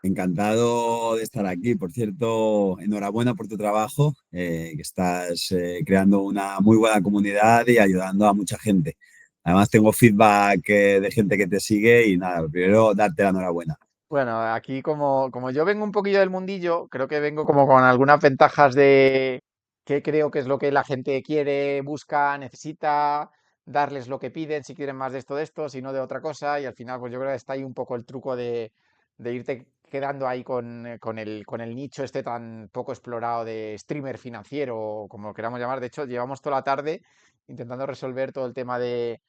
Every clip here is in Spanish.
Encantado de estar aquí. Por cierto, enhorabuena por tu trabajo, que estás creando una muy buena comunidad y ayudando a mucha gente. Además, tengo feedback de gente que te sigue y nada, primero darte la enhorabuena. Bueno, aquí como yo vengo un poquillo del mundillo, creo que vengo como con algunas ventajas de qué creo que es lo que la gente quiere, busca, necesita, darles lo que piden, si quieren más de esto, si no de otra cosa, y al final pues yo creo que está ahí un poco el truco de irte quedando ahí con el nicho este tan poco explorado de streamer financiero, o como lo queramos llamar. De hecho, llevamos toda la tarde intentando resolver todo el tema de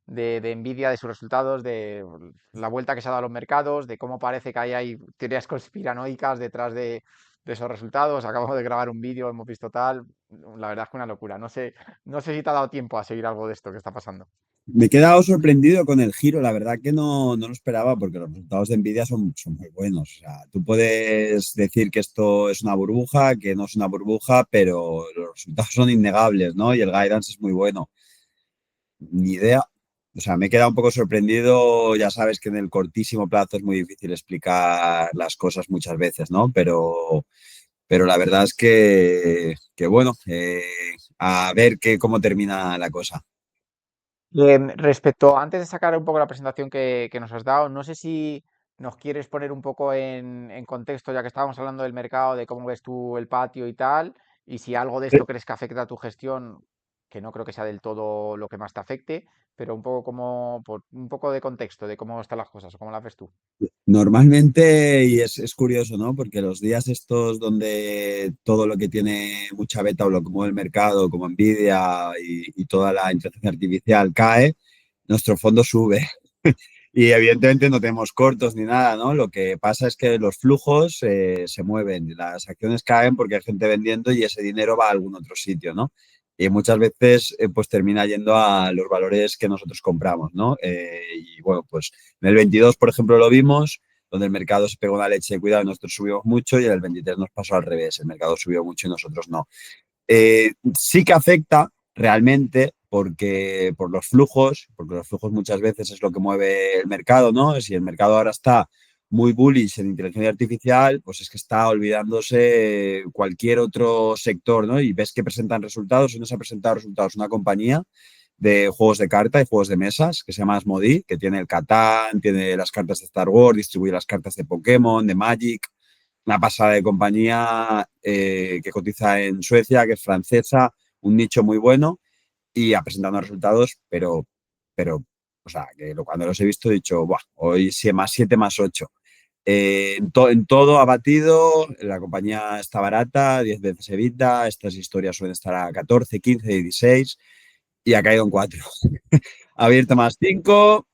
Nvidia, de sus resultados, de la vuelta que se ha dado a los mercados, de cómo parece que hay teorías conspiranoicas detrás de esos resultados. Acabamos de grabar un vídeo, hemos visto tal. La verdad es que una locura. No sé si te ha dado tiempo a seguir algo de esto que está pasando. Me he quedado sorprendido con el giro, la verdad que no lo esperaba porque los resultados de Nvidia son muy buenos. O sea, tú puedes decir que esto es una burbuja, que no es una burbuja, pero los resultados son innegables, ¿no? Y el guidance es muy bueno. Ni idea. O sea, me he quedado un poco sorprendido. Ya sabes que en el cortísimo plazo es muy difícil explicar las cosas muchas veces, ¿no? Pero la verdad es que bueno, a ver cómo termina la cosa. Antes de sacar un poco la presentación que nos has dado, no sé si nos quieres poner un poco en contexto, ya que estábamos hablando del mercado, de cómo ves tú el patio y tal, y si algo de esto crees que afecta a tu gestión, que no creo que sea del todo lo que más te afecte, pero un poco un poco de contexto de cómo están las cosas o cómo las ves tú. Normalmente, y es curioso, ¿no? Porque los días estos donde todo lo que tiene mucha beta o lo que mueve el mercado, como Nvidia y toda la inteligencia artificial cae, nuestro fondo sube. Y evidentemente no tenemos cortos ni nada, ¿no? Lo que pasa es que los flujos se mueven, las acciones caen porque hay gente vendiendo y ese dinero va a algún otro sitio, ¿no? Y muchas veces pues termina yendo a los valores que nosotros compramos, ¿no? Y bueno, pues en el 22, por ejemplo, lo vimos, donde el mercado se pegó una leche de cuidado y nosotros subimos mucho y en el 23 nos pasó al revés, el mercado subió mucho y nosotros no. Sí que afecta realmente por los flujos, porque los flujos muchas veces es lo que mueve el mercado, ¿no? Si el mercado ahora está muy bullish en inteligencia artificial, pues es que está olvidándose cualquier otro sector, ¿no? Y ves que presentan resultados, y no se ha presentado resultados una compañía de juegos de carta y juegos de mesas que se llama Asmodee, que tiene el Catán, tiene las cartas de Star Wars, distribuye las cartas de Pokémon, de Magic, una pasada de compañía que cotiza en Suecia, que es francesa, un nicho muy bueno y ha presentado unos resultados, pero o sea, que cuando los he visto he dicho, Buah, hoy 7 más 7 más 8. En todo ha batido, la compañía está barata, 10 veces evita, estas historias suelen estar a 14, 15, 16 y ha caído en 4. Ha abierto más 5,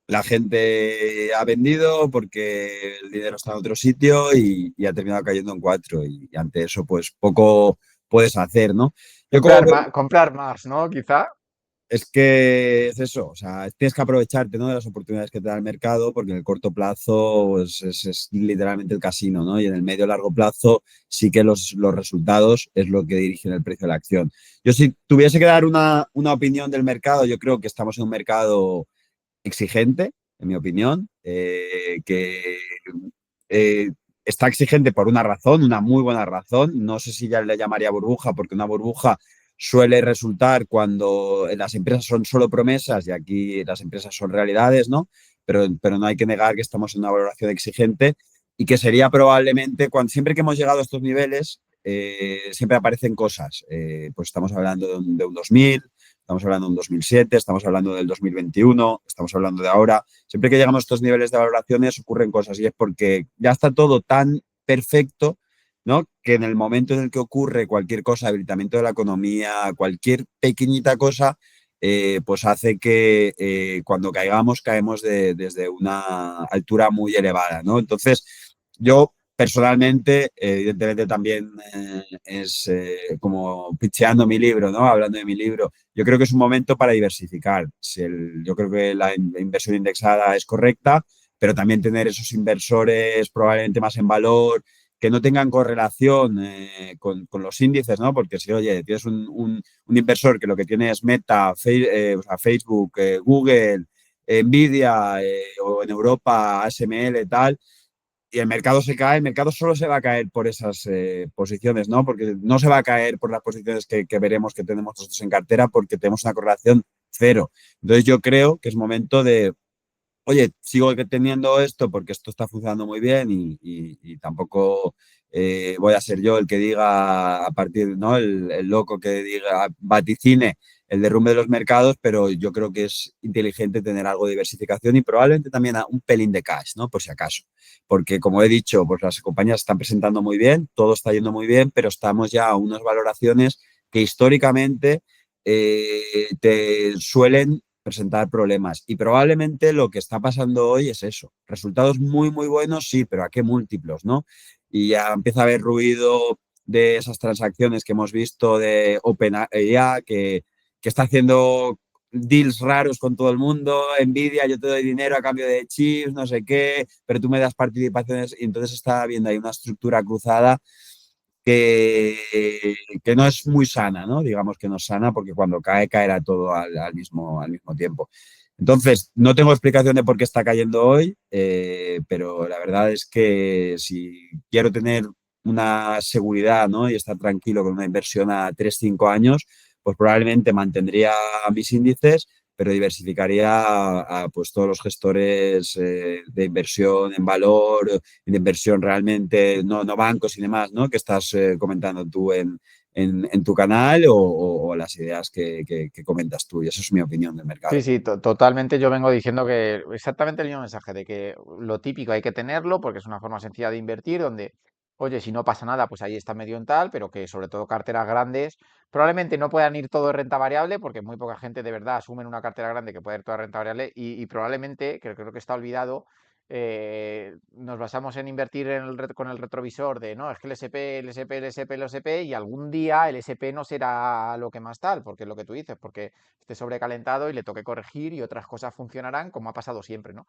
la gente ha vendido porque el dinero está en otro sitio y ha terminado cayendo en 4 y ante eso pues poco puedes hacer, ¿no? Yo como Comprar más, ¿no? Quizá. es que es eso, o sea, tienes que aprovecharte, ¿no? De las oportunidades que te da el mercado porque en el corto plazo pues, es literalmente el casino, ¿no? Y en el medio largo plazo sí que los resultados es lo que dirigen el precio de la acción. Yo si tuviese que dar una opinión del mercado, yo creo que estamos en un mercado exigente, en mi opinión, que eh, está exigente por una razón, una muy buena razón. No sé si ya le llamaría burbuja, porque una burbuja suele resultar cuando las empresas son solo promesas y aquí las empresas son realidades, ¿no? Pero no hay que negar que estamos en una valoración exigente y que sería probablemente, cuando siempre que hemos llegado a estos niveles, siempre aparecen cosas. Pues estamos hablando de un 2000, estamos hablando de un 2007, estamos hablando del 2021, estamos hablando de ahora. Siempre que llegamos a estos niveles de valoraciones ocurren cosas y es porque ya está todo tan perfecto, ¿no? Que en el momento en el que ocurre cualquier cosa, debilitamiento de la economía, cualquier pequeñita cosa, pues hace que cuando caigamos, caemos desde una altura muy elevada, ¿no? Entonces, yo personalmente, evidentemente también es como pitcheando mi libro, ¿no? Hablando de mi libro, yo creo que es un momento para diversificar. Yo creo que la inversión indexada es correcta, pero también tener esos inversores probablemente más en valor, que no tengan correlación con los índices, ¿no? Porque si, oye, tienes un inversor que lo que tiene es Meta, o sea, Facebook, Google, Nvidia o en Europa ASML, tal, y el mercado se cae, el mercado solo se va a caer por esas posiciones, ¿no? Porque no se va a caer por las posiciones que veremos que tenemos nosotros en cartera porque tenemos una correlación cero. Entonces yo creo que es momento de, oye, sigo teniendo esto porque esto está funcionando muy bien y tampoco voy a ser yo el que diga a partir, ¿no? El loco que diga, vaticine el derrumbe de los mercados, pero yo creo que es inteligente tener algo de diversificación y probablemente también un pelín de cash, ¿no? Por si acaso. Porque, como he dicho, pues las compañías están presentando muy bien, todo está yendo muy bien, pero estamos ya a unas valoraciones que históricamente te suelen presentar problemas. Y probablemente lo que está pasando hoy es eso. Resultados muy, muy buenos, sí, pero ¿a qué múltiplos, no? Y ya empieza a haber ruido de esas transacciones que hemos visto de OpenAI, que está haciendo deals raros con todo el mundo, Nvidia, yo te doy dinero a cambio de chips, no sé qué, pero tú me das participaciones y entonces está viendo ahí una estructura cruzada que no es muy sana, ¿no? Digamos que no es sana porque cuando cae, caerá todo al mismo tiempo. Entonces, no tengo explicación de por qué está cayendo hoy, pero la verdad es que si quiero tener una seguridad, ¿no? Y estar tranquilo con una inversión a 3 5 años, pues probablemente mantendría mis índices, pero diversificaría pues todos los gestores de inversión en valor, de inversión realmente, no bancos y demás, ¿no? Que estás comentando tú en tu canal o las ideas que comentas tú. Y eso es mi opinión del Sí, mercado. sí, totalmente. Yo vengo diciendo que exactamente el mismo mensaje, de que lo típico hay que tenerlo porque es una forma sencilla de invertir, donde, oye, si no pasa nada, pues ahí está medio en tal, pero que sobre todo carteras grandes probablemente no puedan ir todo de renta variable, porque muy poca gente de verdad asume en una cartera grande que puede ir toda renta variable, y probablemente, creo que está olvidado, nos basamos en invertir con el retrovisor de, no, es que el SP, el SP, el SP, el SP, y algún día el SP no será lo que más tal, porque es lo que tú dices, porque esté sobrecalentado y le toque corregir y otras cosas funcionarán como ha pasado siempre, ¿no?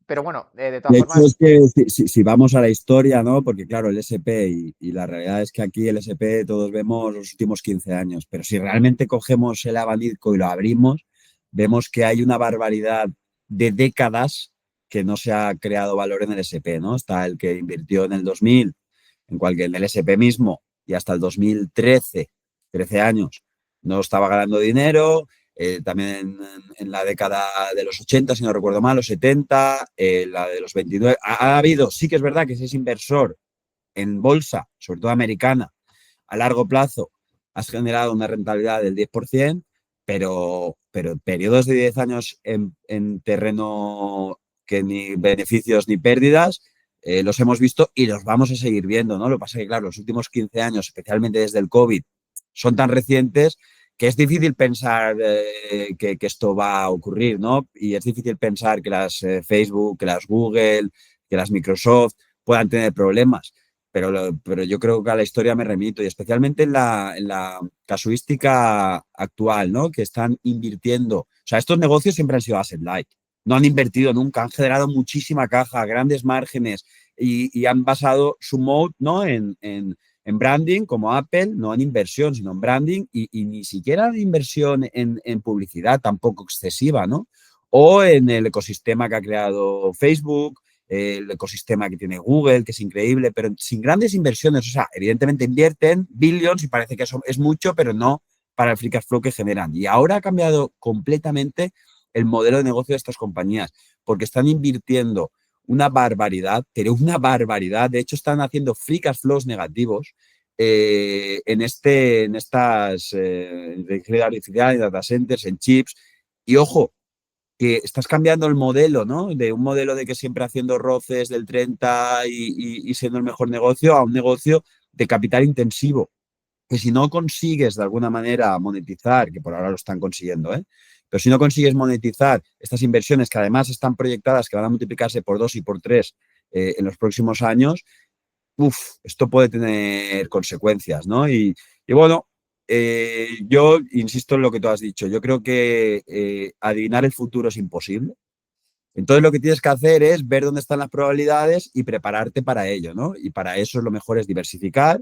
Pero bueno, de todas De hecho, formas, es que si vamos a la historia, ¿no? Porque claro, el SP y la realidad es que aquí el SP todos vemos los últimos 15 años, pero si realmente cogemos el abanico y lo abrimos, vemos que hay una barbaridad de décadas que no se ha creado valor en el SP, ¿no? Está el que invirtió en el 2000, en el SP mismo, y hasta el 2013, 13 años, no estaba ganando dinero, también en la década de los 80, si no recuerdo mal, los 70, la de los 29. Ha habido, sí que es verdad que si es inversor en bolsa, sobre todo americana, a largo plazo, has generado una rentabilidad del 10%, pero periodos de 10 años en terreno que ni beneficios ni pérdidas, los hemos visto y los vamos a seguir viendo, ¿no? Lo que pasa es que, claro, los últimos 15 años, especialmente desde el COVID, son tan recientes que es difícil pensar que esto va a ocurrir, ¿no? Y es difícil pensar que las Facebook, que las Google, que las Microsoft puedan tener problemas. Pero yo creo que a la historia me remito y especialmente en la casuística actual, ¿no? Que están invirtiendo. O sea, estos negocios siempre han sido asset light. No han invertido nunca, han generado muchísima caja, grandes márgenes y han basado su mode, ¿no? En branding, como Apple, no en inversión, sino en branding y ni siquiera en inversión en publicidad tampoco excesiva, ¿no? O en el ecosistema que ha creado Facebook, el ecosistema que tiene Google, que es increíble, pero sin grandes inversiones. O sea, evidentemente invierten billions y parece que eso es mucho, pero no para el free cash flow que generan. Y ahora ha cambiado completamente el modelo de negocio de estas compañías, porque están invirtiendo una barbaridad, pero una barbaridad. De hecho, están haciendo free cash flows negativos en estas inteligencia artificial, en data centers, en chips. Y ojo, que estás cambiando el modelo, ¿no? De un modelo de que siempre haciendo roces del 30 y siendo el mejor negocio a un negocio de capital intensivo. Que si no consigues de alguna manera monetizar, que por ahora lo están consiguiendo, ¿eh? Pero si no consigues monetizar estas inversiones que además están proyectadas que van a multiplicarse por 2 y por 3 en los próximos años, esto puede tener consecuencias, ¿no? Y bueno, yo insisto en lo que tú has dicho. Yo creo que adivinar el futuro es imposible. Entonces lo que tienes que hacer es ver dónde están las probabilidades y prepararte para ello, ¿no? Y para eso lo mejor es diversificar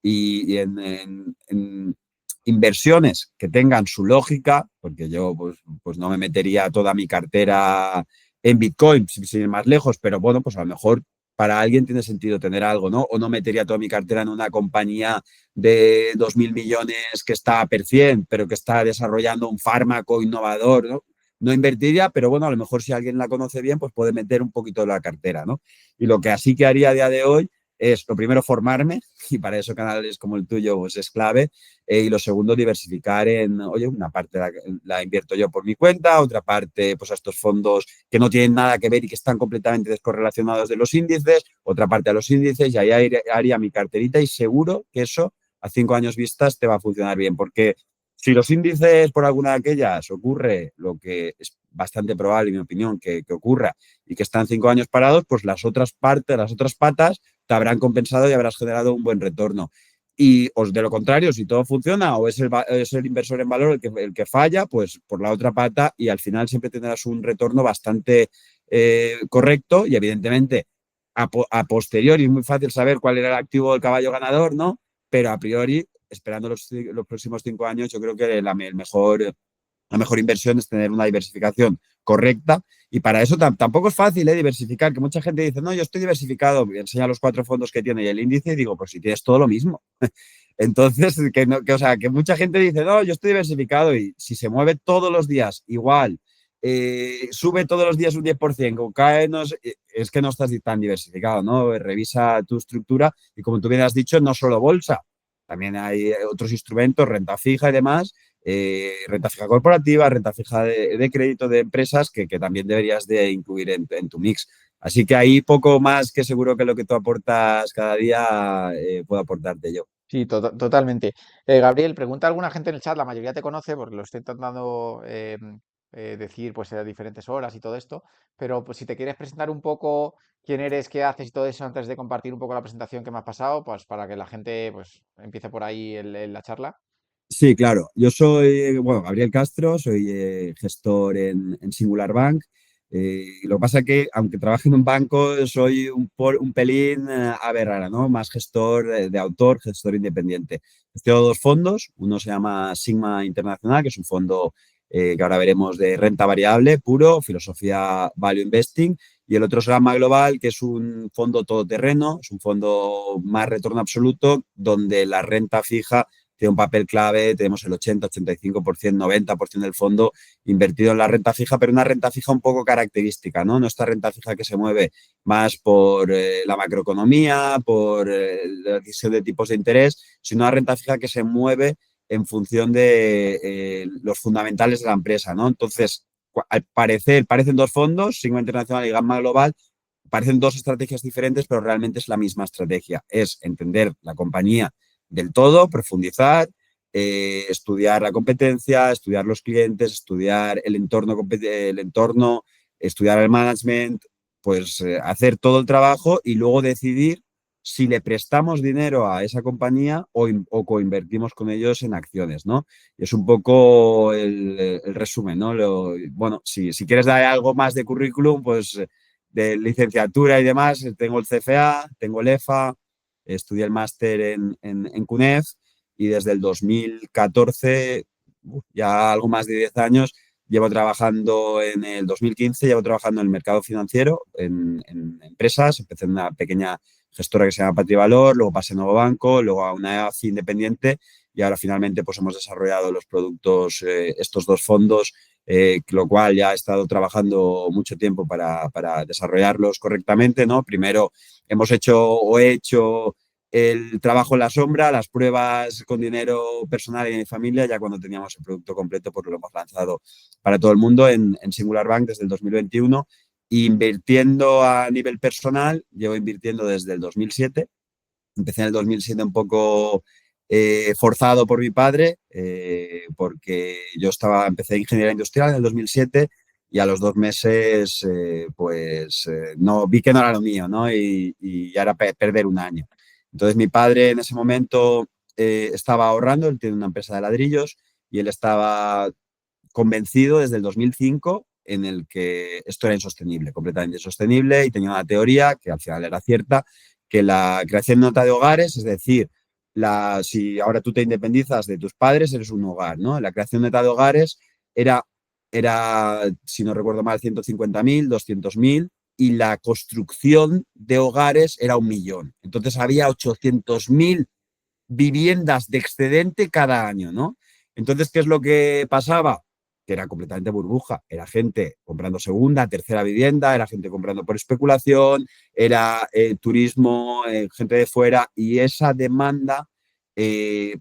y en inversiones que tengan su lógica, porque yo pues no me metería toda mi cartera en Bitcoin, sin ir más lejos, pero bueno, pues a lo mejor para alguien tiene sentido tener algo, ¿no? O no metería toda mi cartera en una compañía de 2.000 millones que está a per 100, pero que está desarrollando un fármaco innovador, ¿no? No invertiría, pero bueno, a lo mejor si alguien la conoce bien, pues puede meter un poquito de la cartera, ¿no? Y lo que así que haría a día de hoy es, lo primero, formarme, y para eso canales como el tuyo pues es clave, y lo segundo, diversificar en, oye, una parte la invierto yo por mi cuenta, otra parte pues a estos fondos que no tienen nada que ver y que están completamente descorrelacionados de los índices, otra parte a los índices, y ahí haría mi carterita y seguro que eso a 5 años vistas te va a funcionar bien, porque si los índices por alguna de aquellas ocurre lo que es bastante probable, en mi opinión, que ocurra y que están 5 años parados, pues las otras partes, las otras patas te habrán compensado y habrás generado un buen retorno. Y de lo contrario, si todo funciona o es el inversor en valor el que falla, pues por la otra pata y al final siempre tendrás un retorno bastante correcto y evidentemente a posteriori es muy fácil saber cuál era el activo del caballo ganador, ¿no? Pero a priori, esperando los próximos 5 años, yo creo que la mejor inversión es tener una diversificación correcta y para eso tampoco es fácil diversificar, que mucha gente dice, no, yo estoy diversificado, me enseña los 4 fondos que tiene y el índice y digo, pues si tienes todo lo mismo. Entonces, o sea, que mucha gente dice, no, yo estoy diversificado y si se mueve todos los días igual, sube todos los días un 10%, o cae, no sé, es que no estás tan diversificado, ¿no? Revisa tu estructura y como tú bien has dicho, no solo bolsa, también hay otros instrumentos, renta fija y demás, renta fija corporativa, renta fija de crédito de empresas que también deberías de incluir en tu mix. Así que ahí poco más que seguro que lo que tú aportas cada día puedo aportarte yo. Sí, totalmente. Gabriel, pregunta a alguna gente en el chat, la mayoría te conoce porque lo estoy intentando decir pues a diferentes horas y todo esto, pero pues si te quieres presentar un poco quién eres, qué haces y todo eso antes de compartir un poco la presentación que me has pasado, pues para que la gente pues empiece por ahí la charla. Sí, claro. Yo soy, bueno, Gabriel Castro, soy gestor en Singular Bank. Lo que pasa es que, aunque trabaje en un banco, soy un pelín ave rara, ¿no? Más gestor de autor, gestor independiente. Tengo 2 fondos. Uno se llama Sigma Internacional, que es un fondo que ahora veremos de renta variable, puro, filosofía value investing. Y el otro es Gamma Global, que es un fondo todoterreno, es un fondo más retorno absoluto, donde la renta fija tiene un papel clave, tenemos el 80, 85%, 90% del fondo invertido en la renta fija, pero una renta fija un poco característica, ¿no? No esta renta fija que se mueve más por la macroeconomía, por la decisión de tipos de interés, sino una renta fija que se mueve en función de los fundamentales de la empresa, ¿no? Entonces, al parecer, parecen 2 fondos, Sigma Internacional y Gamma Global, parecen 2 estrategias diferentes, pero realmente es la misma estrategia. Es entender la compañía del todo, profundizar, estudiar la competencia, estudiar los clientes, estudiar el entorno, estudiar el management, pues hacer todo el trabajo y luego decidir si le prestamos dinero a esa compañía o coinvertimos con ellos en acciones, ¿no? Y es un poco el resumen, ¿no? Bueno, si quieres dar algo más de currículum, pues de licenciatura y demás, tengo el CFA, tengo el EFA, estudié el máster en CUNEF y desde el 2014, ya algo más de 10 años, llevo trabajando en el 2015, llevo trabajando en el mercado financiero, en empresas. Empecé en una pequeña gestora que se llama Patrivalor, luego pasé a Nuevo Banco, luego a una EAFI independiente y ahora finalmente pues hemos desarrollado los productos, estos 2 fondos, lo cual ya he estado trabajando mucho tiempo para desarrollarlos correctamente, ¿no? Primero hemos hecho o he hecho el trabajo en la sombra, las pruebas con dinero personal y de familia, ya cuando teníamos el producto completo, pues lo hemos lanzado para todo el mundo en Singular Bank desde el 2021. Invirtiendo a nivel personal, llevo invirtiendo desde el 2007. Empecé en el 2007 un poco forzado por mi padre, porque yo empecé ingeniería industrial en el 2007 y a los 2 meses, pues no vi que no era lo mío, ¿no? Y ya era perder un año. Entonces mi padre en ese momento estaba ahorrando, él tiene una empresa de ladrillos y él estaba convencido desde el 2005 en el que esto era insostenible, completamente insostenible, y tenía una teoría que al final era cierta, que la creación de nota de hogares, es decir, si ahora tú te independizas de tus padres, eres un hogar, ¿no? La creación neta de hogares era, si no recuerdo mal, 150.000, 200.000, y la construcción de hogares era 1 millón. Entonces había 800.000 viviendas de excedente cada año, ¿no? Entonces, ¿qué es lo que pasaba? Que era completamente burbuja. Era gente comprando segunda, tercera vivienda, era gente comprando por especulación, era turismo, gente de fuera, y esa demanda eh,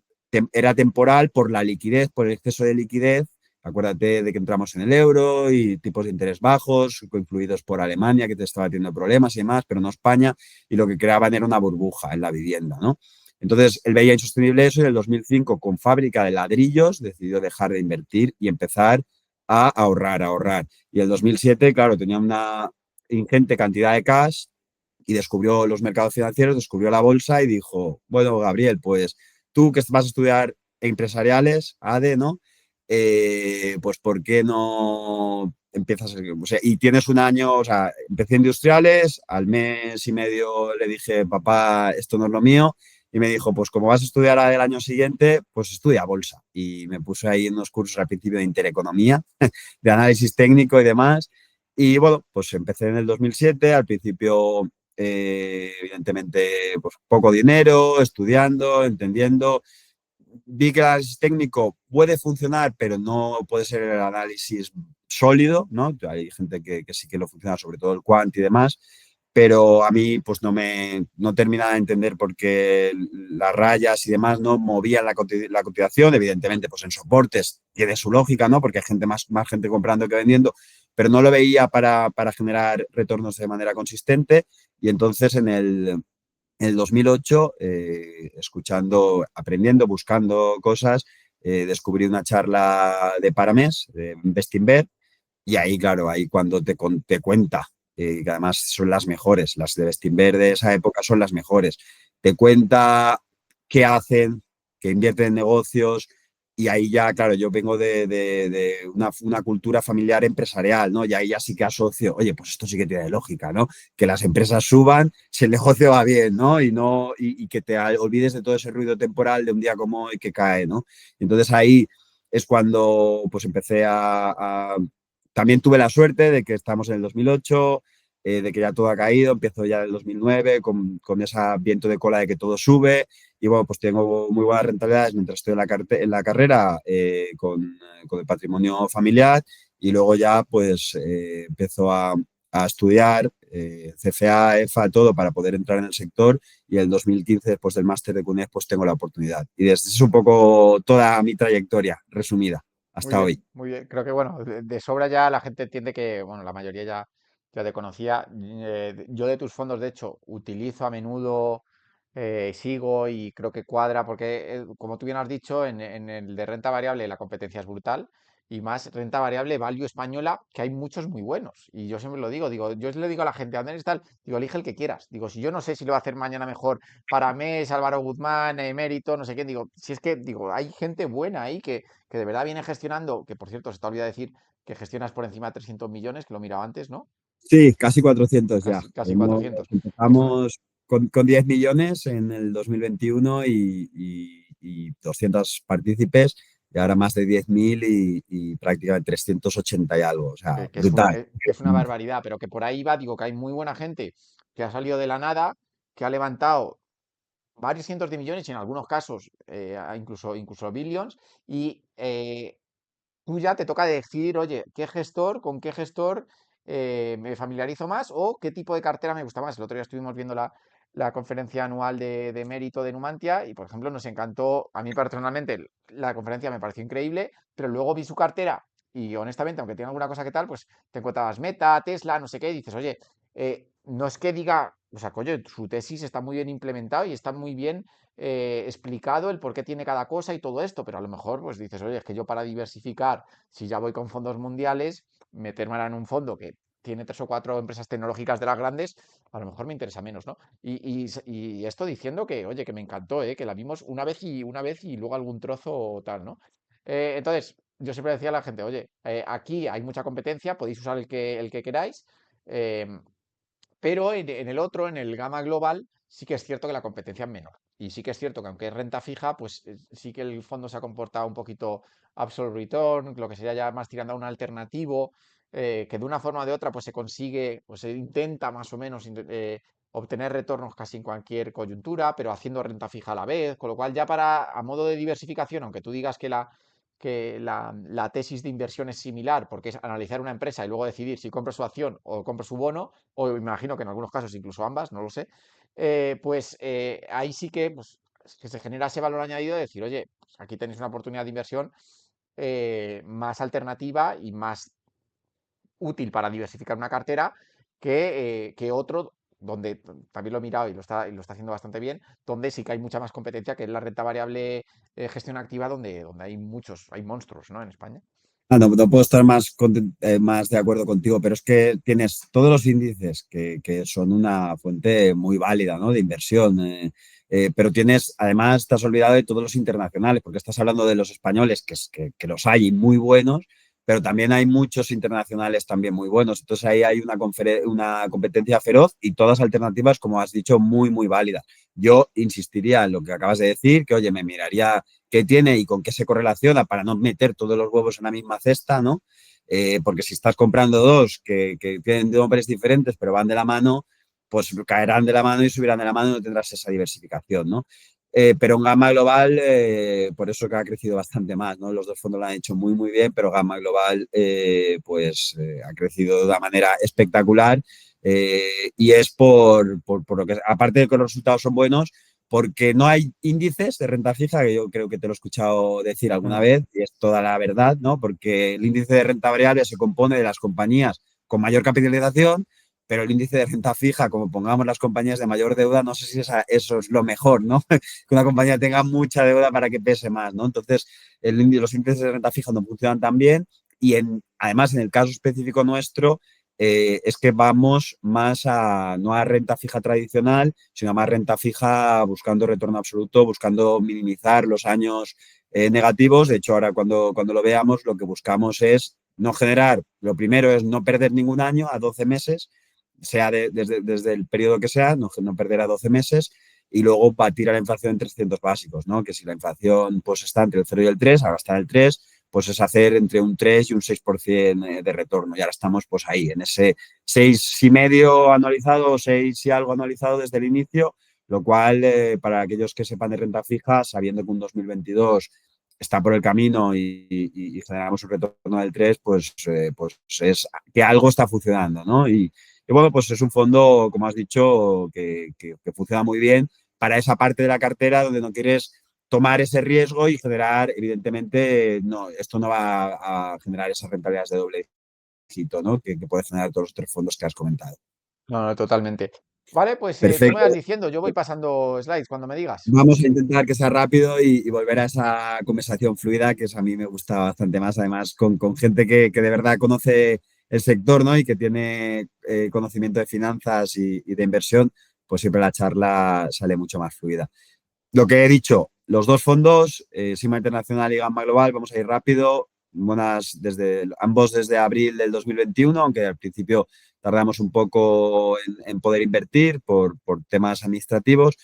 era temporal por la liquidez, por el exceso de liquidez. Acuérdate de que entramos en el euro y tipos de interés bajos, influidos por Alemania, que te estaba teniendo problemas y demás, pero no España, y lo que creaban era una burbuja en la vivienda, ¿no? Entonces, él veía insostenible eso y en el 2005, con fábrica de ladrillos, decidió dejar de invertir y empezar a ahorrar, a ahorrar. Y en el 2007, claro, tenía una ingente cantidad de cash y descubrió los mercados financieros, descubrió la bolsa y dijo, bueno, Gabriel, pues tú que vas a estudiar empresariales, ADE, ¿no? Pues ¿por qué no empiezas? O sea, y tienes un año, o sea, empecé industriales, al mes y medio le dije, papá, esto no es lo mío, y me dijo, pues como vas a estudiar el año siguiente, pues estudia bolsa. Y me puse ahí en unos cursos al principio de intereconomía, de análisis técnico y demás. Y bueno, pues empecé en el 2007, al principio evidentemente pues poco dinero, estudiando, entendiendo. Vi que el análisis técnico puede funcionar, pero no puede ser el análisis sólido, ¿no? Hay gente que sí que lo funciona, sobre todo el quant y demás, pero a mí pues no terminaba de entender por qué las rayas y demás no movían la cotización. Evidentemente, pues en soportes tiene su lógica, ¿no? Porque hay gente más gente comprando que vendiendo, pero no lo veía para generar retornos de manera consistente. Y entonces en el 2008, escuchando, aprendiendo, buscando cosas, descubrí una charla de Paramés, de Bestinver, y ahí, claro, ahí cuando te cuenta, que además son las mejores, las de Bestinver de esa época son las mejores, te cuenta qué hacen, que invierten en negocios, y ahí ya, claro, yo vengo de una cultura familiar empresarial, ¿no? Y ahí ya sí que asocio, oye, pues esto sí que tiene lógica, ¿no? Que las empresas suban si el negocio va bien, ¿no? Y que te olvides de todo ese ruido temporal de un día como hoy que cae, ¿no? Entonces ahí es cuando pues empecé también tuve la suerte de que estamos en el 2008, de que ya todo ha caído, empiezo ya en el 2009 con ese viento de cola de que todo sube y bueno, pues tengo muy buenas rentabilidades mientras estoy en la carrera con el patrimonio familiar y luego ya pues empiezo a estudiar CFA, EFA, todo para poder entrar en el sector y en el 2015, después del máster de CUNEF, pues tengo la oportunidad. Y desde es un poco toda mi trayectoria resumida Muy hasta bien, hoy. muy bien. Creo que, bueno, de sobra ya la gente entiende que, bueno, la mayoría ya te conocía. Yo de tus fondos, de hecho, utilizo a menudo, sigo y creo que cuadra, porque, como tú bien has dicho, en el de renta variable la competencia es brutal y más renta variable value española, que hay muchos muy buenos. Y yo siempre lo digo, yo le digo a la gente, Andrés, tal, digo, elige el que quieras. Digo, si yo no sé si lo va a hacer mañana mejor para Mes, Álvaro Guzmán, Emérito, no sé quién, digo, si es que, digo, hay gente buena ahí que de verdad viene gestionando, que por cierto, se te olvida decir que gestionas por encima de 300 millones, que lo miraba antes, ¿no? Sí, casi 400 ya. Casi 400. Es una, Empezamos con 10 millones en el 2021 y 200 partícipes y ahora más de 10.000 y prácticamente 380 y algo. O sea, que brutal. es una barbaridad, pero que por ahí va, digo que hay muy buena gente que ha salido de la nada, que ha levantado varios cientos de millones y en algunos casos incluso billions, y tú ya te toca decir, oye, con qué gestor me familiarizo más o qué tipo de cartera me gusta más. El otro día estuvimos viendo la conferencia anual de mérito de Numantia y, por ejemplo, nos encantó, a mí personalmente, la conferencia me pareció increíble, pero luego vi su cartera y honestamente, aunque tiene alguna cosa que tal, pues te encontrabas Meta, Tesla, no sé qué, y dices, oye, no es que diga, o sea, coño, su tesis está muy bien implementado y está muy bien explicado el por qué tiene cada cosa y todo esto, pero a lo mejor pues dices, oye, es que yo para diversificar, si ya voy con fondos mundiales, meterme ahora en un fondo que tiene tres o cuatro empresas tecnológicas de las grandes, a lo mejor me interesa menos, ¿no? Y esto diciendo que, oye, que me encantó, que la vimos una vez y luego algún trozo o tal, ¿no? Entonces, yo siempre decía a la gente, oye, aquí hay mucha competencia, podéis usar el que queráis, em, pero en el otro, en el Gama Global, sí que es cierto que la competencia es menor. Y sí que es cierto que aunque es renta fija, pues sí que el fondo se ha comportado un poquito absolute return, lo que sería ya más tirando a un alternativo. que de una forma o de otra pues se consigue, pues se intenta más o menos obtener retornos casi en cualquier coyuntura, pero haciendo renta fija a la vez, con lo cual ya a modo de diversificación, aunque tú digas que la tesis de inversión es similar, porque es analizar una empresa y luego decidir si compro su acción o compro su bono, o imagino que en algunos casos incluso ambas, no lo sé, ahí sí que, pues, que se genera ese valor añadido de decir, oye, pues aquí tenéis una oportunidad de inversión más alternativa y más útil para diversificar una cartera que otro, donde también lo he mirado y lo está haciendo bastante bien, donde sí que hay mucha más competencia, que es la renta variable gestión activa, donde hay monstruos, ¿no? En España. No puedo estar más de acuerdo contigo, pero es que tienes todos los índices que son una fuente muy válida, ¿no? De inversión. Pero además, te has olvidado de todos los internacionales, porque estás hablando de los españoles, que los hay muy buenos, pero también hay muchos internacionales también muy buenos. Entonces ahí hay una competencia feroz y todas alternativas, como has dicho, muy, muy válidas. Yo insistiría en lo que acabas de decir, que oye, me miraría qué tiene y con qué se correlaciona para no meter todos los huevos en la misma cesta, ¿no? Porque si estás comprando dos que tienen nombres diferentes pero van de la mano, pues caerán de la mano y subirán de la mano y no tendrás esa diversificación, ¿no? Pero en Gamma Global, por eso que ha crecido bastante más, ¿no? Los dos fondos lo han hecho muy, muy bien, pero Gamma Global, ha crecido de una manera espectacular y es por lo que, aparte de que los resultados son buenos, porque no hay índices de renta fija, que yo creo que te lo he escuchado decir alguna Mm. vez, y es toda la verdad, ¿no? Porque el índice de renta variable se compone de las compañías con mayor capitalización, pero el índice de renta fija, como pongamos las compañías de mayor deuda, no sé si eso es lo mejor, ¿no? Que una compañía tenga mucha deuda para que pese más, ¿no? Entonces, los índices de renta fija no funcionan tan bien y además en el caso específico nuestro, es que vamos más no a renta fija tradicional, sino a más renta fija buscando retorno absoluto, buscando minimizar los años negativos. De hecho, ahora cuando lo veamos, lo que buscamos es no generar, lo primero es no perder ningún año a 12 meses, sea desde el periodo que sea, no perder a 12 meses, y luego batir a la inflación en 300 básicos, ¿no? Que si la inflación pues está entre el 0 y el 3, ahora está en el 3, pues es hacer entre un 3 y un 6% de retorno. Y ahora estamos pues ahí, en ese 6,5 anualizado, 6 y algo anualizado desde el inicio, lo cual para aquellos que sepan de renta fija, sabiendo que un 2022 está por el camino y generamos un retorno del 3, pues es que algo está funcionando, ¿no? Y bueno, pues es un fondo, como has dicho, que funciona muy bien para esa parte de la cartera donde no quieres tomar ese riesgo y generar, evidentemente, no, esto no va a generar esas rentabilidades de doble dígito, ¿no? Que puede generar todos los tres fondos que has comentado. No, no, totalmente. Vale, pues tú me Perfecto. vas diciendo, yo voy pasando slides cuando me digas. Vamos a intentar que sea rápido y volver a esa conversación fluida, que a mí me gusta bastante más, además con gente que de verdad conoce el sector, ¿no? Y que tiene conocimiento de finanzas y de inversión, pues siempre la charla sale mucho más fluida. Lo que he dicho, los dos fondos, Sigma Internacional y Gamma Global, vamos a ir rápido, ambos desde abril del 2021, aunque al principio tardamos un poco en poder invertir por temas administrativos.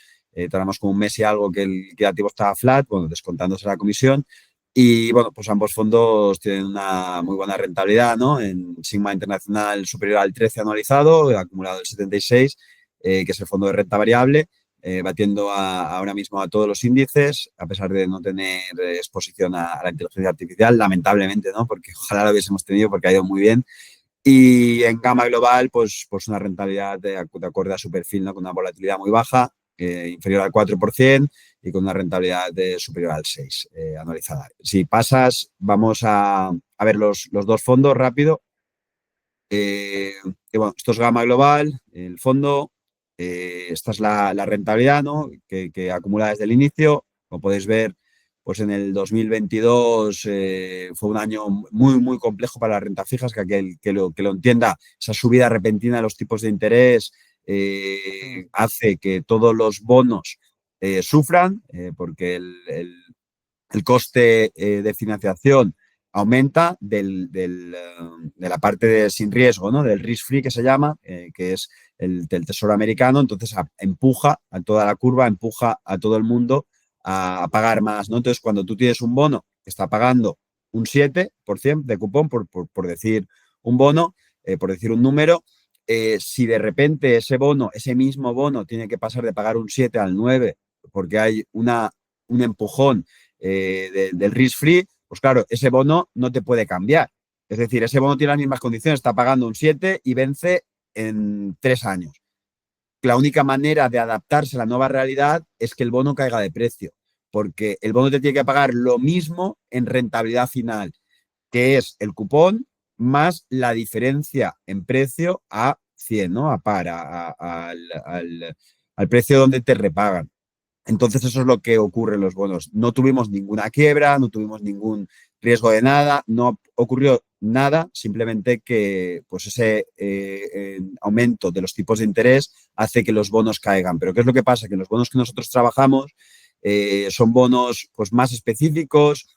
Tardamos como un mes y algo que el liquidativo estaba flat, bueno, descontándose la comisión. Y bueno, pues ambos fondos tienen una muy buena rentabilidad, ¿no? En Sigma Internacional superior al 13 anualizado, acumulado el 76, que es el fondo de renta variable, batiendo ahora mismo a todos los índices, a pesar de no tener exposición a la inteligencia artificial, lamentablemente, ¿no? Porque ojalá lo hubiésemos tenido porque ha ido muy bien. Y en gama global, pues una rentabilidad de acuerdo a su perfil, ¿no? Con una volatilidad muy baja, inferior al 4% y con una rentabilidad superior al 6% anualizada. Si pasas, vamos a ver los dos fondos rápido. Bueno, esto es gama global, el fondo, esta es la rentabilidad, ¿no? que acumula desde el inicio. Como podéis ver, pues en el 2022 fue un año muy, muy complejo para las rentas fijas, que aquel que lo entienda, esa subida repentina de los tipos de interés Mm. hace que todos los bonos sufran, porque el coste de financiación aumenta de la parte sin riesgo, ¿no? Del risk free que se llama, que es del Tesoro americano. Entonces empuja a toda la curva, empuja a todo el mundo a pagar más, ¿no? Entonces, cuando tú tienes un bono que está pagando un 7% de cupón, por decir un bono, por decir un número, si de repente ese mismo bono tiene que pasar de pagar un 7 al 9 porque hay un empujón del risk-free, pues claro, ese bono no te puede cambiar. Es decir, ese bono tiene las mismas condiciones, está pagando un 7 y vence en 3 años. La única manera de adaptarse a la nueva realidad es que el bono caiga de precio, porque el bono te tiene que pagar lo mismo en rentabilidad final, que es el cupón más la diferencia en precio a 100, ¿no? A par, al precio donde te repagan. Entonces eso es lo que ocurre en los bonos. No tuvimos ninguna quiebra, no tuvimos ningún riesgo de nada, no ocurrió nada, simplemente que pues ese aumento de los tipos de interés hace que los bonos caigan. Pero ¿qué es lo que pasa? Que los bonos que nosotros trabajamos son bonos pues, más específicos,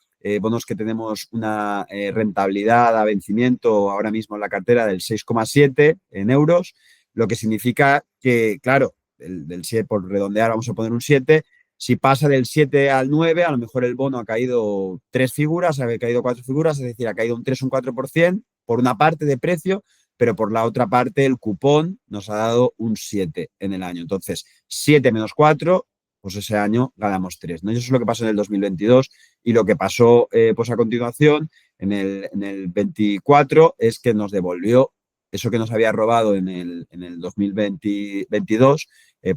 bonos que tenemos una rentabilidad a vencimiento ahora mismo en la cartera del 6,7 en euros, lo que significa que, claro, del 7, por redondear, vamos a poner un 7. Si pasa del 7 al 9, a lo mejor el bono ha caído 3 figuras, ha caído 4 figuras, es decir, ha caído un 3 o un 4% por una parte de precio, pero por la otra parte el cupón nos ha dado un 7 en el año. Entonces, 7 menos 4, pues ese año ganamos 3, ¿no? Y eso es lo que pasó en el 2022 y lo que pasó pues a continuación en el 24 es que nos devolvió eso que nos había robado en el 2022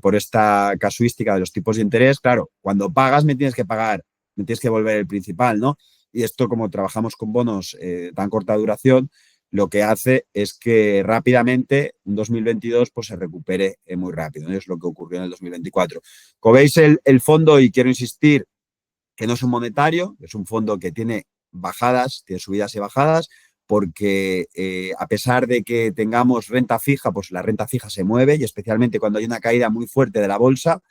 por esta casuística de los tipos de interés. Claro, cuando pagas me tienes que pagar, me tienes que devolver el principal, ¿no? Y esto, como trabajamos con bonos tan corta duración, lo que hace es que rápidamente en 2022 pues, se recupere muy rápido, ¿no? Es lo que ocurrió en el 2024. Como veis, el fondo, y quiero insistir que no es un monetario, es un fondo que tiene bajadas, tiene subidas y bajadas, porque a pesar de que tengamos renta fija, pues la renta fija se mueve y especialmente cuando hay una caída muy fuerte de la bolsa,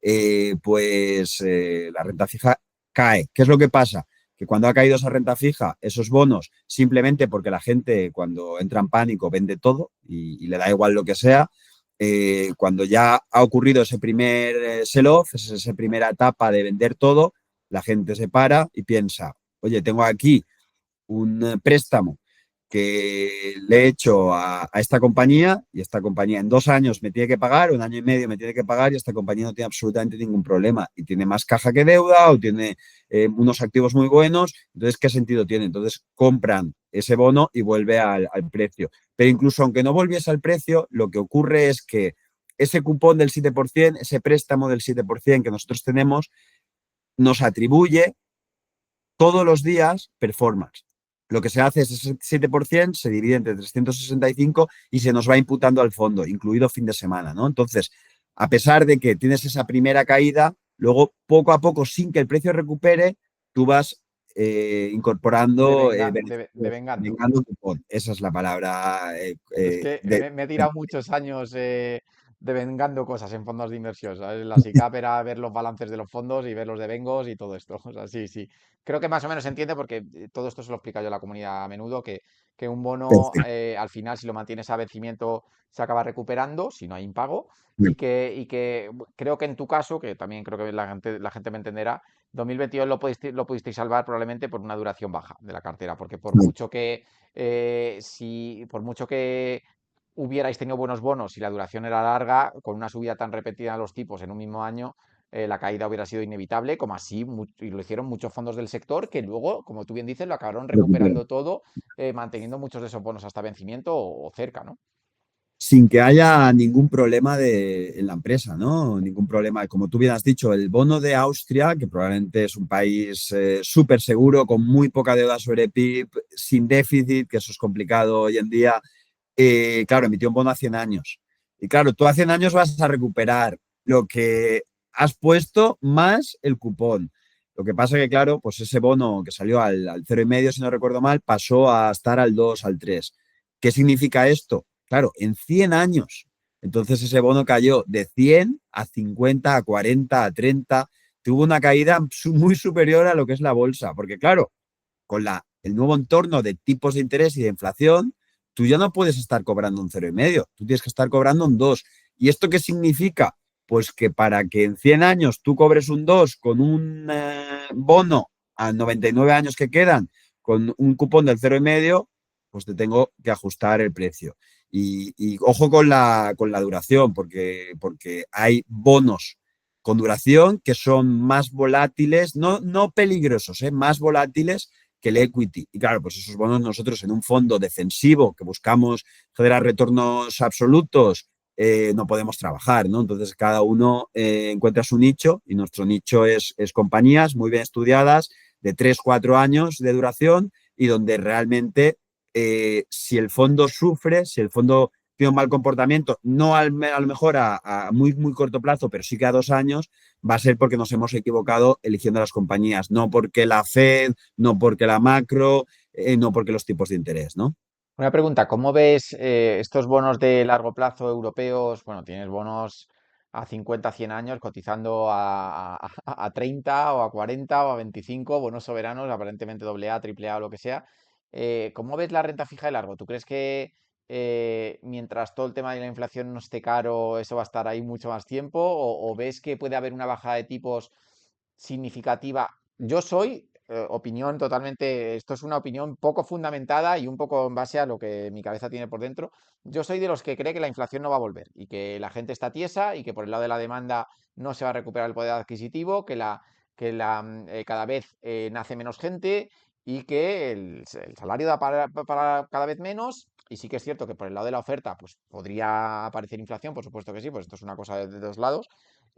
la renta fija cae. ¿Qué es lo que pasa? Que cuando ha caído esa renta fija, esos bonos, simplemente porque la gente cuando entra en pánico vende todo y le da igual lo que sea, cuando ya ha ocurrido ese primer sell-off, esa primera etapa de vender todo, la gente se para y piensa, oye, tengo aquí un préstamo que le he hecho a esta compañía y esta compañía en 2 años me tiene que pagar, 1 año y medio me tiene que pagar y esta compañía no tiene absolutamente ningún problema y tiene más caja que deuda o tiene unos activos muy buenos. Entonces, ¿qué sentido tiene? Entonces, compran ese bono y vuelve al precio. Pero incluso aunque no volviese al precio, lo que ocurre es que ese cupón del 7%, ese préstamo del 7% que nosotros tenemos, nos atribuye todos los días performance. Lo que se hace es ese 7%, se divide entre 365 y se nos va imputando al fondo, incluido fin de semana, ¿no? Entonces, a pesar de que tienes esa primera caída, luego poco a poco, sin que el precio recupere, tú vas incorporando Devengando. vengando cupón. Esa es la palabra. Es que me he tirado muchos años devengando cosas en fondos de inversión, ¿sabes? La SICAP era ver los balances de los fondos y ver los devengos y todo esto. O sea, sí, sí. Creo que más o menos se entiende porque todo esto se lo explica yo a la comunidad a menudo, que un bono Perfecto. al final, si lo mantienes a vencimiento, se acaba recuperando, si no hay impago. Y que creo que en tu caso, que también creo que la gente me entenderá, 2022 lo pudisteis salvar probablemente por una duración baja de la cartera, porque por mucho que hubierais tenido buenos bonos y la duración era larga, con una subida tan repetida de los tipos en un mismo año, la caída hubiera sido inevitable, como así y lo hicieron muchos fondos del sector que luego, como tú bien dices, lo acabaron Recupera. recuperando todo, manteniendo muchos de esos bonos hasta vencimiento o cerca, ¿no? Sin que haya ningún problema en la empresa, ¿no? Ningún problema. Como tú bien has dicho, el bono de Austria, que probablemente es un país súper seguro, con muy poca deuda sobre PIB, sin déficit, que eso es complicado hoy en día, claro, emitió un bono a 100 años. Y claro, tú a 100 años vas a recuperar lo que has puesto más el cupón. Lo que pasa que, claro, pues ese bono que salió al 0,5, si no recuerdo mal, pasó a estar al 2, al 3. ¿Qué significa esto? Claro, en 100 años. Entonces ese bono cayó de 100 a 50, a 40, a 30. Tuvo una caída muy superior a lo que es la bolsa. Porque claro, con el nuevo entorno de tipos de interés y de inflación, tú ya no puedes estar cobrando un 0,5, tú tienes que estar cobrando un 2. ¿Y esto qué significa? Pues que para que en 100 años tú cobres un 2 con un bono a 99 años que quedan, con un cupón del 0,5, pues te tengo que ajustar el precio. Y ojo con la duración, porque hay bonos con duración que son más volátiles, no peligrosos, más volátiles que el equity. Y claro, pues esos bonos nosotros en un fondo defensivo que buscamos generar retornos absolutos, no podemos trabajar, ¿no? Entonces cada uno encuentra su nicho y nuestro nicho es compañías muy bien estudiadas de 3 4 años de duración y donde realmente si el fondo sufre, si el fondo tiene un mal comportamiento, no a lo mejor a muy, muy corto plazo, pero sí que a 2 años, va a ser porque nos hemos equivocado eligiendo las compañías, no porque la Fed, no porque la macro, no porque los tipos de interés, ¿no? Una pregunta, ¿cómo ves estos bonos de largo plazo europeos? Bueno, tienes bonos a 50, 100 años cotizando a 30 o a 40 o a 25, bonos soberanos, aparentemente doble A, triple A o lo que sea. ¿Cómo ves la renta fija de largo? ¿Tú crees que mientras todo el tema de la inflación no esté caro, eso va a estar ahí mucho más tiempo? ¿O ves que puede haber una bajada de tipos significativa? Yo soy, opinión totalmente, esto es una opinión poco fundamentada y un poco en base a lo que mi cabeza tiene por dentro. Yo soy de los que cree que la inflación no va a volver y que la gente está tiesa y que por el lado de la demanda no se va a recuperar el poder adquisitivo, cada vez nace menos gente y que el salario da para cada vez menos. Y sí que es cierto que por el lado de la oferta, pues podría aparecer inflación, por supuesto que sí, pues esto es una cosa de dos lados.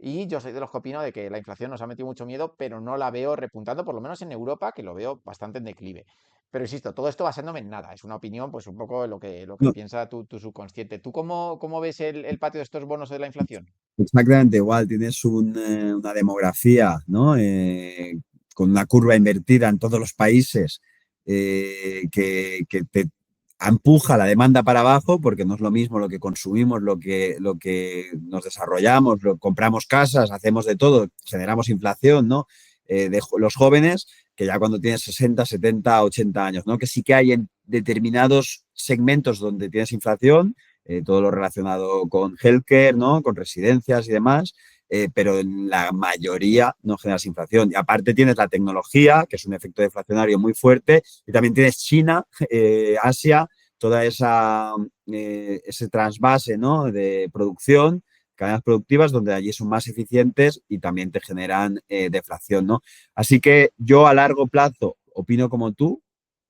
Y yo soy de los que opino de que la inflación nos ha metido mucho miedo, pero no la veo repuntando, por lo menos en Europa, que lo veo bastante en declive. Pero insisto, todo esto basándome en nada. Es una opinión, pues un poco lo que No, piensa tu subconsciente. ¿Tú cómo ves el patio de estos bonos de la inflación? exactamente igual, tienes una demografía, ¿no? Con una curva invertida en todos los países que te empuja la demanda para abajo porque no es lo mismo lo que consumimos, lo que nos desarrollamos, compramos casas, hacemos de todo, generamos inflación, ¿no? Los jóvenes que ya cuando tienes 60 70 80 años, ¿no? Que sí que hay en determinados segmentos donde tienes inflación, todo lo relacionado con healthcare, ¿no? Con residencias y demás, pero en la mayoría no generas inflación. Y aparte tienes la tecnología, que es un efecto deflacionario muy fuerte, y también tienes China, Asia, toda ese trasvase, ¿no? De producción, cadenas productivas, donde allí son más eficientes y también te generan deflación, ¿no? Así que yo a largo plazo opino como tú,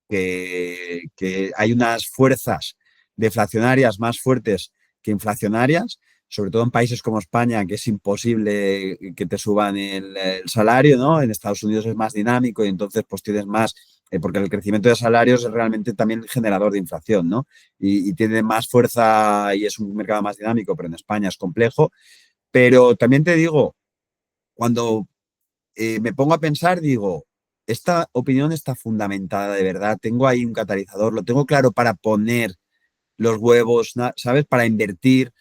que hay unas fuerzas deflacionarias más fuertes que inflacionarias, sobre todo en países como España, que es imposible que te suban el salario, ¿no? En Estados Unidos es más dinámico y entonces pues tienes más, porque el crecimiento de salarios es realmente también generador de inflación, ¿no? Y tiene más fuerza y es un mercado más dinámico, pero en España es complejo. Pero también te digo, cuando me pongo a pensar, digo, esta opinión está fundamentada de verdad, tengo ahí un catalizador, lo tengo claro para poner los huevos, ¿sabes? Para invertir.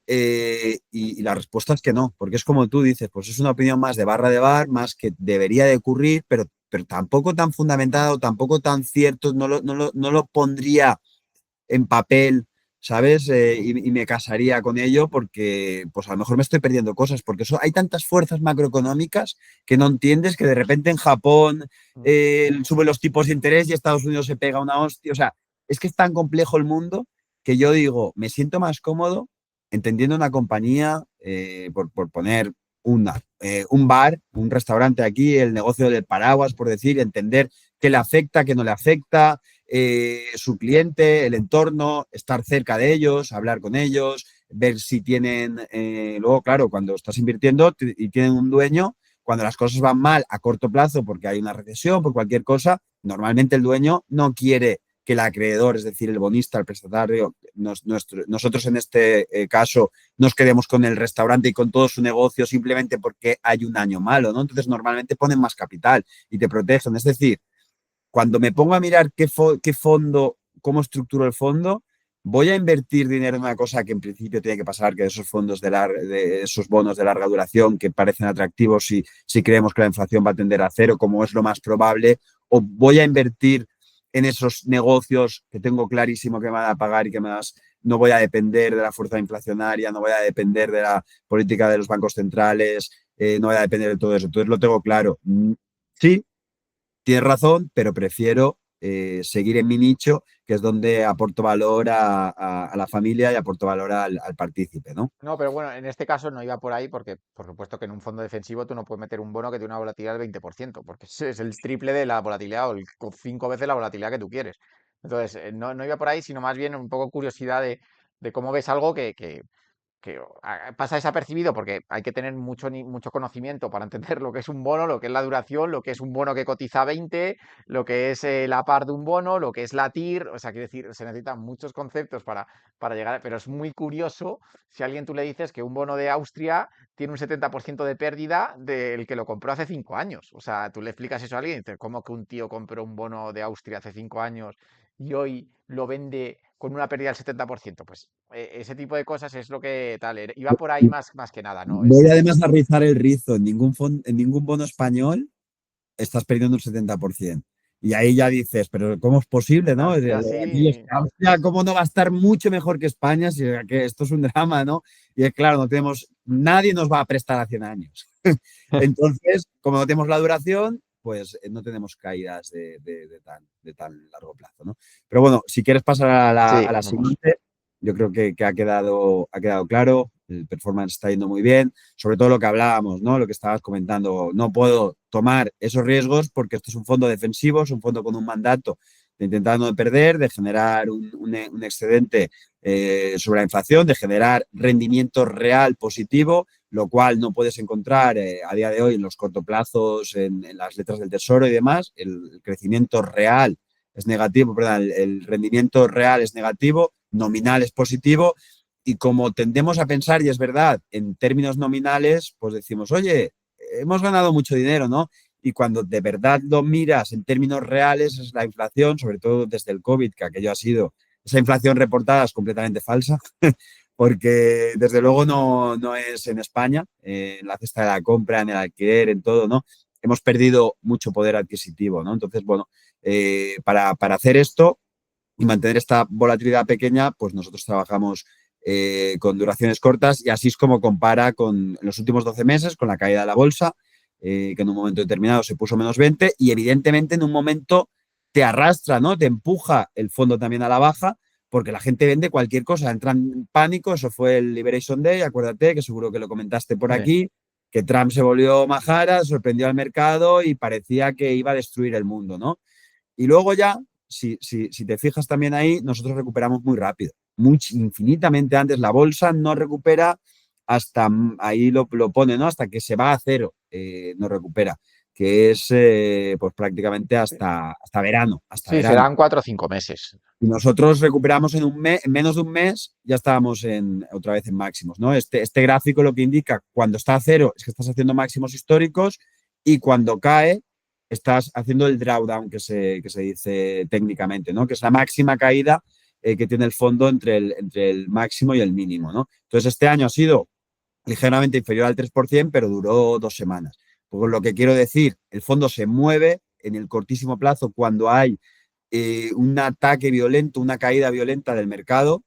Y la respuesta es que no, porque es como tú dices, pues es una opinión más de barra de bar, más que debería de ocurrir, pero tampoco tan fundamentado, tampoco tan cierto, no lo pondría en papel, ¿sabes? Y me casaría con ello porque, pues a lo mejor me estoy perdiendo cosas, porque hay tantas fuerzas macroeconómicas que no entiendes que de repente en Japón Mm. suben los tipos de interés y Estados Unidos se pega una hostia. O sea, es que es tan complejo el mundo que yo digo, me siento más cómodo entendiendo una compañía, por poner un bar, un restaurante aquí, el negocio del paraguas, por decir, entender qué le afecta, qué no le afecta, su cliente, el entorno, estar cerca de ellos, hablar con ellos, ver si tienen, luego, claro, cuando estás invirtiendo y tienen un dueño, cuando las cosas van mal a corto plazo porque hay una recesión, por cualquier cosa, normalmente el dueño no quiere que el acreedor, es decir, el bonista, el prestatario, nosotros en este caso nos quedemos con el restaurante y con todo su negocio simplemente porque hay un año malo, ¿no? Entonces normalmente ponen más capital y te protegen. Es decir, cuando me pongo a mirar qué fondo, cómo estructuro el fondo, voy a invertir dinero en una cosa que en principio tiene que pasar, que esos fondos de esos bonos de larga duración que parecen atractivos si creemos que la inflación va a tender a cero, como es lo más probable, o voy a invertir en esos negocios que tengo clarísimo que me van a pagar y que más no voy a depender de la fuerza inflacionaria, no voy a depender de la política de los bancos centrales, no voy a depender de todo eso. Entonces lo tengo claro. Sí, tienes razón, pero prefiero seguir en mi nicho, que es donde aporto valor a la familia y aporto valor al partícipe, ¿no? No, pero bueno, en este caso no iba por ahí porque, por supuesto, que en un fondo defensivo tú no puedes meter un bono que tiene una volatilidad del 20%, porque es el triple de la volatilidad o cinco veces la volatilidad que tú quieres. Entonces, no iba por ahí, sino más bien un poco curiosidad de cómo ves algo que pasa desapercibido porque hay que tener mucho conocimiento para entender lo que es un bono, lo que es la duración, lo que es un bono que cotiza 20, lo que es la par de un bono, lo que es la TIR, o sea, quiero decir, se necesitan muchos conceptos para llegar, pero es muy curioso si a alguien tú le dices que un bono de Austria tiene un 70% de pérdida del que lo compró hace 5 años. O sea, tú le explicas eso a alguien y dices, ¿cómo que un tío compró un bono de Austria hace 5 años y hoy lo vende con una pérdida del 70%? Pues ese tipo de cosas es lo que tal, iba por ahí más que nada, ¿no? Voy además a rizar el rizo. En ningún bono español estás perdiendo un 70%. Y ahí ya dices, pero ¿cómo es posible, no? Austria Y es sí. que Austria, ¿cómo no va a estar mucho mejor que España si es que esto es un drama, ¿no? Y es claro, no tenemos, nadie nos va a prestar a 100 años. Entonces, como no tenemos la duración, pues no tenemos caídas de tan largo plazo, ¿no? Pero bueno, si quieres pasar a la, Sí, a la siguiente, yo creo que ha quedado claro, el performance está yendo muy bien, sobre todo lo que hablábamos, ¿no? Lo que estabas comentando, no puedo tomar esos riesgos porque esto es un fondo defensivo, es un fondo con un mandato de intentar no perder, de generar un excedente sobre la inflación, de generar rendimiento real positivo, lo cual no puedes encontrar a día de hoy en los cortoplazos, en las letras del tesoro y demás. El crecimiento real es negativo, perdón, el rendimiento real es negativo, nominal es positivo. Y como tendemos a pensar, y es verdad, en términos nominales, pues decimos, oye, hemos ganado mucho dinero, ¿no? Y cuando de verdad lo miras en términos reales, es la inflación, sobre todo desde el COVID, que aquello ha sido, esa inflación reportada es completamente falsa, porque desde luego no es en España, en la cesta de la compra, en el alquiler, en todo, ¿no? Hemos perdido mucho poder adquisitivo, ¿no? Entonces, bueno, para hacer esto y mantener esta volatilidad pequeña, pues nosotros trabajamos con duraciones cortas y así es como compara con los últimos 12 meses, con la caída de la bolsa, que en un momento determinado se puso -20 y evidentemente en un momento te arrastra, ¿no? Te empuja el fondo también a la baja porque la gente vende cualquier cosa, entra en pánico, eso fue el Liberation Day, acuérdate, que seguro que lo comentaste por sí. aquí, que Trump se volvió majara, sorprendió al mercado y parecía que iba a destruir el mundo, ¿no? Y luego ya, si te fijas también ahí, nosotros recuperamos muy rápido, infinitamente antes. La bolsa no recupera hasta, ahí lo pone, ¿no? Hasta que se va a cero, no recupera, que es pues prácticamente hasta verano, hasta Sí, verano. serán 4 o 5 meses. Y nosotros recuperamos en menos de un mes, ya estábamos otra vez en máximos, ¿no? Este gráfico lo que indica cuando está a cero es que estás haciendo máximos históricos y cuando cae estás haciendo el drawdown que se dice técnicamente, ¿no? Que es la máxima caída que tiene el fondo entre el máximo y el mínimo, ¿no? Entonces este año ha sido ligeramente inferior al 3%, pero duró 2 semanas. Por lo que quiero decir, el fondo se mueve en el cortísimo plazo cuando hay un ataque violento, una caída violenta del mercado,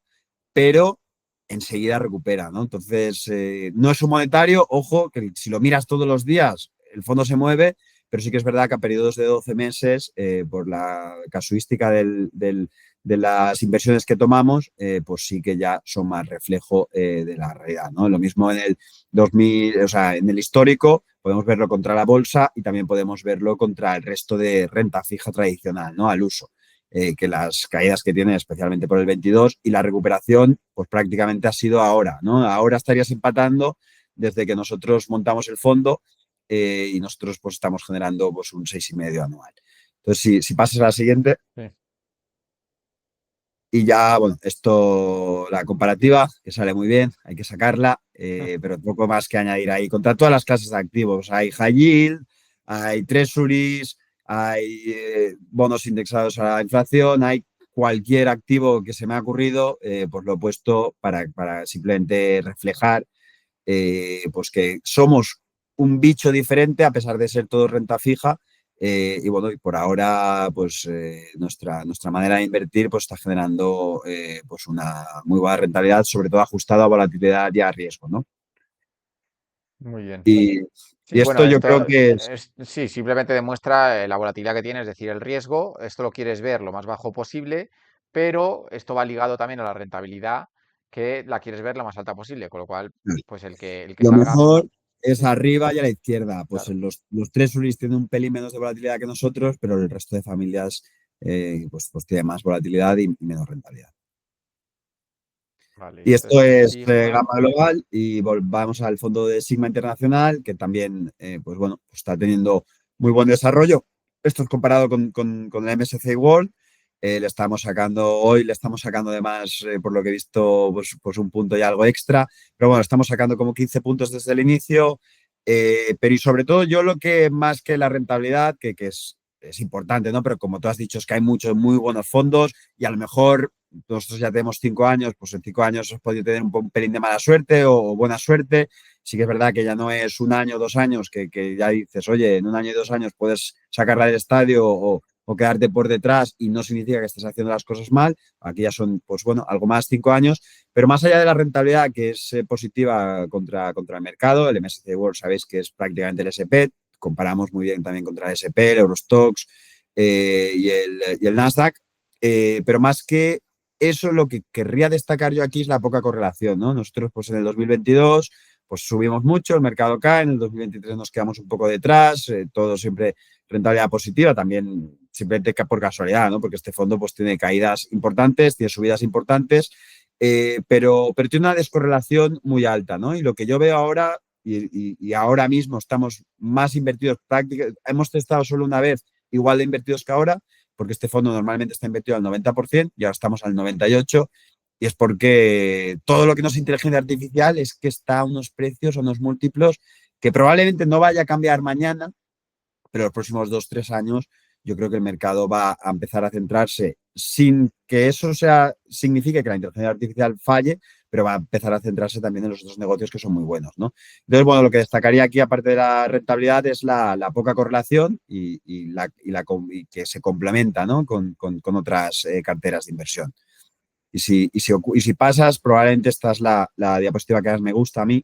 pero enseguida recupera, ¿no? Entonces, no es un monetario, ojo, que si lo miras todos los días, el fondo se mueve, pero sí que es verdad que a periodos de 12 meses, por la casuística de las inversiones que tomamos, pues sí que ya son más reflejo de la realidad, ¿no? Lo mismo en el 2000, o sea, en el histórico, podemos verlo contra la bolsa y también podemos verlo contra el resto de renta fija tradicional, ¿no? Al uso. Que las caídas que tiene, especialmente por el 22, y la recuperación, pues prácticamente ha sido ahora, ¿no? Ahora estarías empatando desde que nosotros montamos el fondo y nosotros pues estamos generando pues un 6,5 anual. Entonces, si pasas a la siguiente, Sí. y ya, bueno, esto, la comparativa, que sale muy bien, hay que sacarla, pero poco más que añadir ahí. Contra todas las clases de activos, hay high yield, hay treasuries, hay bonos indexados a la inflación, hay cualquier activo que se me ha ocurrido, pues lo he puesto para simplemente reflejar pues que somos un bicho diferente a pesar de ser todo renta fija. Y bueno, y por ahora, pues nuestra manera de invertir pues está generando pues una muy buena rentabilidad, sobre todo ajustado a volatilidad y a riesgo, ¿no? Muy bien. Y, Sí, Y esto bueno, yo creo esto que es, sí, simplemente demuestra la volatilidad que tiene, es decir, el riesgo. Esto lo quieres ver lo más bajo posible, pero esto va ligado también a la rentabilidad, que la quieres ver la más alta posible, con lo cual, pues el que lo salga, mejor es sí, arriba y a la izquierda. Pues claro. los tres Ulis tienen un pelín menos de volatilidad que nosotros, pero el resto de familias pues tiene más volatilidad y menos rentabilidad. Vale, y Y esto esto es es Sigma. Gama Global y volvamos al fondo de Sigma Internacional, que también, pues bueno, pues está teniendo muy buen desarrollo. Esto es comparado con el MSCI World. Hoy le estamos sacando además, por lo que he visto, pues un punto y algo extra. Pero bueno, estamos sacando como 15 puntos desde el inicio. Pero y sobre todo yo lo que más que la rentabilidad, que es importante, ¿no? Pero como tú has dicho, es que hay muchos muy buenos fondos y a lo mejor nosotros ya tenemos 5 años, pues en 5 años has podido tener un pelín de mala suerte o buena suerte. Sí que es verdad que ya no es un año, 2 años, que ya dices, oye, en un año y 2 años puedes sacarla del estadio o quedarte por detrás y no significa que estés haciendo las cosas mal. Aquí ya son, pues bueno, algo más 5 años, pero más allá de la rentabilidad que es positiva contra el mercado, el MSCI World sabéis que es prácticamente el SP, comparamos muy bien también contra el SP, el Eurostoxx y el Nasdaq, pero más que eso, lo que querría destacar yo aquí es la poca correlación, ¿no? Nosotros, pues en el 2022, pues subimos mucho, el mercado cae, en el 2023 nos quedamos un poco detrás, todo siempre rentabilidad positiva, también simplemente por casualidad, ¿no? Porque este fondo pues tiene caídas importantes, tiene subidas importantes, pero tiene una descorrelación muy alta, ¿no? Y lo que yo veo ahora, y ahora mismo estamos más invertidos, prácticamente, hemos testado solo una vez igual de invertidos que ahora, porque este fondo normalmente está invertido al 90% y ahora estamos al 98%, y es porque todo lo que no es inteligencia artificial es que está a unos precios, a unos múltiplos que probablemente no vaya a cambiar mañana, pero los próximos 2, 3 años yo creo que el mercado va a empezar a centrarse sin que eso signifique que la inteligencia artificial falle, pero va a empezar a centrarse también en los otros negocios que son muy buenos, ¿no? Entonces, bueno, lo que destacaría aquí, aparte de la rentabilidad, es la poca correlación y que se complementa, ¿no? con otras carteras de inversión. Y si pasas, probablemente esta es la diapositiva que más me gusta a mí,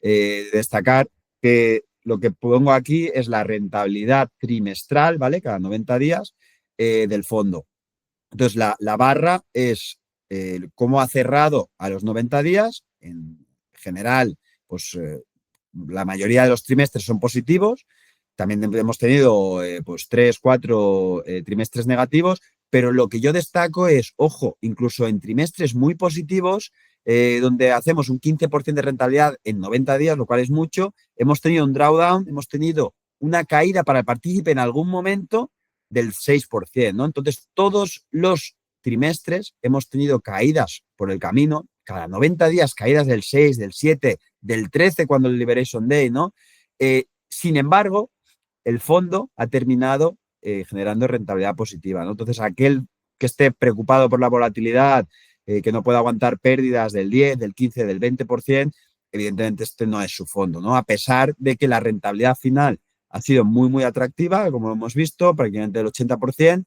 destacar que lo que pongo aquí es la rentabilidad trimestral, ¿vale? Cada 90 días del fondo. Entonces, la barra es cómo ha cerrado a los 90 días. En general, pues la mayoría de los trimestres son positivos. También hemos tenido pues 3, 4 trimestres negativos, pero lo que yo destaco es, ojo, incluso en trimestres muy positivos, donde hacemos un 15% de rentabilidad en 90 días, lo cual es mucho, hemos tenido un drawdown, hemos tenido una caída para el partícipe en algún momento del 6%, ¿no? Entonces, todos los trimestres hemos tenido caídas por el camino, cada 90 días caídas del 6, del 7, del 13 cuando el Liberation Day, ¿no? Sin embargo, el fondo ha terminado generando rentabilidad positiva, ¿no? Entonces, aquel que esté preocupado por la volatilidad, que no pueda aguantar pérdidas del 10, del 15, del 20%, evidentemente este no es su fondo, ¿no? A pesar de que la rentabilidad final ha sido muy, muy atractiva, como hemos visto, prácticamente el 80%,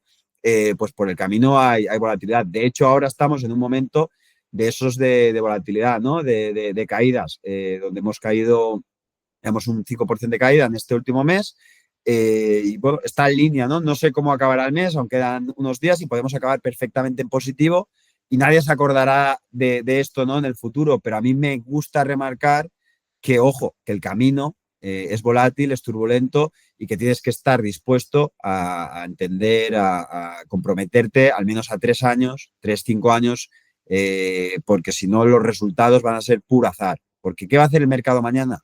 pues por el camino hay volatilidad. De hecho, ahora estamos en un momento de esos de volatilidad, ¿no? De caídas, donde hemos caído, digamos, un 5% de caída en este último mes. Y bueno, está en línea, ¿no? No sé cómo acabará el mes, aunque quedan unos días y podemos acabar perfectamente en positivo y nadie se acordará de esto, ¿no? En el futuro, pero a mí me gusta remarcar que, ojo, que el camino es volátil, es turbulento y que tienes que estar dispuesto a entender, a comprometerte al menos a 3 años, 5 años, porque si no los resultados van a ser puro azar. Porque ¿qué va a hacer el mercado mañana?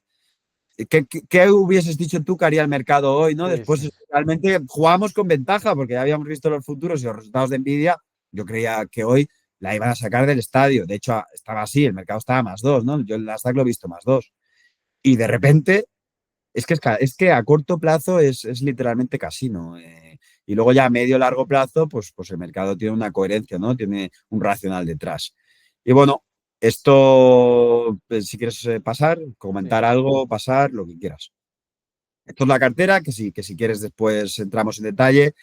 ¿Qué hubieses dicho tú que haría el mercado hoy, ¿no? Sí, sí. Después realmente jugamos con ventaja porque ya habíamos visto los futuros y los resultados de Nvidia. Yo creía que hoy la iban a sacar del estadio. De hecho, estaba así, el mercado estaba +2, ¿no? Yo en Nasdaq lo he visto +2. Y de repente, es que a corto plazo es literalmente casino. Y luego ya a medio largo plazo, pues el mercado tiene una coherencia, ¿no? Tiene un racional detrás. Y bueno, esto, pues, si quieres pasar, comentar Sí. algo, pasar, lo que quieras. Esto es la cartera, que si quieres después entramos en detalle.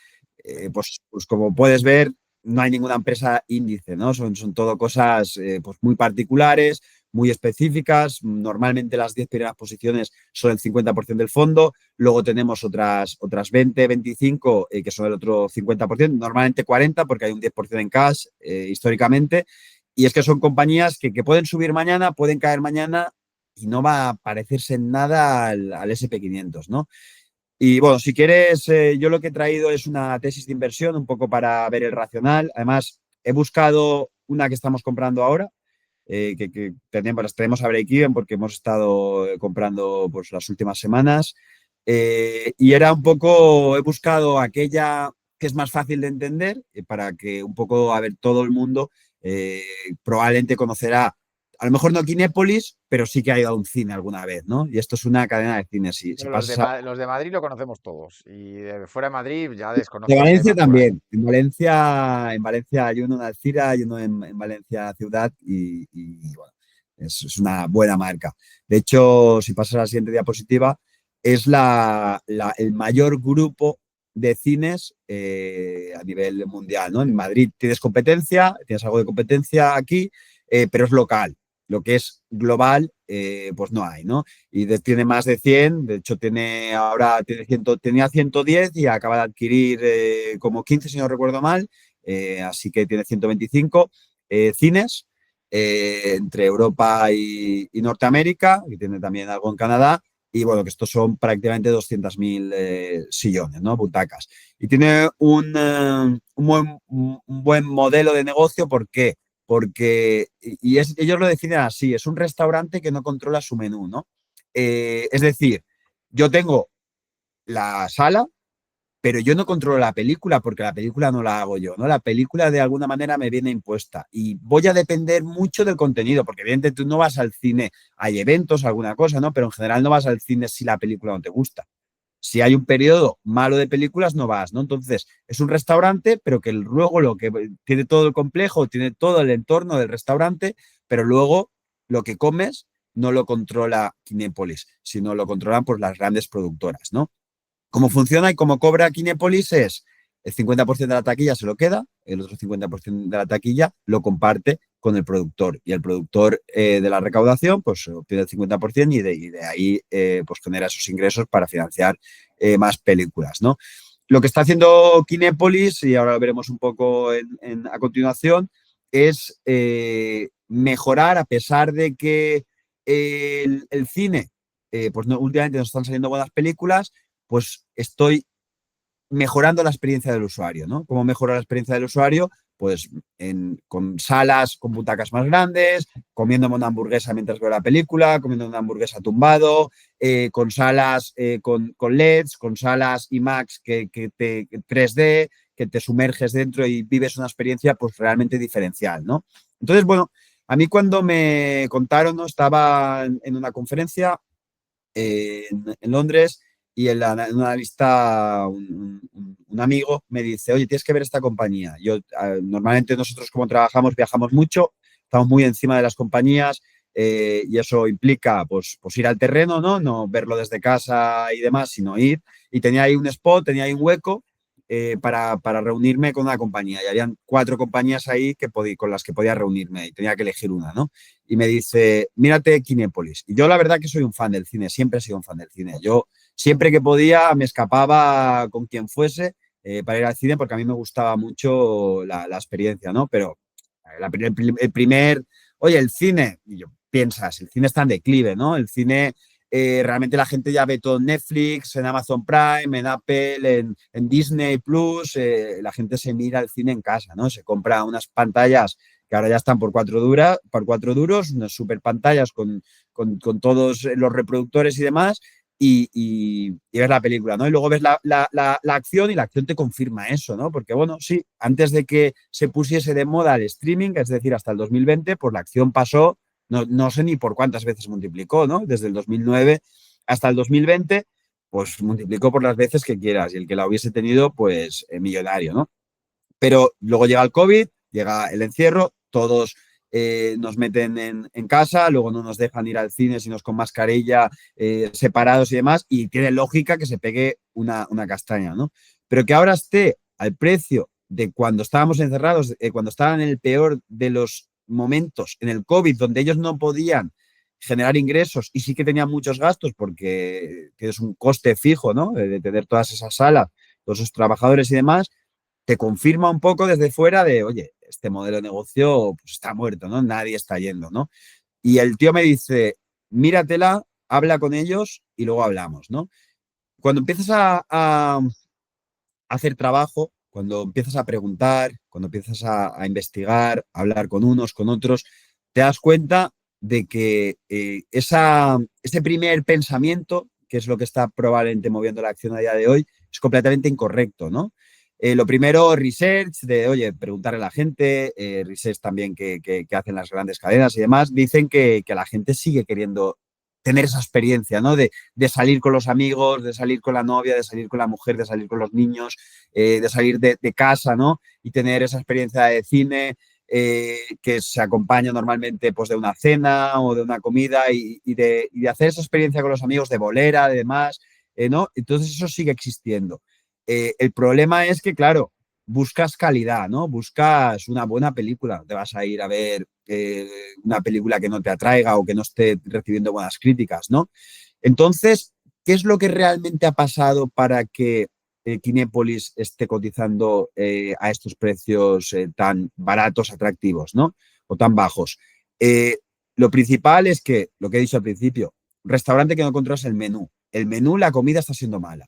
Pues como puedes ver, no hay ninguna empresa índice, ¿no? Son todo cosas pues muy particulares, muy específicas. Normalmente las 10 primeras posiciones son el 50% del fondo. Luego tenemos otras 20, 25 que son el otro 50%, normalmente 40 porque hay un 10% en cash históricamente. Y es que son compañías que pueden subir mañana, pueden caer mañana y no va a parecerse en nada al SP500, ¿no? Y bueno, si quieres, yo lo que he traído es una tesis de inversión, un poco para ver el racional. Además, he buscado una que estamos comprando ahora, que tenemos, las tenemos a break-even porque hemos estado comprando pues, las últimas semanas. Y era un poco, he buscado aquella que es más fácil de entender para que un poco, a ver, todo el mundo eh, probablemente conocerá, a lo mejor no Kinépolis, pero sí que ha ido a un cine alguna vez, ¿no? Y esto es una cadena de cines. Si Pero los pasas a Los de Madrid lo conocemos todos. Y de fuera de Madrid ya de desconozco si hay Valencia más por ahí. también. En Valencia hay uno en Alcira, hay uno en Valencia Ciudad bueno, es una buena marca. De hecho, si pasas a la siguiente diapositiva, es el mayor grupo de cines a nivel mundial, ¿no? En Madrid tienes competencia, tienes algo de competencia aquí, pero es local. Lo que es global, pues no hay, ¿no? Tiene más de 100, de hecho ahora tenía 110 y acaba de adquirir como 15, si no recuerdo mal, así que tiene 125 cines entre Europa y Norteamérica, y tiene también algo en Canadá, y bueno, que estos son prácticamente 200.000 sillones, ¿no? Butacas. Y tiene un buen modelo de negocio, ¿por qué? Porque, ellos lo definen así, es un restaurante que no controla su menú, ¿no? Es decir, yo tengo la sala, pero yo no controlo la película porque la película no la hago yo, ¿no? La película de alguna manera me viene impuesta y voy a depender mucho del contenido, porque evidentemente tú no vas al cine, hay eventos, alguna cosa, ¿no? Pero en general no vas al cine si la película no te gusta. Si hay un periodo malo de películas, no vas, ¿no? Entonces, es un restaurante, pero que luego lo que tiene todo el complejo, tiene todo el entorno del restaurante, pero luego lo que comes no lo controla Kinépolis, sino lo controlan pues, las grandes productoras, ¿no? Cómo funciona y cómo cobra Kinépolis es el 50% de la taquilla se lo queda, el otro 50% de la taquilla lo comparte con el productor y el productor de la recaudación pues obtiene el 50% y de ahí pues genera esos ingresos para financiar más películas, ¿no? Lo que está haciendo Kinépolis, y ahora lo veremos un poco a continuación, es mejorar a pesar de que el cine, pues no, últimamente nos están saliendo buenas películas, pues estoy mejorando la experiencia del usuario, ¿no? ¿Cómo mejora la experiencia del usuario? Pues con salas, con butacas más grandes, comiéndome una hamburguesa mientras veo la película, comiendo una hamburguesa tumbado, con salas con LEDs, con salas IMAX que 3D, que te sumerges dentro y vives una experiencia pues realmente diferencial, ¿no? Entonces, bueno, a mí cuando me contaron, ¿no? Estaba en una conferencia en Londres y un analista, un amigo, me dice, oye, tienes que ver esta compañía. Normalmente nosotros como trabajamos, viajamos mucho, estamos muy encima de las compañías y eso implica pues ir al terreno, ¿no? No verlo desde casa y demás, sino ir. Y tenía ahí un spot, tenía ahí un hueco para reunirme con una compañía. Y habían 4 compañías ahí con las que podía reunirme y tenía que elegir una, ¿no? Y me dice, mírate Kinépolis. Y yo la verdad que soy un fan del cine, siempre he sido un fan del cine. Yo siempre que podía me escapaba con quien fuese para ir al cine porque a mí me gustaba mucho la experiencia, ¿no? Pero oye, el cine, y yo piensas, el cine está en declive, ¿no? El cine, realmente la gente ya ve todo en Netflix, en Amazon Prime, en Apple, en Disney Plus, la gente se mira el cine en casa, ¿no? Se compra unas pantallas que ahora ya están por 4 duros, unas super pantallas con todos los reproductores y demás, y ves la película, ¿no? Y luego ves la acción y la acción te confirma eso, ¿no? Porque, bueno, sí, antes de que se pusiese de moda el streaming, es decir, hasta el 2020, pues la acción pasó, no sé ni por cuántas veces multiplicó, ¿no? Desde el 2009 hasta el 2020, pues multiplicó por las veces que quieras y el que la hubiese tenido, pues millonario, ¿no? Pero luego llega el COVID, llega el encierro, todos nos meten en casa, luego no nos dejan ir al cine sino con mascarilla, separados y demás, y tiene lógica que se pegue una castaña, ¿no? Pero que ahora esté al precio de cuando estábamos encerrados, cuando estaban en el peor de los momentos en el COVID donde ellos no podían generar ingresos y sí que tenían muchos gastos porque tienes un coste fijo, ¿no? De tener todas esas salas, todos esos trabajadores y demás, te confirma un poco desde fuera de, oye, este modelo de negocio pues, está muerto, ¿no? Nadie está yendo, ¿no? Y el tío me dice, míratela, habla con ellos y luego hablamos, ¿no? Cuando empiezas a hacer trabajo, cuando empiezas a preguntar, cuando empiezas a investigar, a hablar con unos, con otros, te das cuenta de que ese primer pensamiento, que es lo que está probablemente moviendo la acción a día de hoy, es completamente incorrecto, ¿no? Lo primero, research, de, oye, preguntarle a la gente, research también que hacen las grandes cadenas y demás, dicen que la gente sigue queriendo tener esa experiencia, ¿no? De salir con los amigos, de salir con la novia, de salir con la mujer, de salir con los niños, de salir de casa, ¿no? Y tener esa experiencia de cine que se acompaña normalmente pues, de una cena o de una comida y de hacer esa experiencia con los amigos de bolera, de demás, ¿no? Entonces eso sigue existiendo. El problema es que, claro, buscas calidad, ¿no? Buscas una buena película. No te vas a ir a ver una película que no te atraiga o que no esté recibiendo buenas críticas, ¿no? Entonces, ¿qué es lo que realmente ha pasado para que Kinépolis esté cotizando a estos precios tan baratos, atractivos, ¿no? O tan bajos? Eh, lo principal es que, lo que he dicho al principio, restaurante que no controlas el menú. El menú, la comida está siendo mala.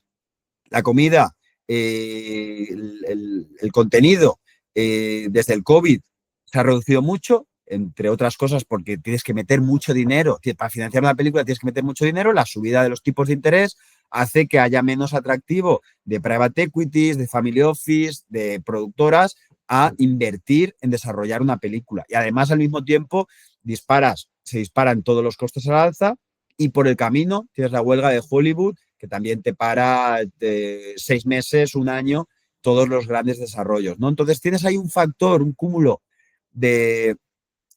La comida, el contenido desde el COVID se ha reducido mucho, entre otras cosas porque tienes que meter mucho dinero. Para financiar una película tienes que meter mucho dinero. La subida de los tipos de interés hace que haya menos atractivo de private equities, de family office, de productoras a invertir en desarrollar una película. Y además, al mismo tiempo, se disparan todos los costes al alza y por el camino tienes la huelga de Hollywood que también te para 6 meses, un año, todos los grandes desarrollos, ¿no? Entonces tienes ahí un factor, un cúmulo de,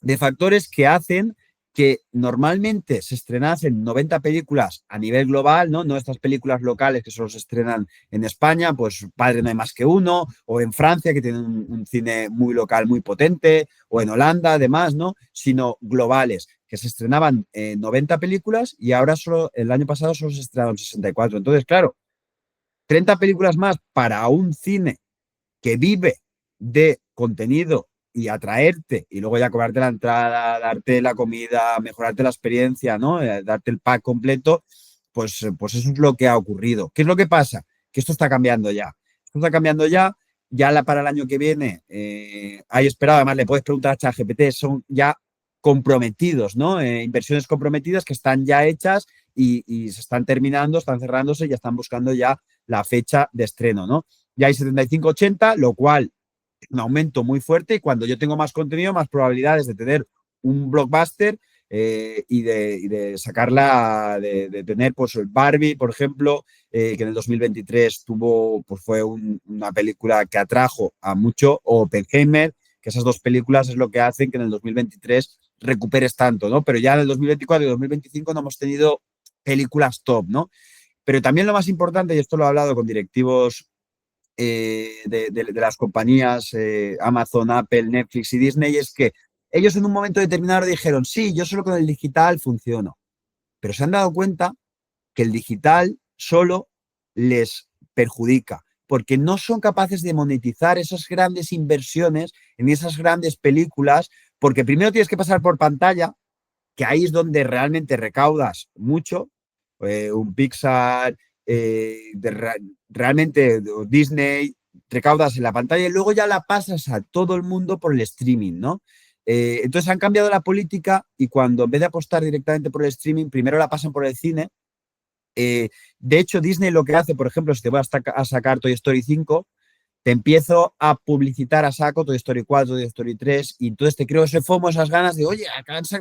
de factores que hacen que normalmente se estrenasen 90 películas a nivel global, ¿no? No estas películas locales que solo se estrenan en España, pues Padre no hay más que uno, o en Francia, que tienen un cine muy local, muy potente, o en Holanda, además, ¿no? Sino globales, que se estrenaban 90 películas y ahora solo, el año pasado solo se estrenaron 64. Entonces, claro, 30 películas más para un cine que vive de contenido y atraerte y luego ya cobrarte la entrada, darte la comida, mejorarte la experiencia, ¿no? Darte el pack completo, pues eso es lo que ha ocurrido. ¿Qué es lo que pasa? Que esto está cambiando ya. Esto está cambiando ya. Para el año que viene hay esperado, además le puedes preguntar a ChatGPT, son ya comprometidos, ¿no? Inversiones comprometidas que están ya hechas y se están terminando, están cerrándose y ya están buscando ya la fecha de estreno, ¿no? Ya hay 75-80, lo cual es un aumento muy fuerte y cuando yo tengo más contenido, más probabilidades de tener un blockbuster y de sacarla, de tener pues el Barbie, por ejemplo, que en el 2023 tuvo, pues fue una película que atrajo a mucho, o Oppenheimer, que esas dos películas es lo que hacen que en el 2023 recuperes tanto, ¿no? Pero ya en el 2024 y 2025 no hemos tenido películas top, ¿no? Pero también lo más importante, y esto lo he hablado con directivos de las compañías Amazon, Apple, Netflix y Disney, es que ellos en un momento determinado dijeron, sí, yo solo con el digital funciono, pero se han dado cuenta que el digital solo les perjudica, porque no son capaces de monetizar esas grandes inversiones en esas grandes películas, porque primero tienes que pasar por pantalla, que ahí es donde realmente recaudas mucho, un Pixar, realmente Disney, recaudas en la pantalla y luego ya la pasas a todo el mundo por el streaming, ¿no? Entonces han cambiado la política y cuando en vez de apostar directamente por el streaming, primero la pasan por el cine. De hecho, Disney lo que hace, por ejemplo, si te vas a sacar Toy Story 5, te empiezo a publicitar a saco Toy Story 4, Toy Story 3, y entonces te creo ese FOMO, esas ganas de, oye,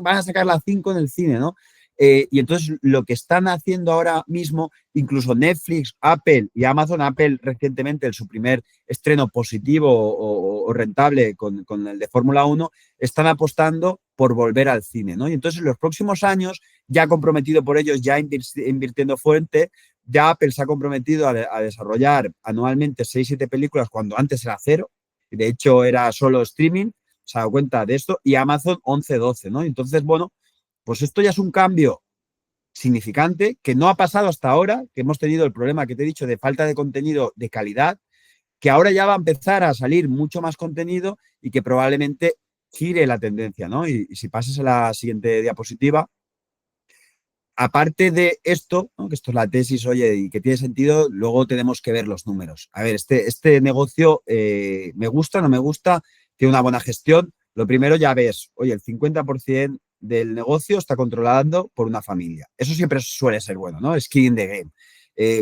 van a sacar la 5 en el cine, ¿no? Y entonces lo que están haciendo ahora mismo, incluso Netflix, Apple y Amazon, Apple recientemente, en su primer estreno positivo o rentable con el de Fórmula 1, están apostando por volver al cine, ¿no? Y entonces en los próximos años, ya comprometido por ellos, ya invirtiendo fuerte, ya Apple se ha comprometido a desarrollar anualmente 6-7 películas cuando antes era cero, de hecho era solo streaming, se ha dado cuenta de esto y Amazon 11-12, ¿no? Entonces, bueno, pues esto ya es un cambio significante que no ha pasado hasta ahora, que hemos tenido el problema que te he dicho de falta de contenido de calidad, que ahora ya va a empezar a salir mucho más contenido y que probablemente gire la tendencia, ¿no? Y si pasas a la siguiente diapositiva, aparte de esto, ¿no? Que esto es la tesis, oye, y que tiene sentido, luego tenemos que ver los números. A ver, este negocio me gusta, no me gusta, tiene una buena gestión. Lo primero ya ves, oye, el 50% del negocio está controlado por una familia. Eso siempre suele ser bueno, ¿no? Skin in the game.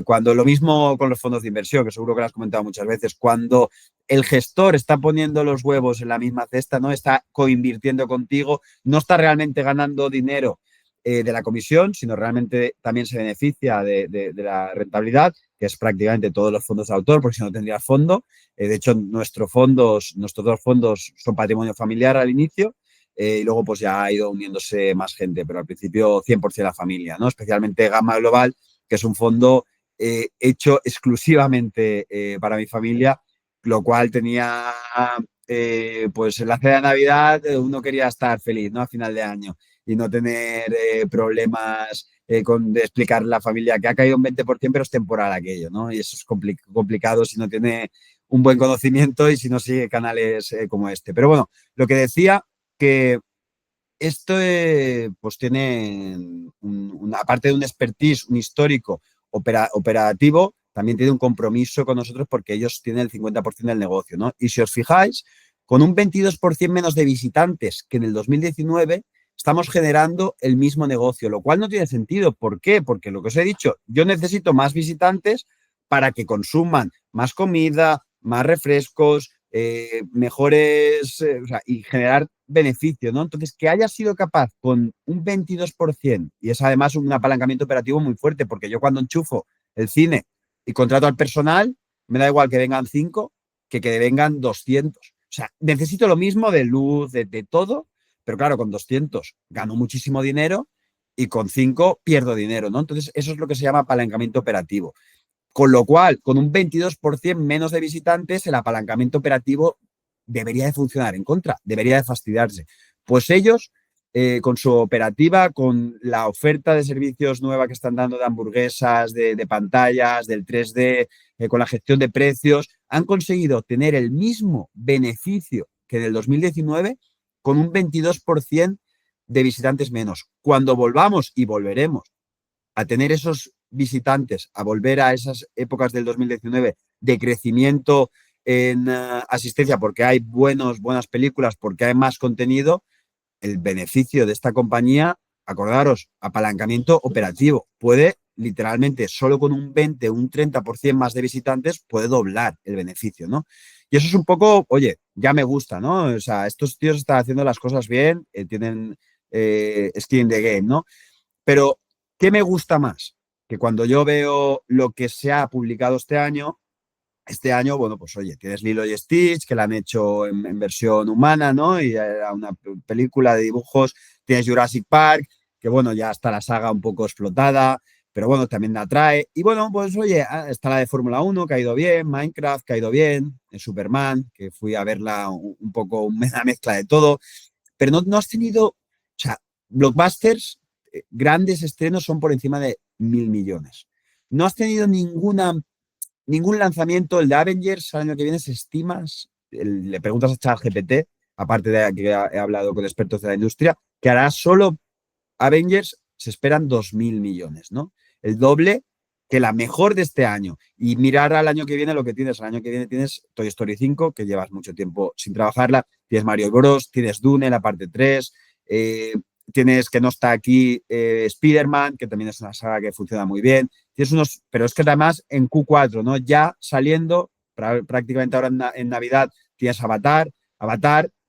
Cuando lo mismo con los fondos de inversión, que seguro que lo has comentado muchas veces, cuando el gestor está poniendo los huevos en la misma cesta, no está coinvirtiendo contigo, no está realmente ganando dinero de la comisión, sino realmente también se beneficia de la rentabilidad, que es prácticamente todos los fondos de autor, porque si no tendría fondo. De hecho, nuestros dos fondos son patrimonio familiar al inicio, y luego pues ya ha ido uniéndose más gente, pero al principio 100% la familia, ¿no? Especialmente Gamma Global, que es un fondo hecho exclusivamente para mi familia, lo cual tenía, pues en la cena de Navidad uno quería estar feliz, ¿no? A final de año y no tener problemas de explicarle a la familia que ha caído un 20%, pero es temporal aquello, ¿no? Y eso es complicado si no tiene un buen conocimiento y si no sigue canales como este. Pero bueno, lo que decía que esto pues tiene, aparte de un expertise, un histórico operativo, también tiene un compromiso con nosotros porque ellos tienen el 50% del negocio, ¿no? Y si os fijáis, con un 22% menos de visitantes que en el 2019, estamos generando el mismo negocio, lo cual no tiene sentido. ¿Por qué? Porque lo que os he dicho, yo necesito más visitantes para que consuman más comida, más refrescos, mejores, o sea, y generar beneficio, ¿no? Entonces, que haya sido capaz con un 22%, y es además un apalancamiento operativo muy fuerte, porque yo cuando enchufo el cine y contrato al personal, me da igual que vengan 5 que vengan 200. O sea, necesito lo mismo de luz, de todo, pero claro, con 200 gano muchísimo dinero y con 5 pierdo dinero, ¿no? Entonces, eso es lo que se llama apalancamiento operativo. Con lo cual, con un 22% menos de visitantes, el apalancamiento operativo debería de funcionar en contra, debería de fastidiarse. Pues ellos, con su operativa, con la oferta de servicios nueva que están dando de hamburguesas, de pantallas, del 3D, con la gestión de precios, han conseguido tener el mismo beneficio que en el 2019 con un 22% de visitantes menos. Cuando volvamos y volveremos a tener esos visitantes, a volver a esas épocas del 2019 de crecimiento en asistencia porque hay buenas películas, porque hay más contenido, el beneficio de esta compañía, acordaros, apalancamiento operativo, puede literalmente solo con un 20, un 30% más de visitantes puede doblar el beneficio, ¿no? Y eso es un poco, oye, ya me gusta, ¿no? O sea, estos tíos están haciendo las cosas bien, tienen skin in the game, ¿no? Pero, ¿qué me gusta más? Que cuando yo veo lo que se ha publicado este año, bueno, pues oye, tienes Lilo y Stitch, que la han hecho en versión humana, ¿no? Y era una película de dibujos. Tienes Jurassic Park, que bueno, ya está la saga un poco explotada, pero bueno, también la atrae. Y bueno, pues oye, está la de Fórmula 1, que ha ido bien, Minecraft, que ha ido bien, Superman, que fui a verla un poco, una mezcla de todo, pero no has tenido, o sea, blockbusters, grandes estrenos son por encima de 1.000 millones. No has tenido ningún lanzamiento. El de Avengers el año que viene se estimas, le preguntas a ChatGPT, aparte de que he hablado con expertos de la industria, que hará solo Avengers, se esperan 2.000 millones, ¿no? El doble que la mejor de este año. Y mirar al año que viene lo que tienes. Al año que viene tienes Toy Story 5, que llevas mucho tiempo sin trabajarla. Tienes Mario Bros, tienes Dune, la parte 3. Tienes que no está aquí Spider-Man, que también es una saga que funciona muy bien. Tienes unos, pero es que además en Q4, ¿no? Ya saliendo, prácticamente ahora en Navidad, tienes Avatar,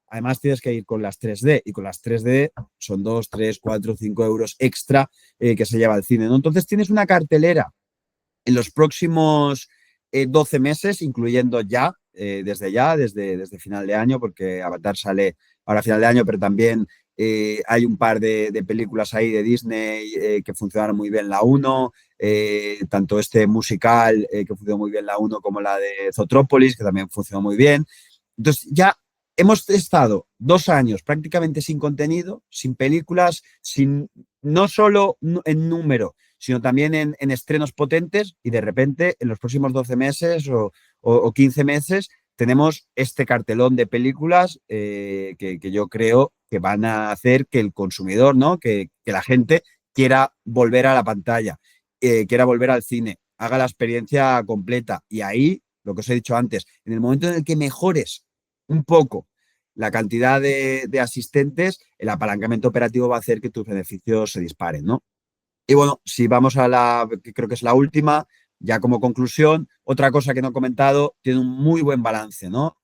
además tienes que ir con las 3D y con las 3D son 2, 3, 4, 5 euros extra que se lleva al cine, ¿no? Entonces tienes una cartelera en los próximos 12 meses, incluyendo desde final de año, porque Avatar sale ahora a final de año, pero también hay un par de películas ahí de Disney que funcionaron muy bien la uno, tanto este musical que funcionó muy bien la uno como la de Zootropolis, que también funcionó muy bien. Entonces ya hemos estado 2 años prácticamente sin contenido, sin películas, sin no solo en número, sino también en estrenos potentes y de repente en los próximos 12 meses o 15 meses tenemos este cartelón de películas que yo creo que van a hacer que el consumidor, ¿no? Que la gente quiera volver a la pantalla, quiera volver al cine, haga la experiencia completa. Y ahí, lo que os he dicho antes, en el momento en el que mejores un poco la cantidad de asistentes, el apalancamiento operativo va a hacer que tus beneficios se disparen, ¿no? Y bueno, si vamos a la, que creo que es la última, ya como conclusión, otra cosa que no he comentado, tiene un muy buen balance, ¿no?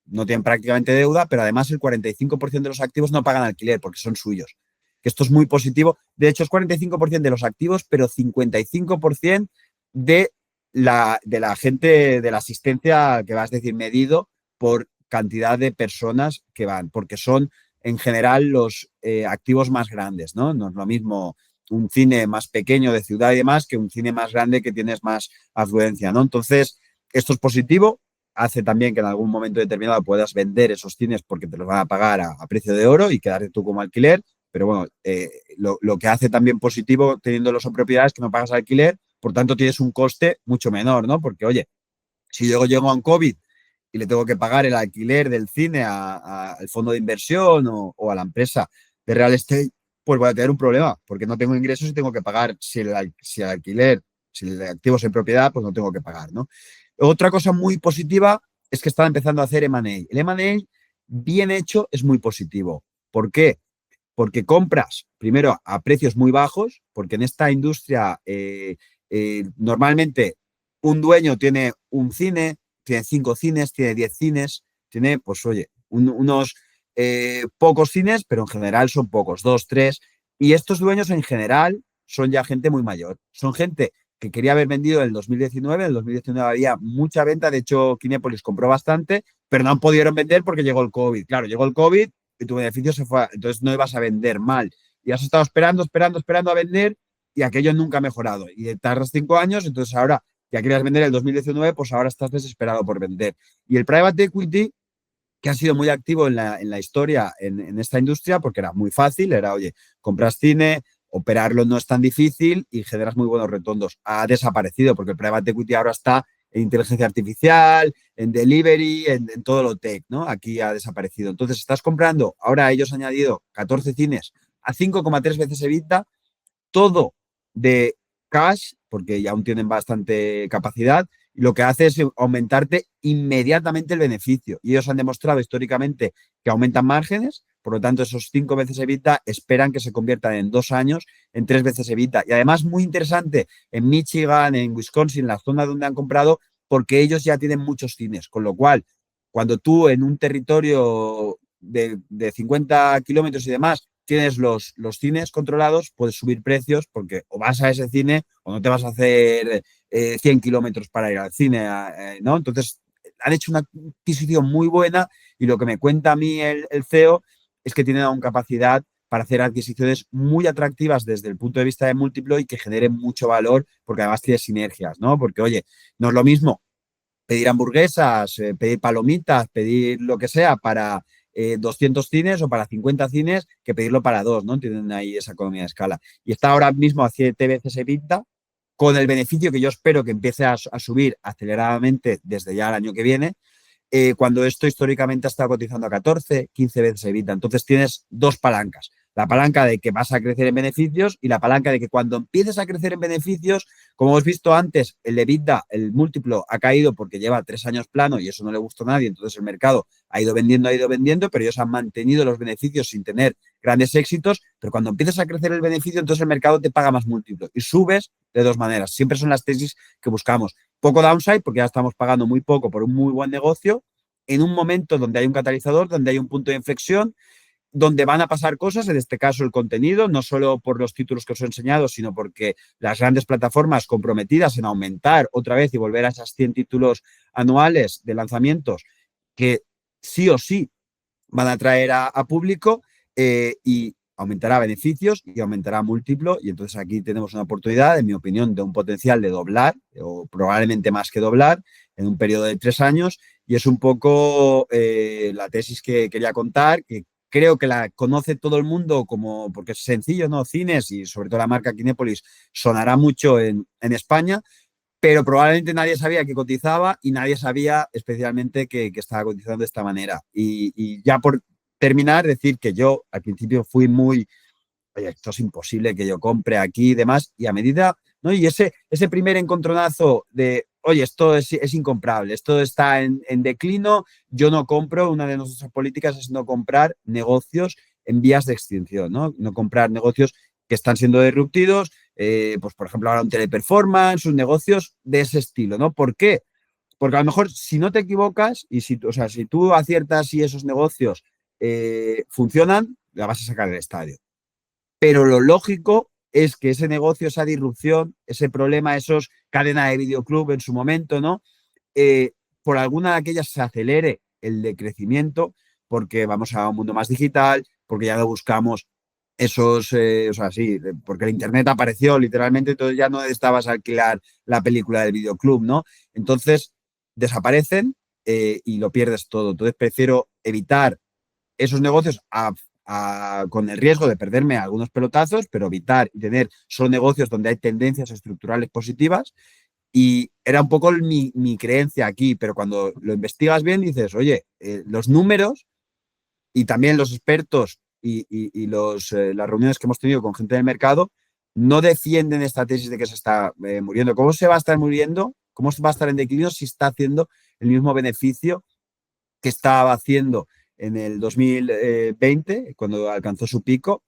No tienen prácticamente deuda, pero además el 45% de los activos no pagan alquiler porque son suyos. Que esto es muy positivo. De hecho, es 45% de los activos, pero 55% de la gente, de la asistencia que va, es decir, medido por cantidad de personas que van, porque son en general los activos más grandes, ¿no? No es lo mismo un cine más pequeño de ciudad y demás que un cine más grande que tienes más afluencia, ¿no? Entonces, esto es positivo, hace también que en algún momento determinado puedas vender esos cines porque te los van a pagar a precio de oro y quedarte tú como alquiler, pero bueno, lo que hace también positivo teniendo las propiedades que no pagas alquiler, por tanto tienes un coste mucho menor, ¿no? Porque, oye, si yo llego a un COVID y le tengo que pagar el alquiler del cine al fondo de inversión o a la empresa de real estate, pues voy a tener un problema, porque no tengo ingresos y tengo que pagar. Si el alquiler, si el activo es en propiedad, pues no tengo que pagar, ¿no? Otra cosa muy positiva es que están empezando a hacer M&A. El M&A bien hecho es muy positivo. ¿Por qué? Porque compras, primero, a precios muy bajos, porque en esta industria normalmente un dueño tiene un cine, tiene 5 cines, tiene 10 cines, tiene, pues oye, unos pocos cines, pero en general son pocos, 2, 3. Y estos dueños en general son ya gente muy mayor. Son gente que quería haber vendido en el 2019. En el 2019 había mucha venta. De hecho, Kinépolis compró bastante, pero no pudieron vender porque llegó el COVID. Claro, llegó el COVID y tu beneficio se fue. Entonces no ibas a vender mal. Y has estado esperando, esperando, esperando a vender y aquello nunca ha mejorado. Y tardas 5 años, entonces ahora ya querías vender el 2019, pues ahora estás desesperado por vender. Y el private equity, que ha sido muy activo en la historia en esta industria, porque era muy fácil, era, oye, compras cine, operarlo no es tan difícil y generas muy buenos retornos. Ha desaparecido porque el private equity ahora está en inteligencia artificial, en delivery, en todo lo tech, ¿no? Aquí ha desaparecido. Entonces, estás comprando, ahora ellos han añadido 14 cines a 5,3 veces EBITDA, todo de cash, porque ya aún tienen bastante capacidad, y lo que hace es aumentarte inmediatamente el beneficio. Y ellos han demostrado históricamente que aumentan márgenes, por lo tanto, esos 5 veces EBITDA esperan que se conviertan en 2 años en 3 veces EBITDA. Y además, muy interesante, en Michigan, en Wisconsin, la zona donde han comprado, porque ellos ya tienen muchos cines, con lo cual, cuando tú en un territorio de 50 kilómetros y demás tienes los cines controlados, puedes subir precios porque o vas a ese cine o no te vas a hacer 100 kilómetros para ir al cine, ¿no? Entonces, han hecho una adquisición muy buena y lo que me cuenta a mí el CEO es que tienen aún capacidad para hacer adquisiciones muy atractivas desde el punto de vista de múltiplo y que generen mucho valor porque además tiene sinergias, ¿no? Porque, oye, no es lo mismo pedir hamburguesas, pedir palomitas, pedir lo que sea para 200 cines o para 50 cines que pedirlo para dos, ¿no? Tienen ahí esa economía de escala. Y está ahora mismo a 7 veces EBITDA con el beneficio que yo espero que empiece a subir aceleradamente desde ya el año que viene, cuando esto históricamente ha estado cotizando a 14, 15 veces EBITDA. Entonces tienes dos palancas. La palanca de que vas a crecer en beneficios y la palanca de que cuando empieces a crecer en beneficios, como hemos visto antes, el EBITDA, el múltiplo ha caído porque lleva 3 años plano y eso no le gustó a nadie. Entonces el mercado ha ido vendiendo, pero ellos han mantenido los beneficios sin tener grandes éxitos. Pero cuando empiezas a crecer el beneficio, entonces el mercado te paga más múltiplo y subes de dos maneras. Siempre son las tesis que buscamos. Poco downside porque ya estamos pagando muy poco por un muy buen negocio en un momento donde hay un catalizador, donde hay un punto de inflexión, donde van a pasar cosas, en este caso el contenido, no solo por los títulos que os he enseñado, sino porque las grandes plataformas comprometidas en aumentar otra vez y volver a esas 100 títulos anuales de lanzamientos que sí o sí van a traer a público y aumentará beneficios y aumentará múltiplo. Y entonces aquí tenemos una oportunidad, en mi opinión, de un potencial de doblar o probablemente más que doblar en un periodo de 3 años. y es un poco la tesis que quería contar, que creo que la conoce todo el mundo como, porque es sencillo, ¿no? Cines y sobre todo la marca Kinépolis sonará mucho en España, pero probablemente nadie sabía que cotizaba y nadie sabía especialmente que estaba cotizando de esta manera. Y ya por terminar, decir que yo al principio fui muy, oye, esto es imposible que yo compre aquí y demás, y a medida, ¿no? Y ese primer encontronazo de, oye, esto es incomprable, esto está en declino, yo no compro, una de nuestras políticas es no comprar negocios en vías de extinción, ¿no? No comprar negocios que están siendo disruptidos, pues por ejemplo ahora un teleperformance, sus negocios de ese estilo, ¿no? ¿Por qué? Porque a lo mejor si no te equivocas y si, o sea, si tú aciertas y esos negocios funcionan, la vas a sacar del estadio. Pero lo lógico es que ese negocio, esa disrupción, ese problema, esos cadenas de videoclub en su momento, ¿no? Eh, por alguna de aquellas se acelere el decrecimiento, porque vamos a un mundo más digital, porque ya no buscamos esos, o sea, sí, porque el Internet apareció literalmente, entonces ya no necesitabas alquilar la película del videoclub, ¿no? Entonces desaparecen y lo pierdes todo. Entonces prefiero evitar esos negocios con el riesgo de perderme algunos pelotazos, pero evitar y tener solo negocios donde hay tendencias estructurales positivas. Y era un poco mi creencia aquí, pero cuando lo investigas bien dices, oye, los números y también los expertos y las reuniones que hemos tenido con gente del mercado no defienden esta tesis de que se está muriendo. ¿Cómo se va a estar muriendo? ¿Cómo se va a estar en declino si está haciendo el mismo beneficio que estaba haciendo en el 2020, cuando alcanzó su pico,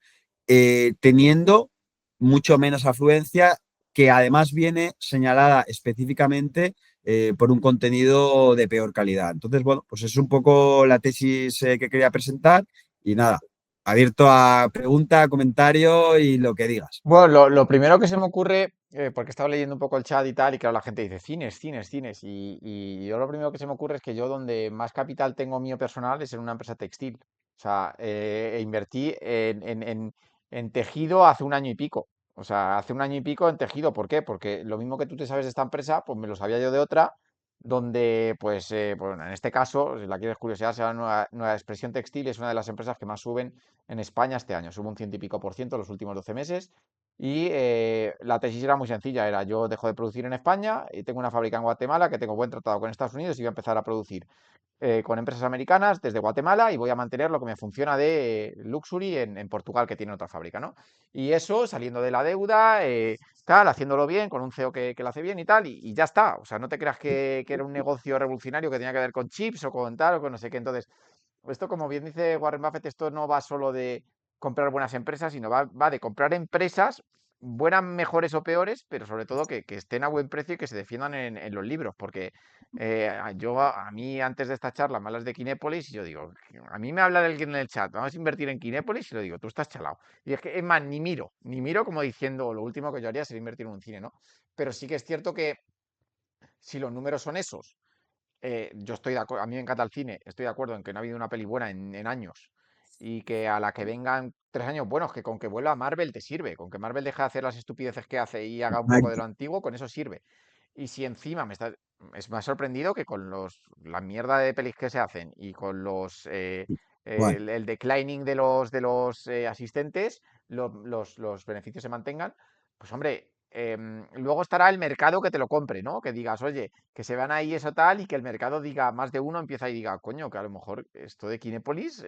teniendo mucho menos afluencia, que además viene señalada específicamente por un contenido de peor calidad? Entonces, bueno, pues es un poco la tesis que quería presentar y nada, abierto a pregunta, comentario y lo que digas. Bueno, lo primero que se me ocurre, porque estaba leyendo un poco el chat y tal, y claro, la gente dice cines, cines, cines, y yo lo primero que se me ocurre es que yo donde más capital tengo mío personal es en una empresa textil. O sea, invertí en tejido hace un año y pico. O sea, hace un año y pico en tejido. ¿Por qué? Porque lo mismo que tú te sabes de esta empresa, pues me lo sabía yo de otra, donde, pues, bueno, en este caso, si la quieres curiosidad, se llama Nueva Expresión Textil, es una de las empresas que más suben en España este año. Sube un ciento y pico por ciento los últimos 12 meses. Y la tesis era muy sencilla, era yo dejo de producir en España y tengo una fábrica en Guatemala que tengo buen tratado con Estados Unidos y voy a empezar a producir con empresas americanas desde Guatemala y voy a mantener lo que me funciona de Luxury en Portugal, que tiene otra fábrica, ¿no? Y eso, saliendo de la deuda, tal, haciéndolo bien, con un CEO que lo hace bien y tal, y ya está. O sea, no te creas que era un negocio revolucionario que tenía que ver con chips o con tal o con no sé qué. Entonces, esto, como bien dice Warren Buffett, esto no va solo de comprar buenas empresas, sino va de comprar empresas, buenas, mejores o peores, pero sobre todo que estén a buen precio y que se defiendan en los libros. Porque a mí, antes de esta charla, me hablas de Kinépolis y yo digo, a mí me habla alguien en el chat, vamos a invertir en Kinépolis y lo digo, tú estás chalado. Y es que, es más, ni miro como diciendo, lo último que yo haría sería invertir en un cine, ¿no? Pero sí que es cierto que si los números son esos, yo estoy de acuerdo, a mí me encanta el cine, estoy de acuerdo en que no ha habido una peli buena en años y que a la que vengan 3 años buenos, que con que vuelva Marvel te sirve, con que Marvel deje de hacer las estupideces que hace y haga un poco de Exacto. lo antiguo, con eso sirve. Y si encima me ha sorprendido que con la mierda de pelis que se hacen y con Bueno, el declining de los asistentes, los beneficios se mantengan, pues hombre, luego estará el mercado que te lo compre, ¿no? Que digas, oye, que se van ahí eso tal y que el mercado diga, más de uno empieza y diga, coño, que a lo mejor esto de Kinépolis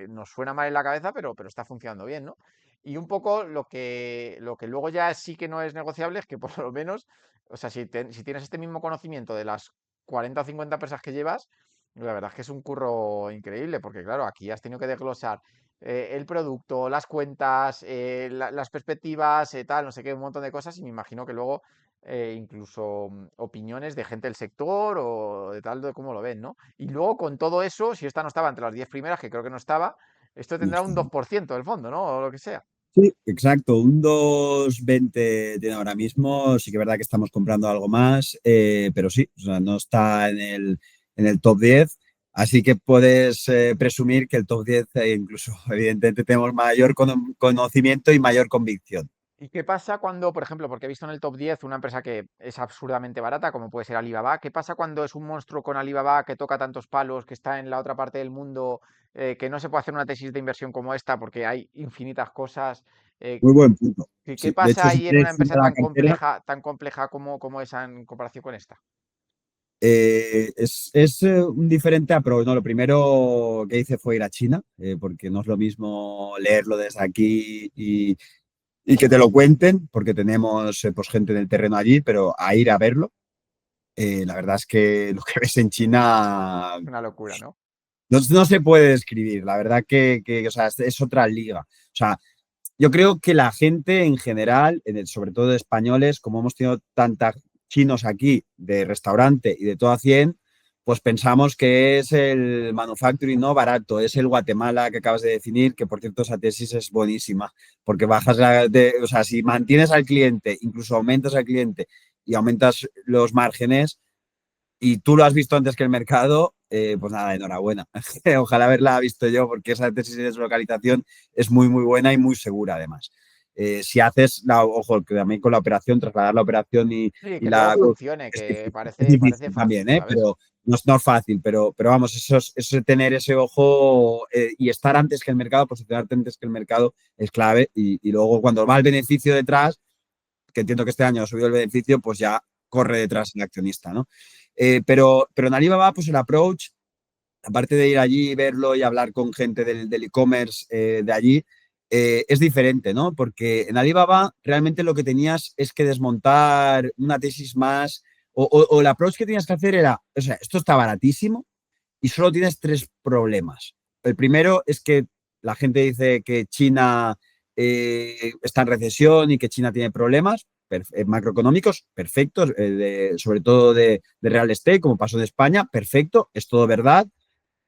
nos suena mal en la cabeza, pero está funcionando bien, ¿no? Y un poco lo que luego ya sí que no es negociable es que por lo menos, o sea, si tienes este mismo conocimiento de las 40 o 50 empresas que llevas, la verdad es que es un curro increíble, porque claro, aquí has tenido que desglosar el producto, las cuentas, las perspectivas, tal, no sé qué, un montón de cosas, y me imagino que luego incluso opiniones de gente del sector o de tal, de cómo lo ven, ¿no? Y luego con todo eso, si esta no estaba entre las 10 primeras, que creo que no estaba, esto no tendrá está. un 2% del fondo, ¿no? O lo que sea. Sí, exacto, un 2,20 tiene ahora mismo, sí que es verdad que estamos comprando algo más, pero sí, o sea, no está en el top 10, así que puedes presumir que el top 10 incluso evidentemente tenemos mayor conocimiento y mayor convicción. ¿Y qué pasa cuando, por ejemplo, porque he visto en el top 10 una empresa que es absurdamente barata, como puede ser Alibaba? ¿Qué pasa cuando es un monstruo con Alibaba que toca tantos palos, que está en la otra parte del mundo, que no se puede hacer una tesis de inversión como esta porque hay infinitas cosas? eh, Muy buen punto. ¿qué Sí, de pasa hecho, si ahí en una quieres empresa filtrar la cartera, tan compleja como esa en comparación con esta? es un diferente approach, ¿no? Lo primero que hice fue ir a China, porque no es lo mismo leerlo desde aquí y que te lo cuenten, porque tenemos pues, gente en el terreno allí, pero a ir a verlo. La verdad es que lo que ves en China Una locura, ¿no? no se puede describir. La verdad o sea, es otra liga. O sea, yo creo que la gente en general, sobre todo de españoles, como hemos tenido tantos chinos aquí de restaurante y de todo a 100, pues pensamos que es el manufacturing no barato, es el Guatemala que acabas de definir, que por cierto esa tesis es buenísima, porque o sea, si mantienes al cliente, incluso aumentas al cliente y aumentas los márgenes, y tú lo has visto antes que el mercado, pues nada, enhorabuena. Ojalá haberla visto yo, porque esa tesis de deslocalización es muy, muy buena y muy segura, además. Si haces, ojo, que también con la operación, trasladar la operación Sí, y que luego la... funcione, Es, que es parece difícil también, fácil, ¿eh? ¿sabes? Pero no es fácil, pero vamos, eso de tener ese ojo y estar antes que el mercado, posicionarte antes que el mercado es clave. Y luego cuando va el beneficio detrás, que entiendo que este año ha subido el beneficio, pues ya corre detrás el accionista, ¿no? Pero en Alibaba, pues el approach, aparte de ir allí, verlo y hablar con gente del e-commerce de allí, es diferente, ¿no? Porque en Alibaba realmente lo que tenías es que desmontar una tesis más, o el approach que tenías que hacer era, o sea, esto está baratísimo y solo tienes tres problemas. El primero es que la gente dice que China está en recesión y que China tiene problemas macroeconómicos, perfectos, sobre todo de real estate, como pasó en España, perfecto, es todo verdad,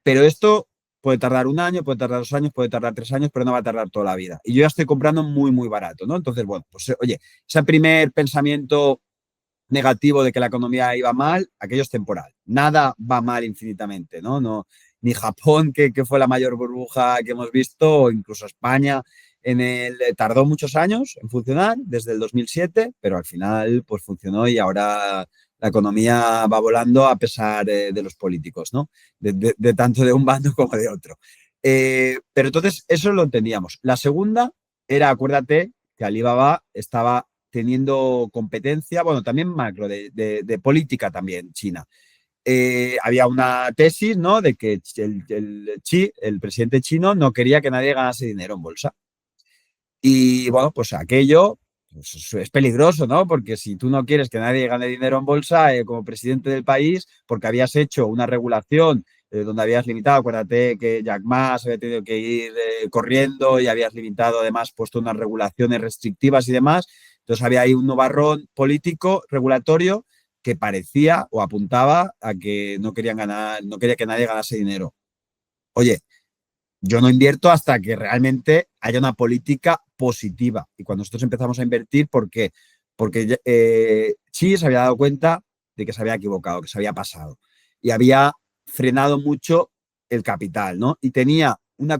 pero esto puede tardar un año, puede tardar 2 años, puede tardar 3 años, pero no va a tardar toda la vida. Y yo ya estoy comprando muy, muy barato, ¿no? Entonces, bueno, pues oye, ese primer pensamiento negativo de que la economía iba mal, aquello es temporal. Nada va mal infinitamente, ¿no? Ni Japón, que fue la mayor burbuja que hemos visto, o incluso España, tardó muchos años en funcionar, desde el 2007, pero al final pues funcionó y ahora la economía va volando a pesar de los políticos, ¿no? De tanto de un bando como de otro. Pero entonces eso lo entendíamos. La segunda era, acuérdate, que Alibaba estaba teniendo competencia, bueno, también macro, de política también, China. Había una tesis, ¿no?, de que el presidente chino, no quería que nadie ganase dinero en bolsa. Y bueno, pues aquello pues, es peligroso, ¿no? Porque si tú no quieres que nadie gane dinero en bolsa como presidente del país, porque habías hecho una regulación donde habías limitado, acuérdate que Jack Ma había tenido que ir corriendo y habías limitado, además, puesto unas regulaciones restrictivas y demás. Entonces había ahí un nubarrón político, regulatorio, que parecía o apuntaba a que no querían ganar, no quería que nadie ganase dinero. Oye, yo no invierto hasta que realmente haya una política positiva. Y cuando nosotros empezamos a invertir, ¿por qué? Porque Xi se había dado cuenta de que se había equivocado, que se había pasado. Y había frenado mucho el capital, ¿no? Y tenía una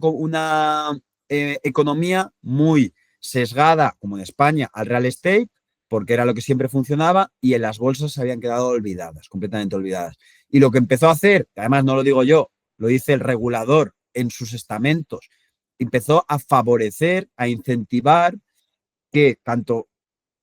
economía muy sesgada, como en España, al real estate, porque era lo que siempre funcionaba, y en las bolsas se habían quedado olvidadas, completamente olvidadas. Y lo que empezó a hacer, que además no lo digo yo, lo dice el regulador en sus estamentos, empezó a favorecer, a incentivar que tanto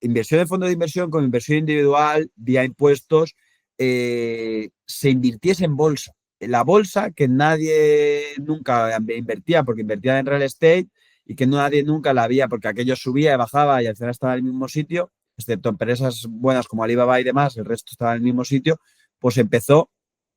inversión de fondo de inversión como inversión individual, vía impuestos, se invirtiese en bolsa. En la bolsa que nadie nunca invertía porque invertía en real estate y que nadie nunca la había porque aquello subía y bajaba y al final estaba en el mismo sitio, excepto empresas buenas como Alibaba y demás, el resto estaba en el mismo sitio, pues empezó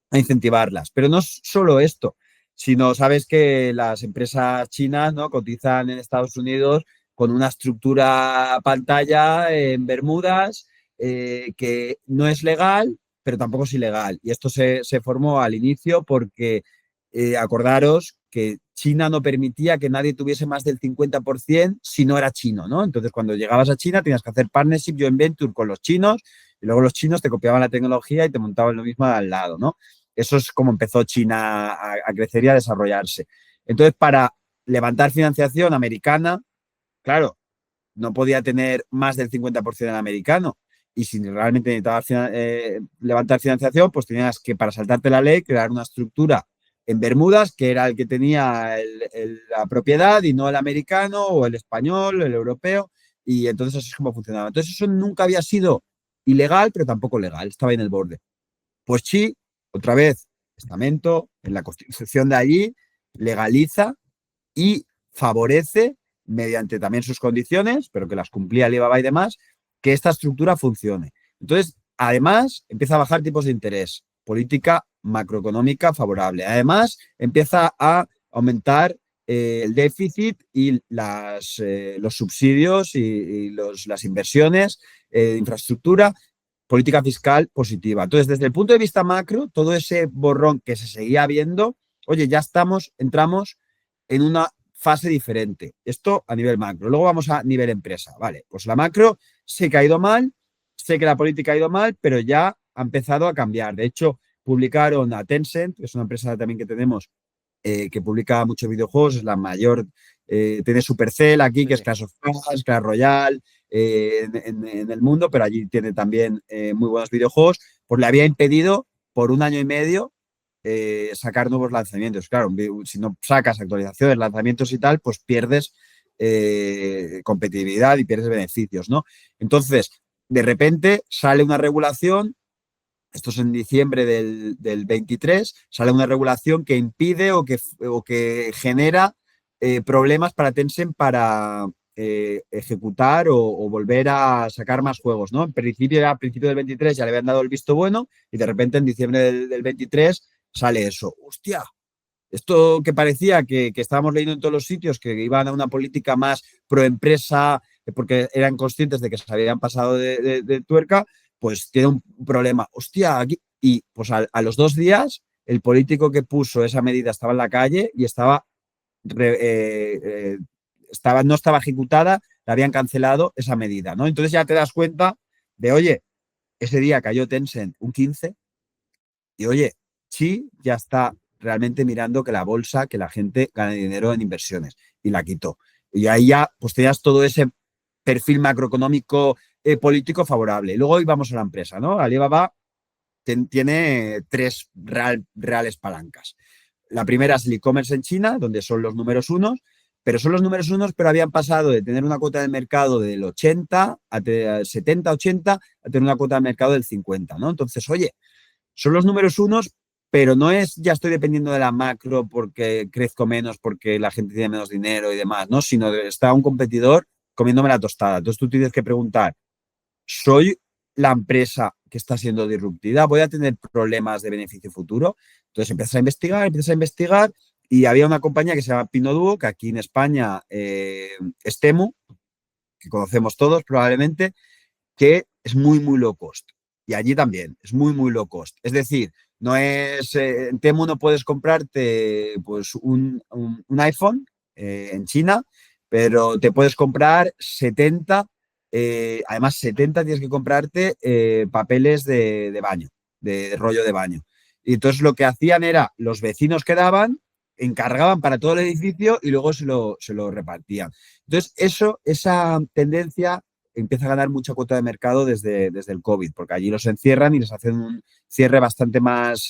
a incentivarlas. Pero no es solo esto, sino sabes que las empresas chinas, ¿no?, cotizan en Estados Unidos con una estructura pantalla en Bermudas que no es legal, pero tampoco es ilegal. Y esto se formó al inicio porque acordaros que China no permitía que nadie tuviese más del 50% si no era chino, ¿no? Entonces, cuando llegabas a China, tenías que hacer partnership, joint venture con los chinos, y luego los chinos te copiaban la tecnología y te montaban lo mismo al lado, ¿no? Eso es como empezó China a crecer y a desarrollarse. Entonces, para levantar financiación americana, claro, no podía tener más del 50% del americano. Y si realmente necesitabas levantar financiación, pues tenías que, para saltarte la ley, crear una estructura en Bermudas, que era el que tenía la propiedad y no el americano o el español, el europeo. Y entonces así es como funcionaba. Entonces eso nunca había sido ilegal, pero tampoco legal, estaba en el borde. Pues sí, otra vez, estamento, en la constitución de allí, legaliza y favorece, mediante también sus condiciones, pero que las cumplía Alibaba y demás, que esta estructura funcione. Entonces, además, empieza a bajar tipos de interés, política macroeconómica favorable. Además, empieza a aumentar el déficit y los subsidios las inversiones de infraestructura, política fiscal positiva. Entonces, desde el punto de vista macro, todo ese borrón que se seguía viendo, oye, ya entramos en una fase diferente. Esto a nivel macro. Luego vamos a nivel empresa. Vale, pues la macro sé que ha ido mal, sé que la política ha ido mal, pero ya ha empezado a cambiar. De hecho, publicaron a Tencent, que es una empresa también que tenemos, que publica muchos videojuegos, es la mayor, tiene Supercell aquí, que es Sí. Clash of Clans, Clash Royale, en el mundo, pero allí tiene también muy buenos videojuegos, pues le había impedido por 1 año y medio sacar nuevos lanzamientos. Claro, si no sacas actualizaciones, lanzamientos y tal, pues pierdes competitividad y pierdes beneficios, ¿no? Entonces, de repente sale una regulación, esto es en diciembre del 23, sale una regulación que impide o que genera problemas para Tencent para ejecutar o volver a sacar más juegos, ¿no? En principio, ya a principio del 23 ya le habían dado el visto bueno y de repente en diciembre del 23 sale eso. ¡Hostia! Esto que parecía que estábamos leyendo en todos los sitios, que iban a una política más pro empresa, porque eran conscientes de que se habían pasado de tuerca, pues tiene un problema. Hostia, aquí. Y pues a los 2 días, el político que puso esa medida estaba en la calle y no estaba ejecutada, le habían cancelado esa medida, ¿no? Entonces ya te das cuenta de, oye, ese día cayó Tencent un 15 y oye, sí, ya está realmente mirando que la bolsa, que la gente gane dinero en inversiones y la quitó. Y ahí ya, pues tenías todo ese perfil macroeconómico político favorable. Y luego íbamos a la empresa, ¿no? Alibaba tiene tres reales palancas. La primera es el e-commerce en China, donde son los números unos, pero son los números unos, pero habían pasado de tener una cuota de mercado del 80 a 70, 80, a tener una cuota de mercado del 50, ¿no? Entonces, oye, son los números unos, pero no es ya estoy dependiendo de la macro porque crezco menos, porque la gente tiene menos dinero y demás, ¿no? Sino que está un competidor comiéndome la tostada. Entonces tú tienes que preguntar, ¿soy la empresa que está siendo disruptiva? ¿Voy a tener problemas de beneficio futuro? Entonces empiezas a investigar y había una compañía que se llama Pinduoduo, que aquí en España es Temu, que conocemos todos probablemente, que es muy, muy low cost. Y allí también es muy, muy low cost. Es decir, no es, en Temu no puedes comprarte pues, un iPhone en China, pero te puedes comprar 70, además 70 tienes que comprarte papeles de baño, de rollo de baño. Y entonces lo que hacían era, los vecinos que daban, encargaban para todo el edificio y luego se lo repartían. Entonces, esa tendencia empieza a ganar mucha cuota de mercado desde el COVID, porque allí los encierran y les hacen un cierre bastante más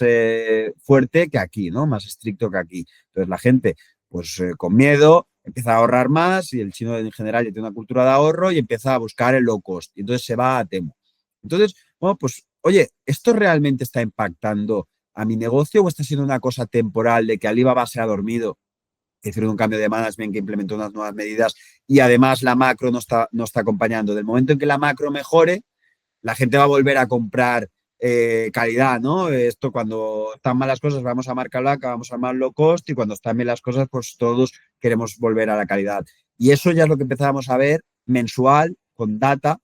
fuerte que aquí, ¿no? Más estricto que aquí. Entonces la gente, pues con miedo, empieza a ahorrar más y el chino en general ya tiene una cultura de ahorro y empieza a buscar el low cost y entonces se va a Temu. Entonces, bueno, pues, oye, ¿esto realmente está impactando a mi negocio o está siendo una cosa temporal de que Alibaba se ha dormido, que hicieron un cambio de management, que implementó unas nuevas medidas y además la macro no está acompañando? Del momento en que la macro mejore, la gente va a volver a comprar calidad, ¿no? Esto cuando están mal las cosas vamos a marca blanca, vamos a más low cost y cuando están bien las cosas pues todos queremos volver a la calidad. Y eso ya es lo que empezábamos a ver mensual con data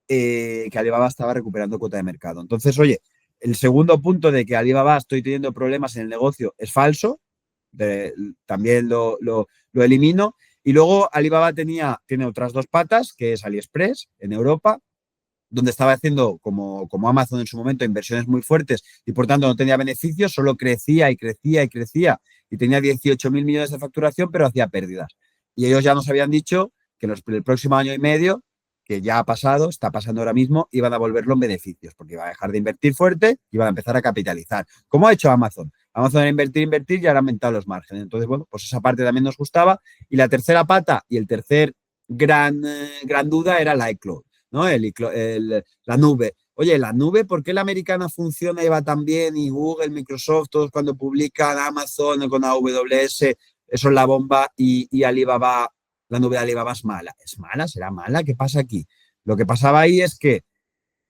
que Alibaba estaba recuperando cuota de mercado. Entonces, oye, el segundo punto de que Alibaba estoy teniendo problemas en el negocio es falso, también lo elimino. Y luego Alibaba tiene otras dos patas, que es AliExpress en Europa, donde estaba haciendo, como Amazon en su momento, inversiones muy fuertes y por tanto no tenía beneficios, solo crecía y crecía y crecía y tenía 18.000 millones de facturación, pero hacía pérdidas. Y ellos ya nos habían dicho que el próximo año y medio, que ya ha pasado, está pasando ahora mismo, iban a volverlo en beneficios, porque iban a dejar de invertir fuerte y iban a empezar a capitalizar. ¿Cómo ha hecho Amazon? Amazon era invertir y ahora ha aumentado los márgenes. Entonces, bueno, pues esa parte también nos gustaba. Y la tercera pata y el tercer gran duda era la iCloud, ¿no? La nube. Oye, la nube, ¿por qué la americana funciona y va tan bien? Y Google, Microsoft, todos cuando publican, Amazon con AWS, eso es la bomba, y Alibaba, la nube de Alibaba es mala. ¿Es mala? ¿Será mala? ¿Qué pasa aquí? Lo que pasaba ahí es que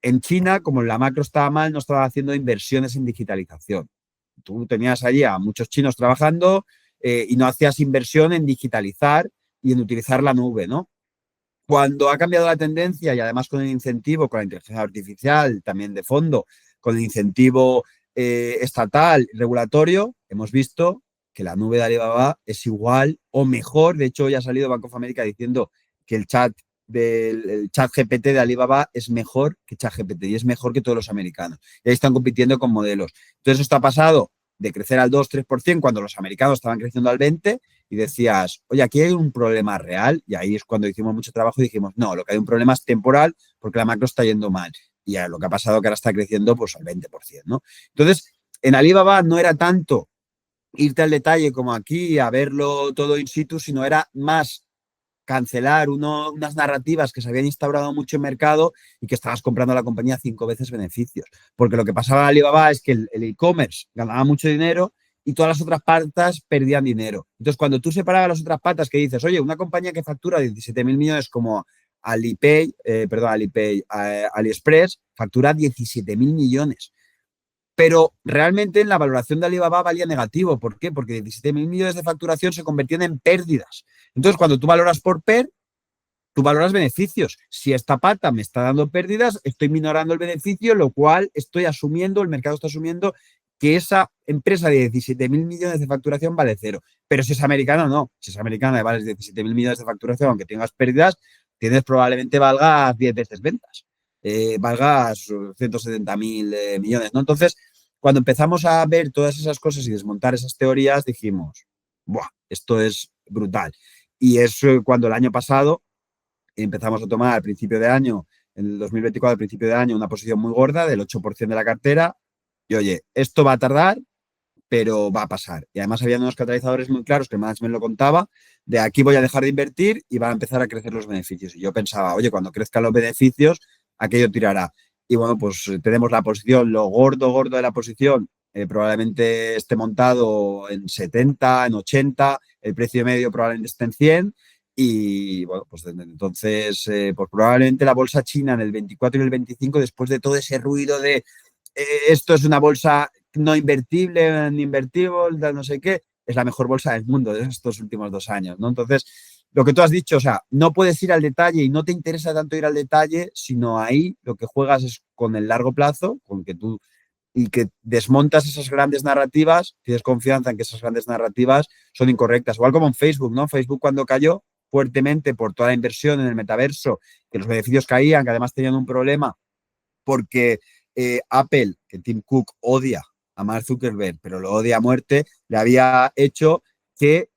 en China, como la macro estaba mal, no estaba haciendo inversiones en digitalización. Tú tenías allí a muchos chinos trabajando y no hacías inversión en digitalizar y en utilizar la nube, ¿no? Cuando ha cambiado la tendencia y además con el incentivo, con la inteligencia artificial también de fondo, con el incentivo estatal, regulatorio, hemos visto que la nube de Alibaba es igual o mejor. De hecho, ya ha salido Bank of America diciendo que el chat GPT de Alibaba es mejor que chat GPT y es mejor que todos los americanos. Y ahí están compitiendo con modelos. Entonces, esto ha pasado de crecer al 2-3% cuando los americanos estaban creciendo al 20% y decías, oye, aquí hay un problema real, y ahí es cuando hicimos mucho trabajo y dijimos, no, lo que hay un problema es temporal porque la macro está yendo mal. Y lo que ha pasado que ahora está creciendo pues al 20%, ¿no? Entonces, en Alibaba no era tanto irte al detalle como aquí a verlo todo in situ, sino era más cancelar unas narrativas que se habían instaurado mucho en mercado y que estabas comprando a la compañía 5 veces beneficios. Porque lo que pasaba en Alibaba es que el e-commerce ganaba mucho dinero y todas las otras patas perdían dinero. Entonces, cuando tú separabas las otras patas que dices, oye, una compañía que factura 17.000 millones como AliExpress, factura 17.000 millones. Pero realmente en la valoración de Alibaba valía negativo. ¿Por qué? Porque 17.000 millones de facturación se convertían en pérdidas. Entonces, cuando tú valoras por PER, tú valoras beneficios. Si esta pata me está dando pérdidas, estoy minorando el beneficio, lo cual estoy asumiendo, el mercado está asumiendo que esa empresa de 17.000 millones de facturación vale cero. Pero si es americana, no. Si es americana y vales 17.000 millones de facturación, aunque tengas pérdidas, probablemente valgas 10 veces ventas. Valgas 170.000 millones, ¿no? Entonces, cuando empezamos a ver todas esas cosas y desmontar esas teorías, dijimos, ¡buah! Esto es brutal. Y es cuando el año pasado empezamos a tomar al principio de año, en el 2024, al principio de año, una posición muy gorda del 8% de la cartera. Y oye, esto va a tardar, pero va a pasar. Y además había unos catalizadores muy claros que el management lo contaba, de aquí voy a dejar de invertir y van a empezar a crecer los beneficios. Y yo pensaba, oye, cuando crezcan los beneficios, aquello tirará. Y bueno, pues tenemos la posición, lo gordo de la posición, probablemente esté montado en 70, en 80, el precio medio probablemente esté en 100. Y bueno, pues desde entonces, pues probablemente la bolsa china en el 24 y el 25, después de todo ese ruido de esto es una bolsa no invertible, ni invertible, no sé qué, es la mejor bolsa del mundo de estos últimos 2 años, ¿no? Entonces, lo que tú has dicho, o sea, no puedes ir al detalle y no te interesa tanto ir al detalle, sino ahí lo que juegas es con el largo plazo, con que tú y que desmontas esas grandes narrativas, tienes confianza en que esas grandes narrativas son incorrectas. Igual como en Facebook, ¿no? Facebook cuando cayó fuertemente por toda la inversión en el metaverso, que los beneficios caían, que además tenían un problema porque Apple, que Tim Cook odia a Mark Zuckerberg, pero lo odia a muerte, le había hecho que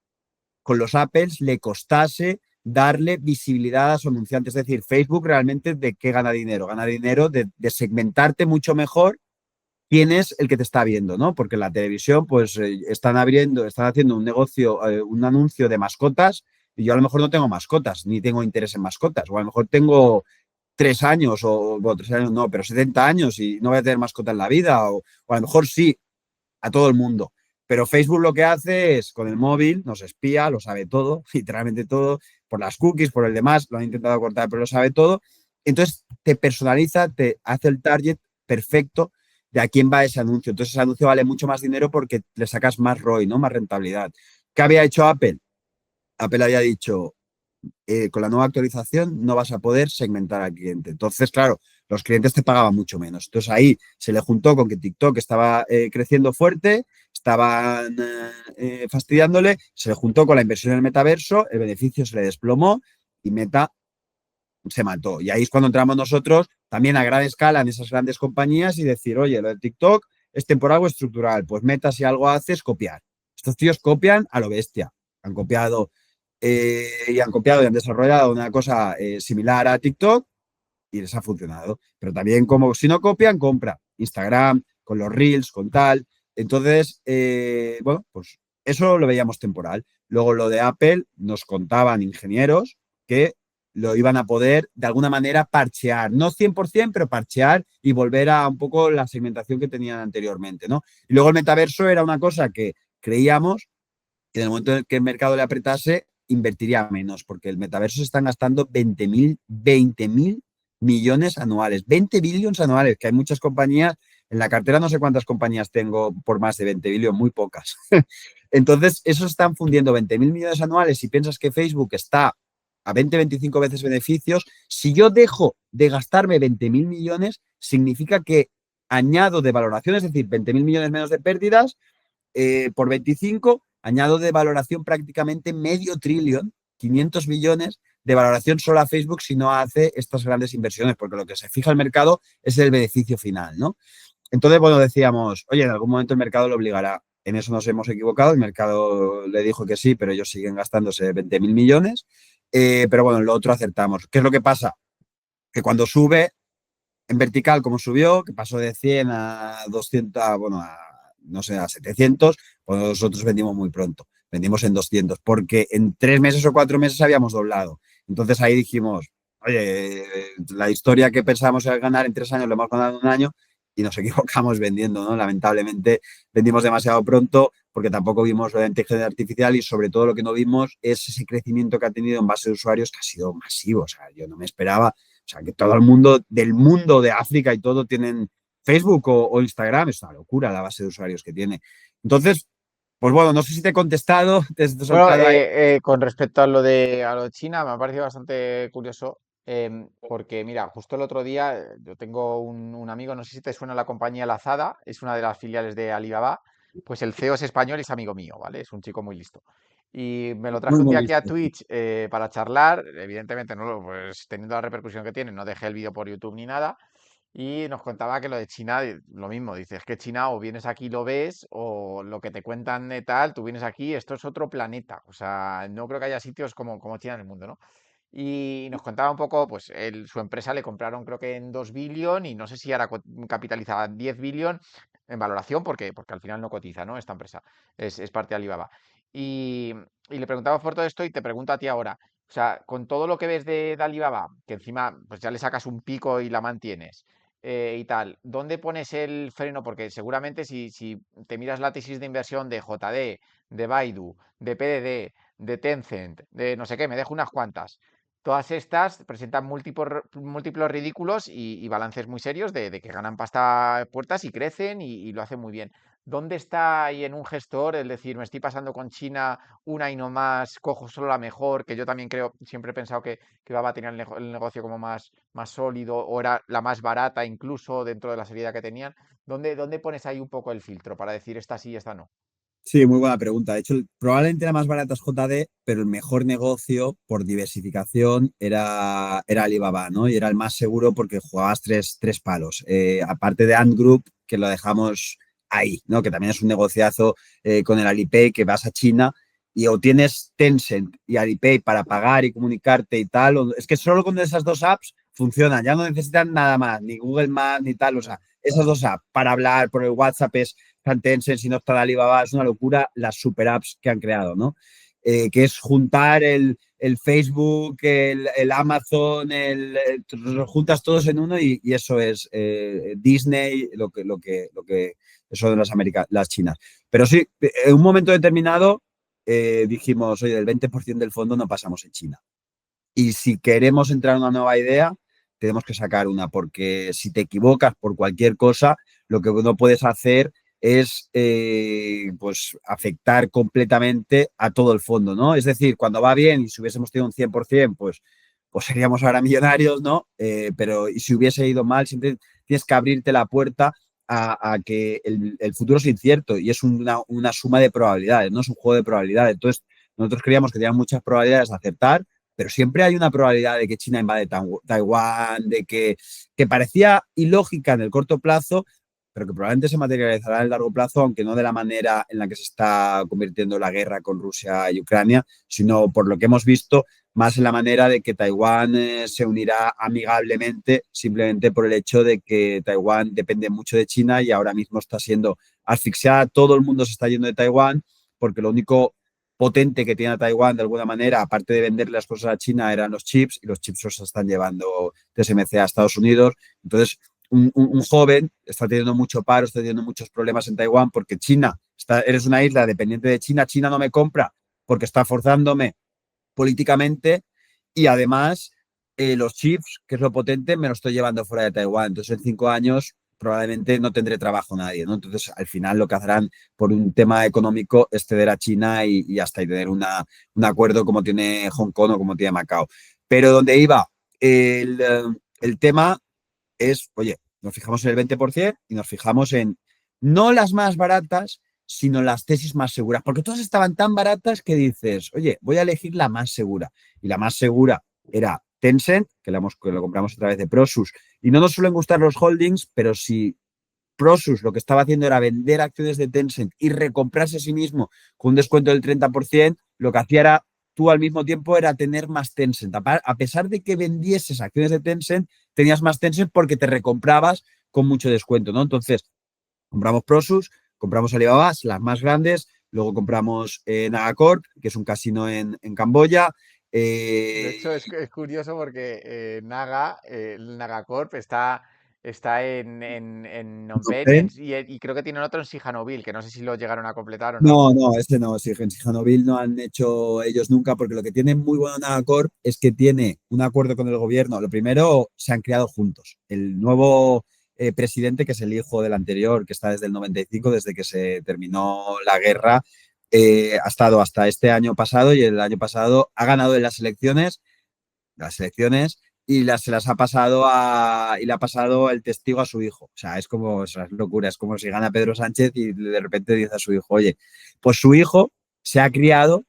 con los Apples le costase darle visibilidad a su anunciante. Es decir, Facebook realmente ¿de qué gana dinero? Gana dinero de segmentarte mucho mejor quién es el que te está viendo, ¿no? Porque en la televisión, pues están haciendo un negocio, un anuncio de mascotas, y yo a lo mejor no tengo mascotas, ni tengo interés en mascotas, o a lo mejor tengo 3 años, bueno, 3 años no, pero 70 años y no voy a tener mascota en la vida, o a lo mejor sí, a todo el mundo. Pero Facebook lo que hace es, con el móvil, nos espía, lo sabe todo, literalmente todo, por las cookies, por el demás, lo han intentado cortar, pero lo sabe todo. Entonces te personaliza, te hace el target perfecto de a quién va ese anuncio. Entonces ese anuncio vale mucho más dinero porque le sacas más ROI, ¿no? Más rentabilidad. ¿Qué había hecho Apple? Apple había dicho, con la nueva actualización no vas a poder segmentar al cliente. Entonces, claro, los clientes te pagaban mucho menos. Entonces ahí se le juntó con que TikTok estaba creciendo fuerte, estaban fastidiándole, se le juntó con la inversión en el metaverso, el beneficio se le desplomó y Meta se mató. Y ahí es cuando entramos nosotros también a gran escala en esas grandes compañías y decir, oye, lo de TikTok es temporal o estructural. Pues Meta, si algo hace, es copiar. Estos tíos copian a lo bestia. Han copiado y han copiado y han desarrollado una cosa similar a TikTok y les ha funcionado. Pero también como si no copian, compra. Instagram, con los Reels, con tal. Entonces, bueno, pues eso lo veíamos temporal. Luego lo de Apple, nos contaban ingenieros que lo iban a poder de alguna manera parchear, no 100%, pero parchear y volver a un poco la segmentación que tenían anteriormente, ¿no? Y luego el metaverso era una cosa que creíamos que en el momento en el que el mercado le apretase, invertiría menos, porque el metaverso se están gastando 20.000 millones anuales, 20 billones anuales, que hay muchas compañías, en la cartera no sé cuántas compañías tengo por más de 20 billones, muy pocas. Entonces, esos están fundiendo 20.000 millones anuales y piensas que Facebook está a 20-25 veces beneficios, si yo dejo de gastarme 20.000 millones, significa que añado de valoración, es decir, 20.000 millones menos de pérdidas, por 25, añado de valoración prácticamente medio trillón, 500 millones de valoración solo a Facebook si no hace estas grandes inversiones, porque lo que se fija el mercado es el beneficio final, ¿no? Entonces, bueno, decíamos, oye, en algún momento el mercado lo obligará. En eso nos hemos equivocado, el mercado le dijo que sí, pero ellos siguen gastándose 20.000 millones. Pero bueno, en lo otro acertamos. ¿Qué es lo que pasa? Que cuando sube en vertical, como subió, que pasó de 100 a 200, bueno, a, no sé, a 700, pues nosotros vendimos muy pronto, vendimos en 200, porque en 3 meses o 4 meses habíamos doblado. Entonces ahí dijimos, oye, la historia que pensábamos ganar en 3 años lo hemos ganado en un año y nos equivocamos vendiendo, ¿no? Lamentablemente vendimos demasiado pronto porque tampoco vimos la inteligencia artificial y sobre todo lo que no vimos es ese crecimiento que ha tenido en base de usuarios que ha sido masivo. O sea, yo no me esperaba, o sea, que todo el mundo del mundo de África y todo tienen Facebook o Instagram. Es una locura la base de usuarios que tiene. Entonces, pues bueno, no sé si te he contestado, te he Bueno, soltado ahí. con respecto a lo de China, me ha parecido bastante curioso, porque mira, justo el otro día yo tengo un amigo, no sé si te suena la compañía Lazada, es una de las filiales de Alibaba, pues el CEO es español y es amigo mío, ¿vale? Es un chico muy listo. Y me lo traje Muy, un muy día aquí a listo. Twitch para charlar, evidentemente no pues teniendo la repercusión que tiene, no dejé el vídeo por YouTube ni nada. Y nos contaba que lo de China, lo mismo, dice, es que China o vienes aquí y lo ves, o lo que te cuentan de tal, tú vienes aquí, esto es otro planeta. O sea, no creo que haya sitios como China en el mundo, ¿no? Y nos contaba un poco, pues su empresa le compraron creo que en 2 billion y no sé si ahora capitalizada en 10 billion en valoración, porque al final no cotiza, ¿no? Esta empresa es parte de Alibaba. Y, y le preguntaba por todo esto y te pregunto a ti ahora, o sea, con todo lo que ves de Alibaba, que encima pues ya le sacas un pico y la mantienes y tal, ¿dónde pones el freno? Porque seguramente si te miras la tesis de inversión de JD, de Baidu, de PDD, de Tencent, de no sé qué, me dejo unas cuantas. Todas estas presentan múltiplos ridículos y balances muy serios de que ganan pasta a puertas y crecen y lo hacen muy bien. ¿Dónde está ahí en un gestor el decir, me estoy pasando con China una y no más, cojo solo la mejor, que yo también creo, siempre he pensado que Baba tenía el negocio como más sólido o era la más barata incluso dentro de la seriedad que tenían? ¿Dónde pones ahí un poco el filtro para decir esta sí y esta no? Sí, muy buena pregunta. De hecho, probablemente la más barata es JD, pero el mejor negocio por diversificación era Alibaba, ¿no? Y era el más seguro porque jugabas tres palos. Aparte de Ant Group, que lo dejamos ahí, ¿no? Que también es un negociazo con el Alipay, que vas a China y o tienes Tencent y Alipay para pagar y comunicarte y tal. Es que solo con esas dos apps funcionan, ya no necesitan nada más, ni Google Maps ni tal. O sea, esas dos apps para hablar por el WhatsApp es Tencent, si no está de Alibaba, es una locura las super apps que han creado, ¿no? Que es juntar el Facebook, el Amazon, los juntas todos en uno y eso es Disney, lo que eso de las chinas. Pero sí, en un momento determinado dijimos, oye, del 20% del fondo no pasamos en China. Y si queremos entrar en una nueva idea, tenemos que sacar una, porque si te equivocas por cualquier cosa, lo que no puedes hacer es pues afectar completamente a todo el fondo, ¿no? Es decir, cuando va bien y si hubiésemos tenido un 100%, pues seríamos ahora millonarios, ¿no? Pero y si hubiese ido mal, siempre tienes que abrirte la puerta a que el futuro es incierto y es una suma de probabilidades, no es un juego de probabilidades. Entonces, nosotros creíamos que tenían muchas probabilidades de acertar, pero siempre hay una probabilidad de que China invade Taiwán, de que parecía ilógica en el corto plazo, pero que probablemente se materializará en el largo plazo, aunque no de la manera en la que se está convirtiendo la guerra con Rusia y Ucrania, sino por lo que hemos visto, más en la manera de que Taiwán se unirá amigablemente, simplemente por el hecho de que Taiwán depende mucho de China y ahora mismo está siendo asfixiada. Todo el mundo se está yendo de Taiwán porque lo único potente que tiene Taiwán de alguna manera, aparte de venderle las cosas a China, eran los chips y los chips los están llevando TSMC a Estados Unidos. Entonces, un joven está teniendo mucho paro, está teniendo muchos problemas en Taiwán porque China, eres una isla dependiente de China, China no me compra porque está forzándome políticamente y además los chips, que es lo potente, me lo estoy llevando fuera de Taiwán. Entonces en 5 años probablemente no tendré trabajo nadie, ¿no? Entonces al final lo que harán por un tema económico es ceder a China y hasta y tener un acuerdo como tiene Hong Kong o como tiene Macao. Pero donde iba, el tema es, oye, nos fijamos en el 20% y nos fijamos en no las más baratas, sino las tesis más seguras, porque todas estaban tan baratas que dices, oye, voy a elegir la más segura. Y la más segura era Tencent, que lo compramos a través de Prosus. Y no nos suelen gustar los holdings, pero si Prosus lo que estaba haciendo era vender acciones de Tencent y recomprarse a sí mismo con un descuento del 30%, lo que hacía era, tú al mismo tiempo era tener más Tencent. A pesar de que vendieses acciones de Tencent, tenías más Tencent porque te recomprabas con mucho descuento, ¿no? Entonces, compramos Prosus, compramos Alibaba, las más grandes, luego compramos Nagacorp, que es un casino en Camboya. De Eh, hecho, es curioso porque Naga, el Nagacorp está en Phnom Penh y creo que tienen otro en Sihanoukville, que no sé si lo llegaron a completar o no. No, no, este no, sí, en Sihanoukville no han hecho ellos nunca, porque lo que tiene muy bueno Nagacorp es que tiene un acuerdo con el gobierno. Lo primero, se han criado juntos. El nuevo presidente, que es el hijo del anterior, que está desde el 95, desde que se terminó la guerra, ha estado hasta este año pasado y el año pasado ha ganado en las elecciones y se las ha pasado y le ha pasado el testigo a su hijo. O sea, es como, o sea, es locura, es como si gana Pedro Sánchez y de repente dice a su hijo, oye, pues su hijo se ha criado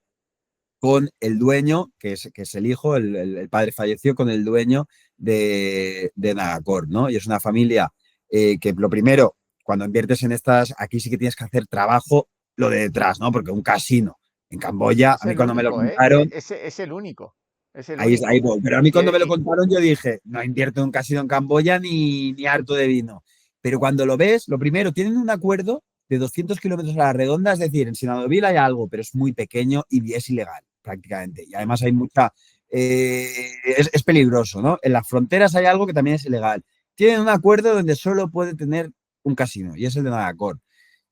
con el dueño, que es el hijo, el padre falleció con el dueño de Nagacor, ¿no? Y es una familia que lo primero, cuando inviertes en estas, aquí sí que tienes que hacer trabajo lo de detrás, ¿no? Porque un casino en Camboya, Es a mí el cuando me lo único, ¿eh? contaron, Es el único. Es el ahí único. voy. Pero a mí cuando me lo Que, contaron yo dije, no invierto en un casino en Camboya ni harto de vino. Pero cuando lo ves, lo primero, tienen un acuerdo de 200 kilómetros a la redonda, es decir, en Sinadovil hay algo, pero es muy pequeño y es ilegal prácticamente. Y además hay mucha... es peligroso, ¿no? En las fronteras hay algo que también es ilegal. Tienen un acuerdo donde solo puede tener un casino y es el de Nagacor.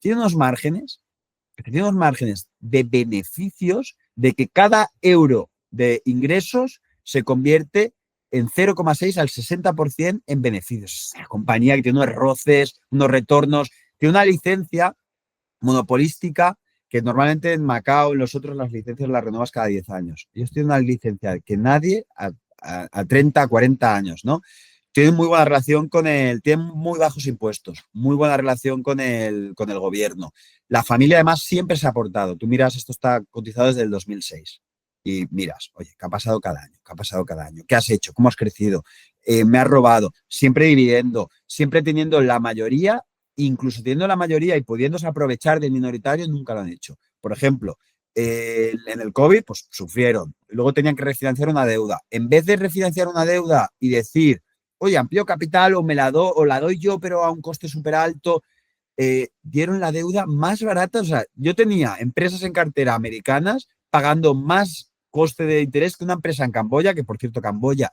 Tiene unos márgenes de beneficios de que cada euro de ingresos se convierte en 0,6 al 60% en beneficios. Es una compañía que tiene unos roces, unos retornos, tiene una licencia monopolística que normalmente en Macao, en los otros, las licencias las renuevas cada 10 años. Ellos tienen una licencia que nadie a 30, 40 años, ¿no? Tienen muy buena relación tienen muy bajos impuestos, muy buena relación con el gobierno. La familia además siempre se ha aportado. Tú miras, esto está cotizado desde el 2006 y miras, oye, ¿qué ha pasado cada año? ¿Qué ha pasado cada año? ¿Qué has hecho? ¿Cómo has crecido? Me has robado, siempre dividendo, siempre teniendo la mayoría, incluso teniendo la mayoría y pudiéndose aprovechar del minoritario, nunca lo han hecho. Por ejemplo, en el COVID, pues sufrieron. Luego tenían que refinanciar una deuda. En vez de refinanciar una deuda y decir, oye, amplío capital o la doy yo, pero a un coste súper alto, dieron la deuda más barata. O sea, yo tenía empresas en cartera americanas pagando más coste de interés que una empresa en Camboya, que por cierto, Camboya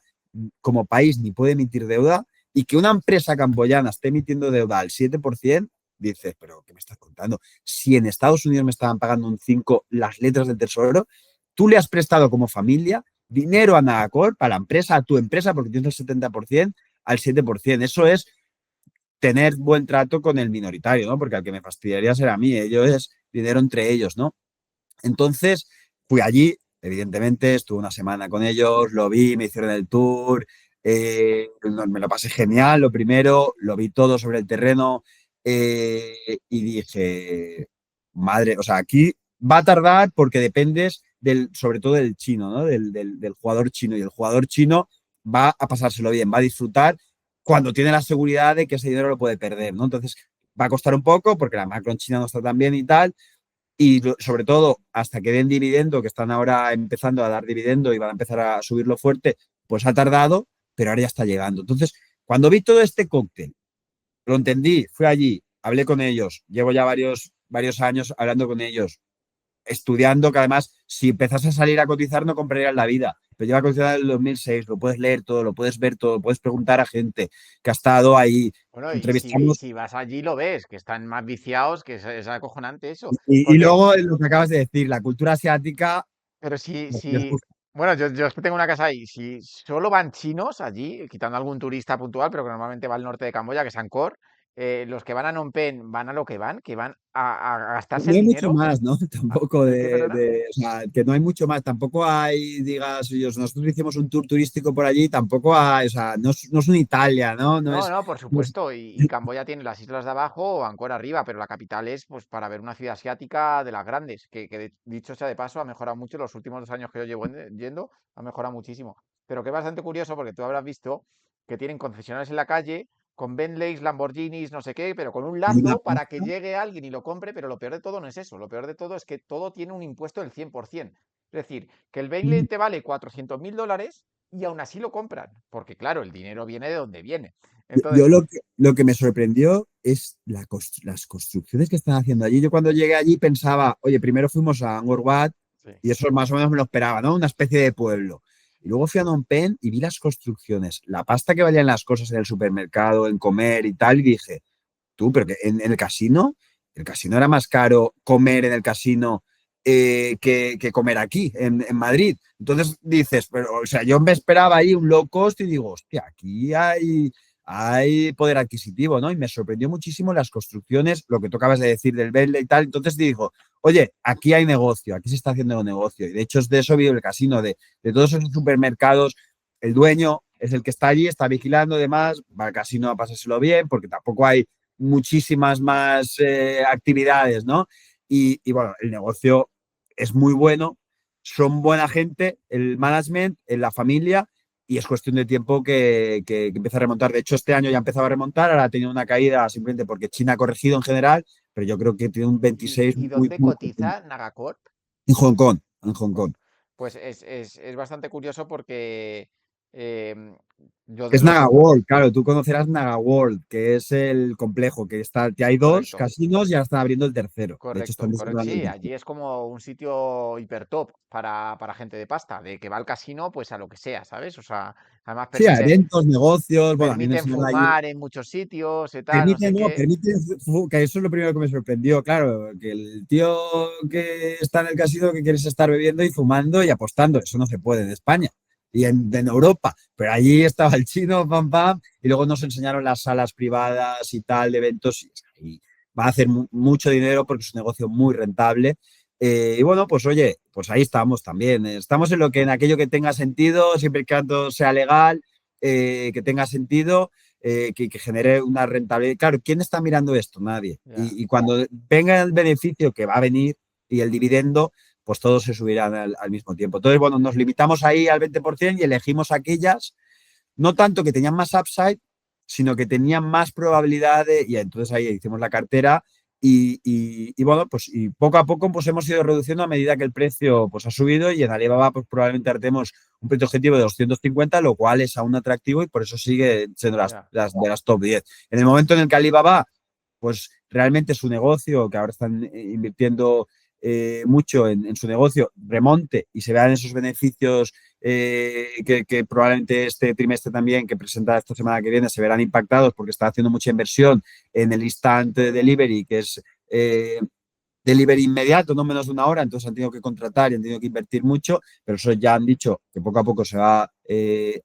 como país ni puede emitir deuda, y que una empresa camboyana esté emitiendo deuda al 7%, dices, pero ¿qué me estás contando? Si en Estados Unidos me estaban pagando un 5 las letras del tesoro, tú le has prestado como familia dinero a Nagacor, para la empresa, a tu empresa, porque tienes el 70%, al 7%. Eso es tener buen trato con el minoritario, ¿no? Porque al que me fastidiaría será a mí, ellos es dinero entre ellos, ¿no? Entonces, fui allí, evidentemente, estuve una semana con ellos, lo vi, me hicieron el tour, me lo pasé genial, lo primero, lo vi todo sobre el terreno y dije, madre, o sea, aquí va a tardar porque dependes sobre todo del chino, ¿no? Del jugador chino y el jugador chino va a pasárselo bien, va a disfrutar cuando tiene la seguridad de que ese dinero lo puede perder, ¿no? Entonces, va a costar un poco porque la macro en China no está tan bien y tal. Y sobre todo, hasta que den dividendo, que están ahora empezando a dar dividendo y van a empezar a subirlo fuerte, pues ha tardado, pero ahora ya está llegando. Entonces, cuando vi todo este cóctel, lo entendí, fui allí, hablé con ellos, llevo ya varios años hablando con ellos, estudiando, que además, si empezás a salir a cotizar, no comprarías la vida. Pero lleva cotizado en el 2006, lo puedes leer todo, lo puedes ver todo, puedes preguntar a gente que ha estado ahí. Bueno, y Entrevistamos. si vas allí lo ves, que están más viciados, que es acojonante eso. Y Porque luego lo que acabas de decir, la cultura asiática Pero si, les si, gusta. bueno, yo tengo una casa ahí. Si solo van chinos allí, quitando algún turista puntual, pero que normalmente va al norte de Camboya, que es Angkor, los que van a Phnom Penh van a lo que van a gastarse No el hay mucho dinero. más, ¿no? Tampoco ¿El qué, perdona? o sea, que no hay mucho más. Tampoco hay, digas, nosotros hicimos un tour turístico por allí, tampoco hay, o sea, no es una Italia, ¿no? No No, es, no, por no es- supuesto. Y Camboya tiene las islas de abajo o Angkor arriba, pero la capital es pues para ver una ciudad asiática de las grandes, dicho sea de paso, ha mejorado mucho los últimos 2 años que yo llevo yendo, ha mejorado muchísimo. Pero que es bastante curioso porque tú habrás visto que tienen concesionarios en la calle con Bentleys, Lamborghinis, no sé qué, pero con un hay una lazo para que pasta. llegue alguien y lo compre, pero lo peor de todo no es eso, lo peor de todo es que todo tiene un impuesto del 100%. Es decir, que el Bentley te vale $400.000 y aún así lo compran, porque claro, el dinero viene de donde viene. Yo Entonces, lo que me sorprendió es las construcciones que están haciendo allí. Yo cuando llegué allí pensaba, oye, primero fuimos a Angkor Wat sí. y eso más o menos me lo esperaba, ¿no? Una especie de pueblo. Y luego fui a Phnom Penh y vi las construcciones, la pasta que valían las cosas en el supermercado, en comer y tal, y dije, tú, pero que en el casino era más caro comer en el casino que comer aquí, en Madrid. Entonces dices, pero, o sea, yo me esperaba ahí un low cost y digo, hostia, aquí hay poder adquisitivo, ¿no? Y me sorprendió muchísimo las construcciones, lo que tú acabas de decir del Bentley y tal. Entonces digo, oye, aquí hay negocio, aquí se está haciendo un negocio. Y de hecho es de eso vive el casino, de todos esos supermercados. El dueño es el que está allí, está vigilando, demás, va al casino a pasárselo bien, porque tampoco hay muchísimas más actividades, ¿no? Y bueno, el negocio es muy bueno, son buena gente, el management, la familia, y es cuestión de tiempo que empiece a remontar. De hecho, este año ya empezaba a remontar, ahora ha tenido una caída simplemente porque China ha corregido en general, pero yo creo que tiene un ¿Y, 26 y muy, dónde muy potente. cotiza Nagacorp? En Hong Kong, en Hong Pues, Kong. pues es bastante curioso porque em, yo Es lo Naga tengo World, claro, tú conocerás Naga World, que es el complejo que está, que hay dos correcto. casinos y ya están abriendo el tercero. De hecho, están Correcto, correcto. desarrollando el Sí, tercero. allí es como un sitio hiper top para gente de pasta, de que va al casino, pues a lo que sea, ¿sabes? O sea, además Sí, a eventos, negocios, bueno, a mí me permiten enseñaron ahí. fumar en muchos sitios y tal, no Permite, sé no, qué. permite, que eso es lo primero que me sorprendió, claro, que el tío que está en el casino que quieres estar bebiendo y fumando y apostando, eso no se puede en España y en Europa, pero allí estaba el chino, pam, pam, y luego nos enseñaron las salas privadas y tal de eventos y va a hacer mucho dinero porque es un negocio muy rentable. Y bueno, pues oye, pues ahí estamos también, estamos en lo que en aquello que tenga sentido, siempre y cuando sea legal, que tenga sentido que genere una rentabilidad. Claro, ¿quién está mirando esto? Nadie. Ya, Y cuando venga el beneficio que va a venir y el dividendo, pues todos se subirán al mismo tiempo. Entonces, bueno, nos limitamos ahí al 20% y elegimos aquellas, no tanto que tenían más upside, sino que tenían más probabilidad de, y entonces ahí hicimos la cartera y bueno, pues y poco a poco pues hemos ido reduciendo a medida que el precio pues ha subido y en Alibaba pues probablemente hartemos un precio objetivo de 250, lo cual es aún atractivo y por eso sigue siendo ya, de las top 10. En el momento en el que Alibaba pues realmente su negocio, que ahora están invirtiendo mucho en su negocio, remonte y se vean esos beneficios que probablemente este trimestre también, que presenta esta semana que viene, se verán impactados porque está haciendo mucha inversión en el instant delivery, que es delivery inmediato, no menos de una hora, entonces han tenido que contratar y han tenido que invertir mucho, pero eso ya han dicho que poco a poco se va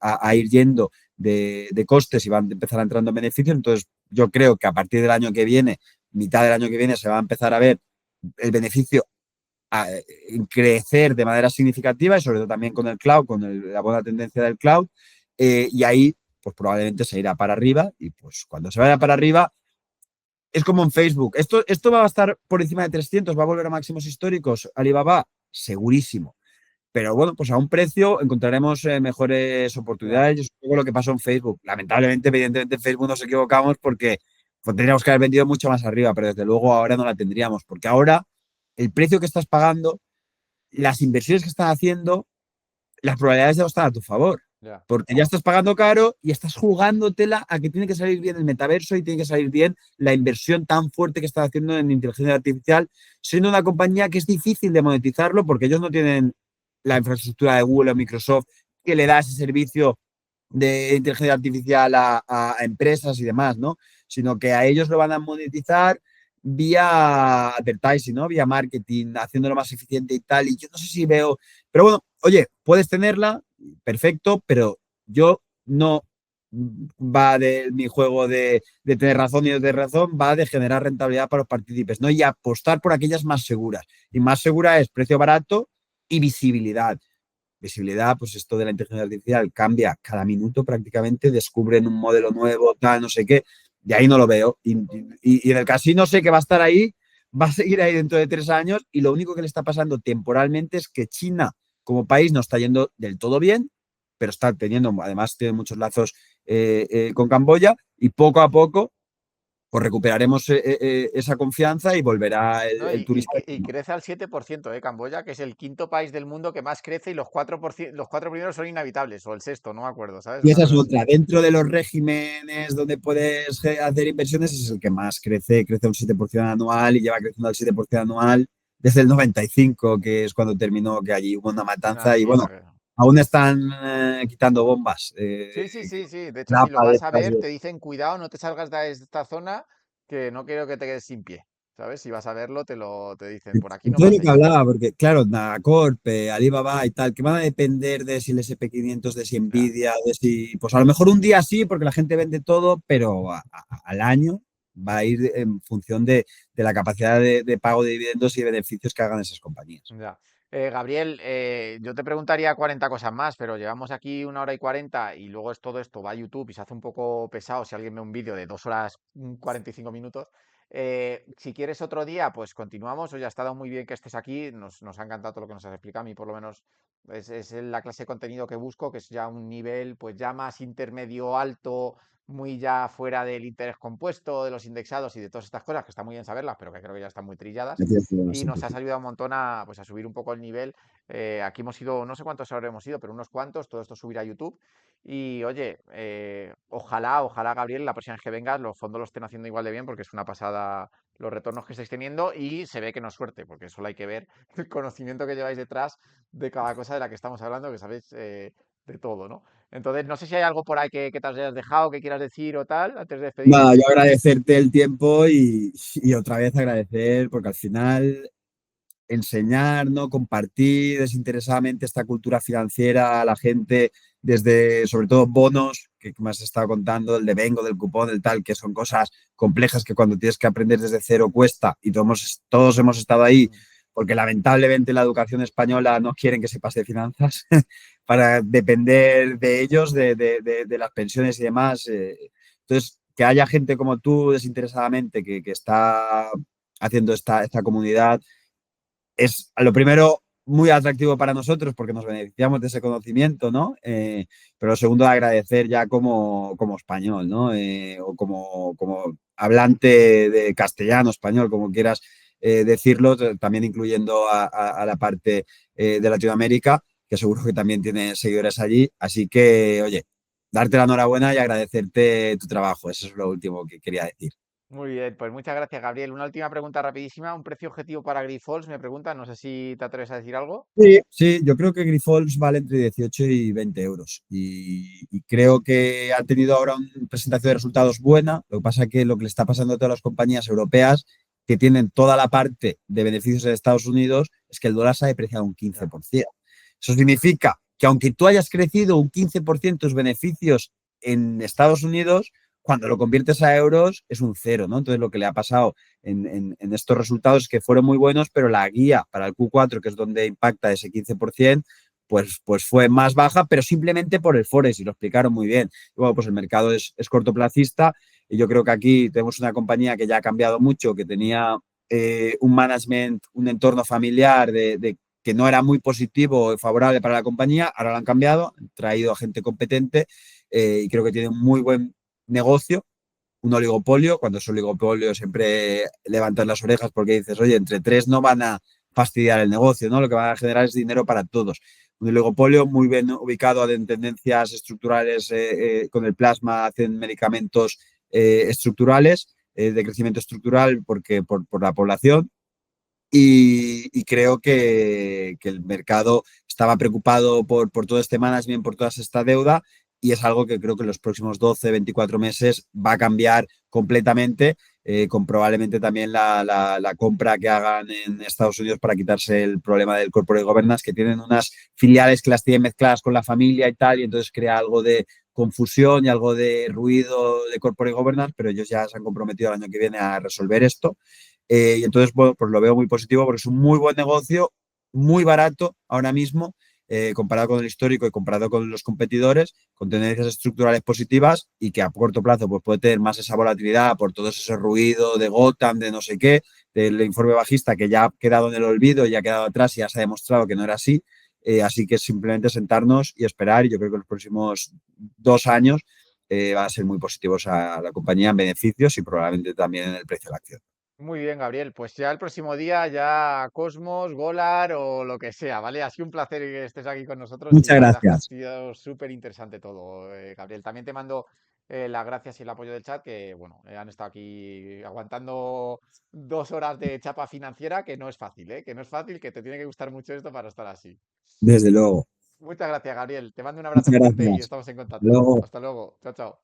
a ir yendo de costes y van a empezar a entrando en beneficios, entonces yo creo que a partir del año que viene, mitad del año que viene, se va a empezar a ver el beneficio a crecer de manera significativa y sobre todo también con el cloud, con la buena tendencia del cloud, y ahí pues probablemente se irá para arriba y pues cuando se vaya para arriba es como en Facebook. Esto va a estar por encima de 300, va a volver a máximos históricos. Alibaba, segurísimo. Pero bueno, pues a un precio encontraremos mejores ya. oportunidades. Y es un poco lo que pasó en Facebook. Lamentablemente, evidentemente, en Facebook nos equivocamos porque pues tendríamos que haber vendido mucho más arriba, pero desde luego ahora no la tendríamos, porque ahora el precio que estás pagando, las inversiones que están haciendo, las probabilidades de no están a tu favor. Ya. Porque ya estás pagando caro y estás jugándotela a que tiene que salir bien el metaverso y tiene que salir bien la inversión tan fuerte que están haciendo en inteligencia artificial, siendo una compañía que es difícil de monetizarlo porque ellos no tienen la infraestructura de Google o Microsoft que le da ese servicio de inteligencia artificial a empresas y demás, ¿no? Sino que a ellos lo van a monetizar vía advertising, ¿no? Vía marketing, haciéndolo más eficiente y tal. Y yo no sé si veo, pero bueno, oye, puedes tenerla, perfecto, pero yo no va de mi juego de tener razón y no tener razón, va de generar rentabilidad para los partícipes, ¿no? Y apostar por aquellas más seguras. Y más segura es precio barato y visibilidad. Visibilidad, pues esto de la inteligencia artificial cambia cada minuto prácticamente, descubren un modelo nuevo, tal, no sé qué, de ahí no lo veo. Y en el casino sé que va a estar ahí, va a seguir ahí dentro de 3 años y lo único que le está pasando temporalmente es que China como país no está yendo del todo bien, pero está teniendo, además tiene muchos lazos con Camboya y poco a poco pues recuperaremos esa confianza y volverá ¿No? el turista. Y crece al 7%, Camboya, que es el quinto país del mundo que más crece y los 4%, los cuatro primeros son inhabitables, o el sexto, no me acuerdo, ¿sabes? Y Una esa es cosa así. otra. Dentro de los regímenes donde puedes hacer inversiones, es el que más crece. Crece un 7% anual y lleva creciendo al 7% anual desde el 95, que es cuando terminó, que allí hubo una Ah, matanza. Y sí, bueno, aún están quitando bombas. sí, sí, sí, sí. De hecho, si lo Napa de vas a estas ver, te dicen cuidado, no te salgas de esta zona, que no quiero que te quedes sin pie. ¿Sabes? Si vas a verlo, te dicen, por aquí no Entonces lo que paséis. hablaba, porque claro, Nagacorp, Alibaba y tal, que van a depender de si el SP500, de si Ya. Nvidia, de si, pues a lo mejor un día sí, porque la gente vende todo, pero al año va a ir en función de la capacidad de pago de dividendos y de beneficios que hagan esas compañías. Ya. Gabriel, yo te preguntaría 40 cosas más, pero llevamos aquí 1 hora y 40 y luego es todo esto va a YouTube y se hace un poco pesado si alguien ve un vídeo de 2 horas 45 minutos. Si quieres otro día, pues continuamos. Oye, ha estado muy bien que estés aquí. Nos ha encantado todo lo que nos has explicado. A mí, por lo menos, es la clase de contenido que busco, que es ya un nivel, pues ya más intermedio alto, muy ya fuera del interés compuesto, de los indexados y de todas estas cosas, que está muy bien saberlas, pero que creo que ya están muy trilladas Me y nos has simplifico. ayudado un montón a, pues, a subir un poco el nivel. Aquí hemos ido, no sé cuántos habremos ido, pero unos cuantos, todo esto subir a YouTube. Y oye, ojalá, Gabriel, la próxima vez que vengas, los fondos lo estén haciendo igual de bien, porque es una pasada los retornos que estáis teniendo y se ve que no es suerte, porque solo hay que ver el conocimiento que lleváis detrás de cada cosa de la que estamos hablando, que sabéis de todo, ¿no? Entonces, no sé si hay algo por ahí que te hayas dejado, que quieras decir o tal, antes de Nada, despedirnos. yo agradecerte el tiempo y otra vez agradecer, porque al final enseñar, ¿no? Compartir desinteresadamente esta cultura financiera a la gente, desde sobre todo bonos, que me has estado contando, el de Vengo, del cupón, del tal, que son cosas complejas que cuando tienes que aprender desde cero cuesta y todos hemos estado ahí, porque lamentablemente la educación española no quieren que sepas de finanzas para depender de ellos, de las pensiones y demás. Entonces, que haya gente como tú desinteresadamente que está haciendo esta comunidad es a lo primero muy atractivo para nosotros porque nos beneficiamos de ese conocimiento, ¿no? Pero lo segundo, agradecer ya como español, ¿no? O como hablante de castellano, español, como quieras decirlo, también incluyendo a la parte de Latinoamérica, que seguro que también tiene seguidores allí. Así que, oye, darte la enhorabuena y agradecerte tu trabajo. Eso es lo último que quería decir. Muy bien, pues muchas gracias, Gabriel. Una última pregunta rapidísima. Un precio objetivo para Grifols, me pregunta. No sé si te atreves a decir algo. Sí, sí, yo creo que Grifols vale entre 18 y 20 euros. Y creo que ha tenido ahora una presentación de resultados buena. Lo que pasa es que lo que le está pasando a todas las compañías europeas que tienen toda la parte de beneficios en Estados Unidos es que el dólar se ha depreciado un Ya. 15%. Eso significa que aunque tú hayas crecido un 15% tus beneficios en Estados Unidos, cuando lo conviertes a euros es un cero, ¿no? Entonces lo que le ha pasado en estos resultados que fueron muy buenos, pero la guía para el Q4, que es donde impacta ese 15%, pues fue más baja, pero simplemente por el Forex, y lo explicaron muy bien. Y bueno, pues el mercado es cortoplacista, y yo creo que aquí tenemos una compañía que ya ha cambiado mucho, que tenía un management, un entorno familiar que no era muy positivo y favorable para la compañía, ahora lo han cambiado, han traído a gente competente y creo que tiene un muy buen negocio un oligopolio. Cuando es oligopolio siempre levantas las orejas porque dices, oye, entre tres no van a fastidiar el negocio, ¿no? Lo que van a generar es dinero para todos. Un oligopolio muy bien ubicado en tendencias estructurales, con el plasma hacen medicamentos estructurales, de crecimiento estructural por la población. Y creo que el mercado estaba preocupado por todo este management, por toda esta deuda, y es algo que creo que en los próximos 12, 24 meses va a cambiar completamente, con probablemente también la compra que hagan en Estados Unidos para quitarse el problema del corporate governance, que tienen unas filiales que las tienen mezcladas con la familia y tal, y entonces crea algo de confusión y algo de ruido de corporate governance, pero ellos ya se han comprometido el año que viene a resolver esto. Y entonces, bueno, pues lo veo muy positivo porque es un muy buen negocio, muy barato ahora mismo, comparado con el histórico y comparado con los competidores, con tendencias estructurales positivas y que a corto plazo pues, puede tener más esa volatilidad por todo ese ruido de Gotham, de no sé qué, del informe bajista que ya ha quedado en el olvido, ya ha quedado atrás y ya se ha demostrado que no era así. Así que simplemente sentarnos y esperar. Y yo creo que los próximos 2 años van a ser muy positivos a la compañía en beneficios y probablemente también en el precio de la acción. Muy bien, Gabriel. Pues ya el próximo día, ya Cosmos, Golar o lo que sea, ¿vale? Ha sido un placer que estés aquí con nosotros y Muchas la verdad es que ha gracias. sido súper interesante todo, Gabriel. También te mando las gracias y el apoyo del chat, que bueno, han estado aquí aguantando 2 horas de chapa financiera, que no es fácil, ¿eh? Que no es fácil, que te tiene que gustar mucho esto para estar así. Desde luego. Muchas gracias, Gabriel. Te mando un abrazo Muchas fuerte y gracias. estamos en Hasta contacto. luego. Hasta luego. Chao, chao.